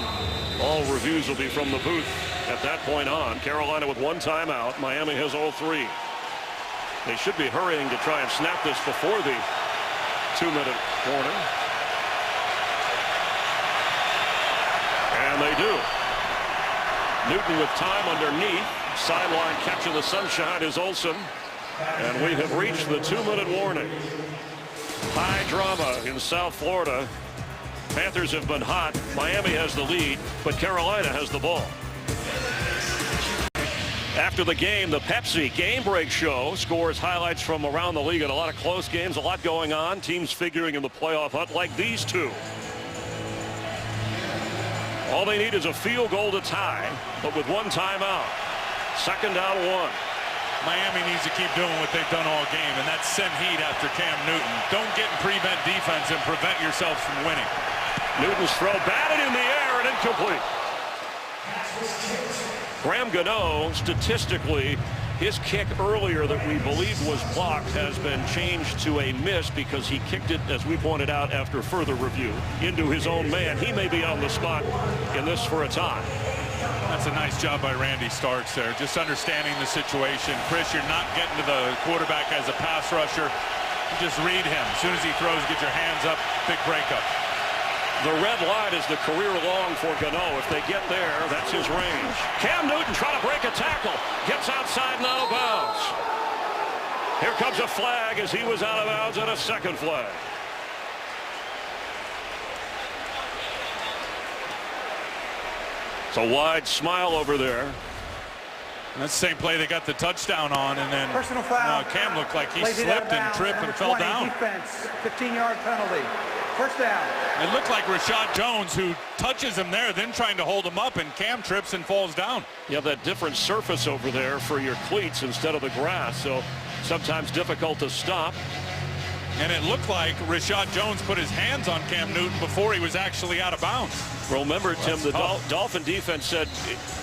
all reviews will be from the booth at that point on. Carolina with 1 timeout. Miami has all 3. They should be hurrying to try and snap this before the 2-minute warning. And they do. Newton with time underneath. Sideline catch of the sunshine is Olsen. And we have reached the 2-minute warning. High drama in South Florida. Panthers have been hot. Miami has the lead, but Carolina has the ball. After the game, the Pepsi Game Break Show scores highlights from around the league and a lot of close games, a lot going on. Teams figuring in the playoff hunt like these two. All they need is a field goal to tie, but with 1 timeout. 2nd down 1. Miami needs to keep doing what they've done all game, and that's send heat after Cam Newton. Don't get in prevent defense and prevent yourselves from winning. Newton's throw batted in the air and incomplete. Graham Gano, statistically, his kick earlier that we believed was blocked has been changed to a miss because he kicked it, as we pointed out after further review, into his own man. He may be on the spot in this for a tie. That's a nice job by Randy Starks there, just understanding the situation. Chris, you're not getting to the quarterback as a pass rusher. You just read him. As soon as he throws, get your hands up, big breakup. The red line is the career long for Gano. If they get there, that's his range. Cam Newton trying to break a tackle. Gets outside and out of bounds. Here comes a flag as he was out of bounds, and a 2nd flag. It's a wide smile over there. That's the same play they got the touchdown on, and then Personal foul. Cam looked like he slipped and tripped and fell down. Defense, 15-yard penalty. 1st down. It looked like Rashad Jones, who touches him there, then trying to hold him up, and Cam trips and falls down. You have that different surface over there for your cleats instead of the grass, so sometimes difficult to stop. And it looked like Rashad Jones put his hands on Cam Newton before he was actually out of bounds. Remember, Tim, the Dolphin defense said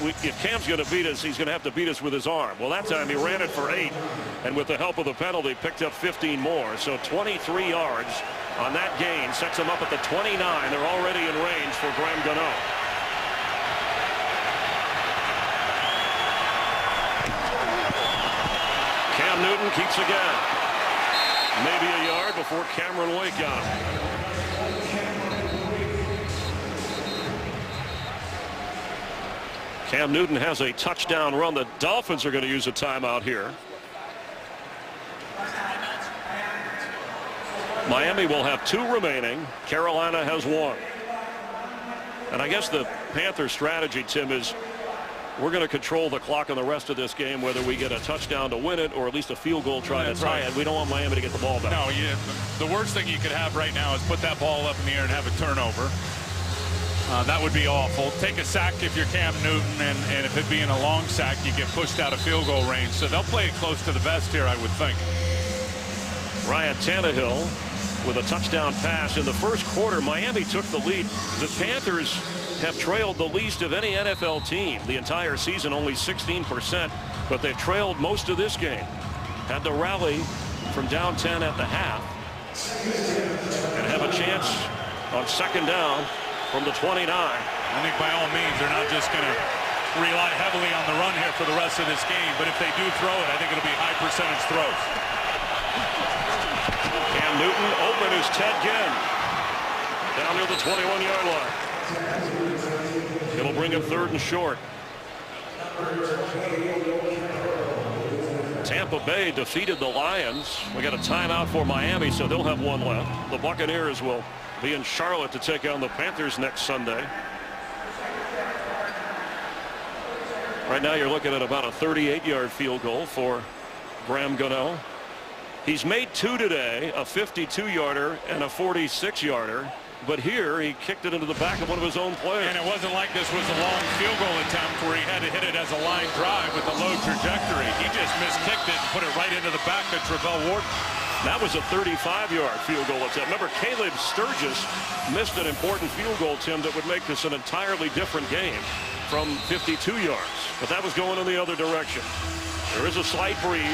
if Cam's going to beat us, he's going to have to beat us with his arm. Well, that time he ran it for 8, and with the help of the penalty, picked up 15 more. So 23 yards on that gain sets him up at the 29. They're already in range for Graham Gano. Cam Newton keeps again. Maybe a yard before Cameron Wake got him. Cam Newton has a touchdown run. The Dolphins are going to use a timeout here. Miami will have 2 remaining. Carolina has 1. And I guess the Panthers strategy, Tim, is we're going to control the clock on the rest of this game, whether we get a touchdown to win it or at least a field goal trying to tie it. We don't want Miami to get the ball back. No, the worst thing you could have right now is put that ball up in the air and have a turnover. That would be awful. Take a sack if you're Cam Newton, and if it being a long sack, you get pushed out of field goal range. So they'll play it close to the vest here, I would think. Ryan Tannehill with a touchdown pass. In the first quarter, Miami took the lead. The Panthers have trailed the least of any NFL team. The entire season, only 16%, but they've trailed most of this game. Had to rally from down 10 at the half and have a chance on 2nd down from the 29. I think by all means, they're not just going to rely heavily on the run here for the rest of this game, but if they do throw it, I think it'll be high percentage throws. Cam Newton open is Ted Ginn. Down near the 21-yard line. It'll bring him 3rd and short. Tampa Bay defeated the Lions. We got a timeout for Miami, so they'll have one left. The Buccaneers will be in Charlotte to take on the Panthers next Sunday. Right now you're looking at about a 38-yard field goal for Graham Gano. He's made 2 today, a 52-yarder and a 46-yarder. But here he kicked it into the back of one of his own players. And it wasn't like this was a long field goal attempt where he had to hit it as a line drive with a low trajectory. He just miskicked it and put it right into the back of Travell Wharton. That was a 35-yard field goal attempt. Remember, Caleb Sturgis missed an important field goal, Tim, that would make this an entirely different game from 52 yards. But that was going in the other direction. There is a slight breeze.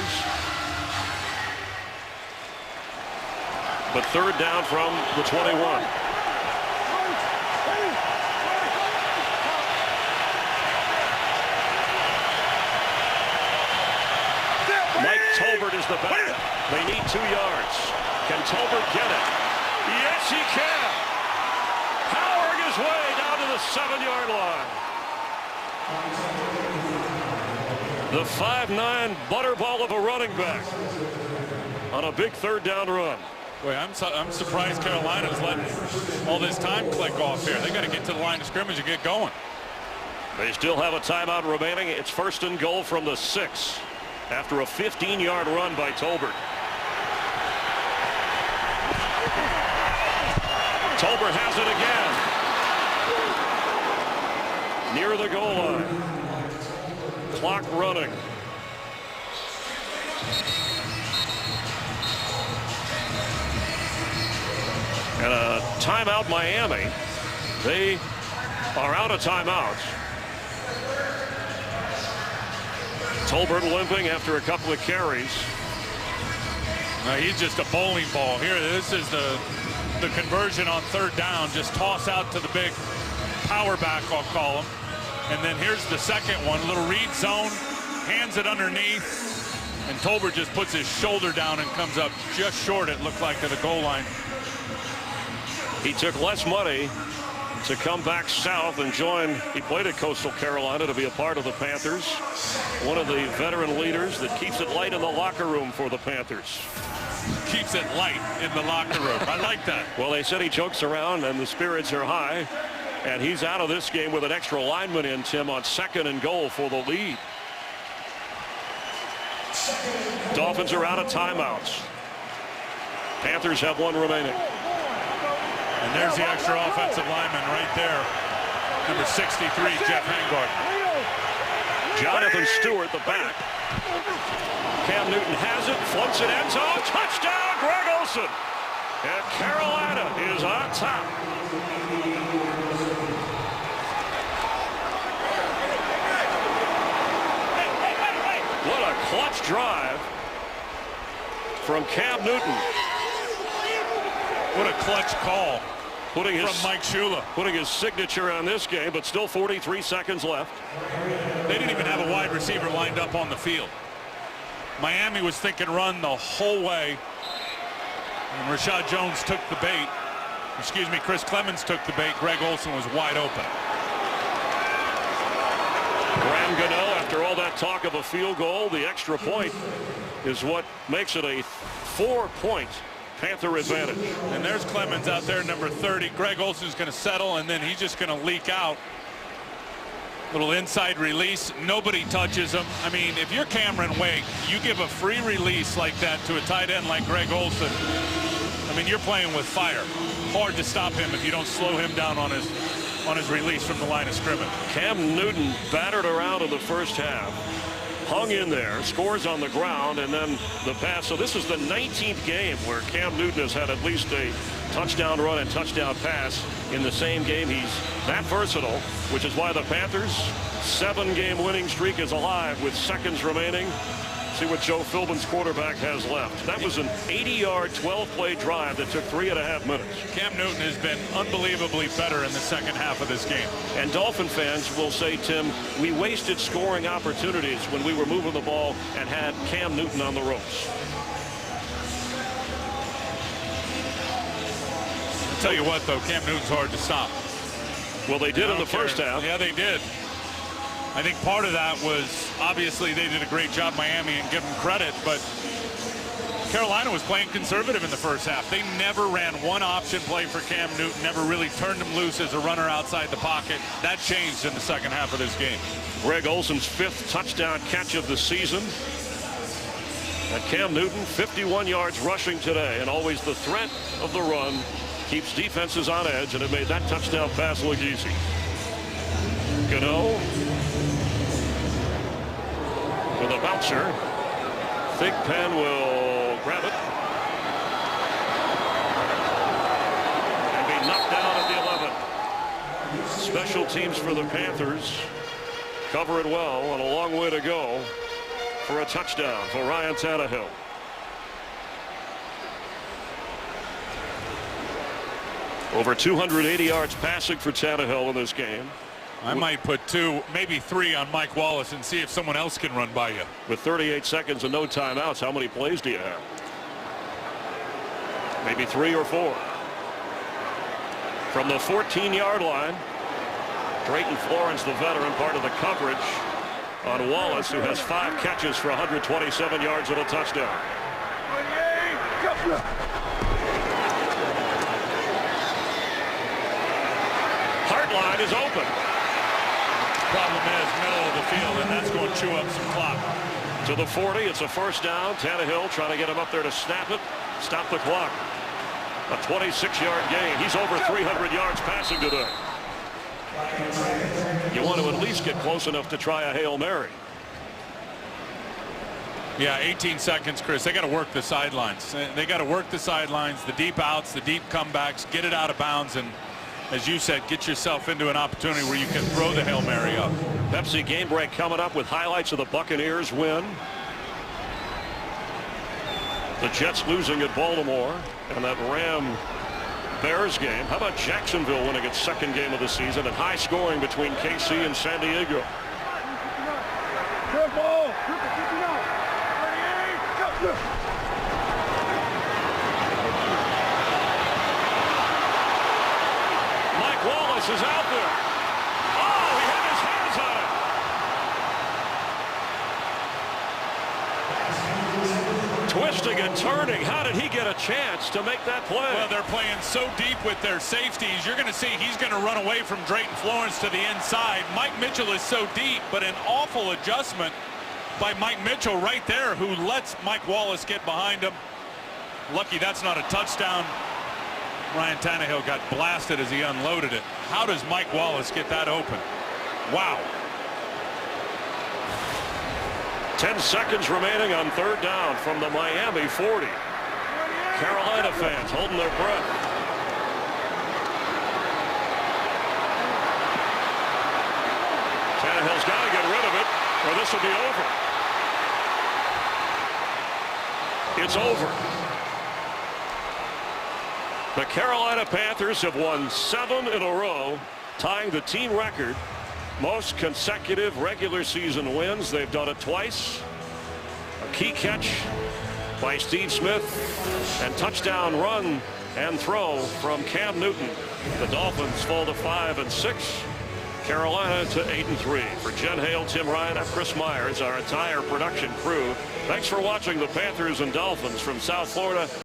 But 3rd down from the 21. Mike Tolbert is the back. They need 2 yards. Can Tolbert get it? Yes, he can. Powering his way down to the 7-yard line. The 5'9" butterball of a running back on a big 3rd down run. Boy, I'm surprised Carolina's letting all this time click off here. They got to get to the line of scrimmage and get going. They still have a timeout remaining. It's 1st and goal from the 6 after a 15-yard run by Tolbert. Tolbert has it again. Near the goal line. Clock running. And a timeout, Miami. They are out of timeouts. Tolbert limping after a couple of carries. He's just a bowling ball here. This is the conversion on 3rd down. Just toss out to the big power back, I'll call him. And then here's the second one. Little read zone. Hands it underneath. And Tolbert just puts his shoulder down and comes up just short, it looked like, to the goal line. He took less money to come back south and join. He played at Coastal Carolina to be a part of the Panthers. One of the veteran leaders that keeps it light in the locker room for the Panthers. Keeps it light in the locker room. I like that. Well, they said he jokes around and the spirits are high. And he's out of this game with an extra lineman in, Tim, on 2nd and goal for the lead. Dolphins are out of timeouts. Panthers have 1 remaining. And there's the extra offensive lineman right there. Number 63, Jeff Hangard. Jonathan Stewart, the back. Cam Newton has it, floats it, end zone, touchdown, Greg Olsen. And Carolina is on top. What a clutch drive from Cam Newton. What a clutch call from Mike Shula. Putting his signature on this game, but still 43 seconds left. They didn't even have a wide receiver lined up on the field. Miami was thinking run the whole way. And Rashad Jones took the bait. Excuse me, Chris Clemens took the bait. Greg Olsen was wide open. Graham Gano, after all that talk of a field goal, the extra point is what makes it a 4-point Panther advantage. And there's Clemens out there, number 30. Greg Olsen's going to settle, and then he's just going to leak out. Little inside release. Nobody touches him. I mean, if you're Cameron Wake, you give a free release like that to a tight end like Greg Olsen. I mean, you're playing with fire. Hard to stop him if you don't slow him down on his release from the line of scrimmage. Cam Newton battered around in the first half. Hung in there, scores on the ground, and then the pass. So this is the 19th game where Cam Newton has had at least a touchdown run and touchdown pass in the same game. He's that versatile, which is why the Panthers' 7-game winning streak is alive with seconds remaining. See what Joe Philbin's quarterback has left. That was an 80-yard, 12-play drive that took 3.5 minutes. Cam Newton has been unbelievably better in the second half of this game. And Dolphin fans will say, Tim, we wasted scoring opportunities when we were moving the ball and had Cam Newton on the ropes. I'll tell you what, though, Cam Newton's hard to stop. Well, they did in the first half. Yeah, they did. I think part of that was obviously they did a great job, Miami, and give them credit, but Carolina was playing conservative in the first half. They never ran one option play for Cam Newton, never really turned him loose as a runner outside the pocket. That changed in the second half of this game. Greg Olson's 5th touchdown catch of the season. And Cam Newton, 51 yards rushing today, and always the threat of the run keeps defenses on edge, and it made that touchdown pass look easy. Gano with a bouncer. Thigpen will grab it and be knocked down at the 11. Special teams for the Panthers cover it well, and a long way to go for a touchdown for Ryan Tannehill. Over 280 yards passing for Tannehill in this game. I might put 2, maybe 3 on Mike Wallace and see if someone else can run by you. With 38 seconds and no timeouts, how many plays do you have? Maybe 3 or 4. From the 14-yard line, Drayton Florence, the veteran, part of the coverage on Wallace, who has 5 catches for 127 yards and a touchdown. Hartline is open. Problem is middle of the field, and that's going to chew up some clock. To the 40, it's a first down. Tannehill trying to get him up there to snap it, stop the clock. A 26-yard gain. He's over 300 yards passing today. You want to at least get close enough to try a Hail Mary. Yeah, 18 seconds, Chris. They got to work the sidelines. They got to work the sidelines, the deep outs, the deep comebacks, get it out of bounds, and as you said, get yourself into an opportunity where you can throw the Hail Mary up. Pepsi Game Break coming up with highlights of the Buccaneers win. The Jets losing at Baltimore, and that Bears game. How about Jacksonville winning its 2nd game of the season, and high scoring between KC and San Diego. Wallace is out there. Oh, he had his hands on it. Twisting and turning. How did he get a chance to make that play? Well, they're playing so deep with their safeties. You're going to see he's going to run away from Drayton Florence to the inside. Mike Mitchell is so deep, but an awful adjustment by Mike Mitchell right there, who lets Mike Wallace get behind him. Lucky that's not a touchdown. Ryan Tannehill got blasted as he unloaded it. How does Mike Wallace get that open? Wow. 10 seconds remaining on 3rd down from the Miami 40. Carolina fans holding their breath. Tannehill's got to get rid of it, or this will be over. It's over. The Carolina Panthers have won 7 in a row, tying the team record. Most consecutive regular season wins. They've done it twice. A key catch by Steve Smith, and touchdown run and throw from Cam Newton. The Dolphins fall to 5-6. Carolina to 8-3. For Jen Hale, Tim Ryan, I'm Chris Myers, our entire production crew. Thanks for watching the Panthers and Dolphins from South Florida.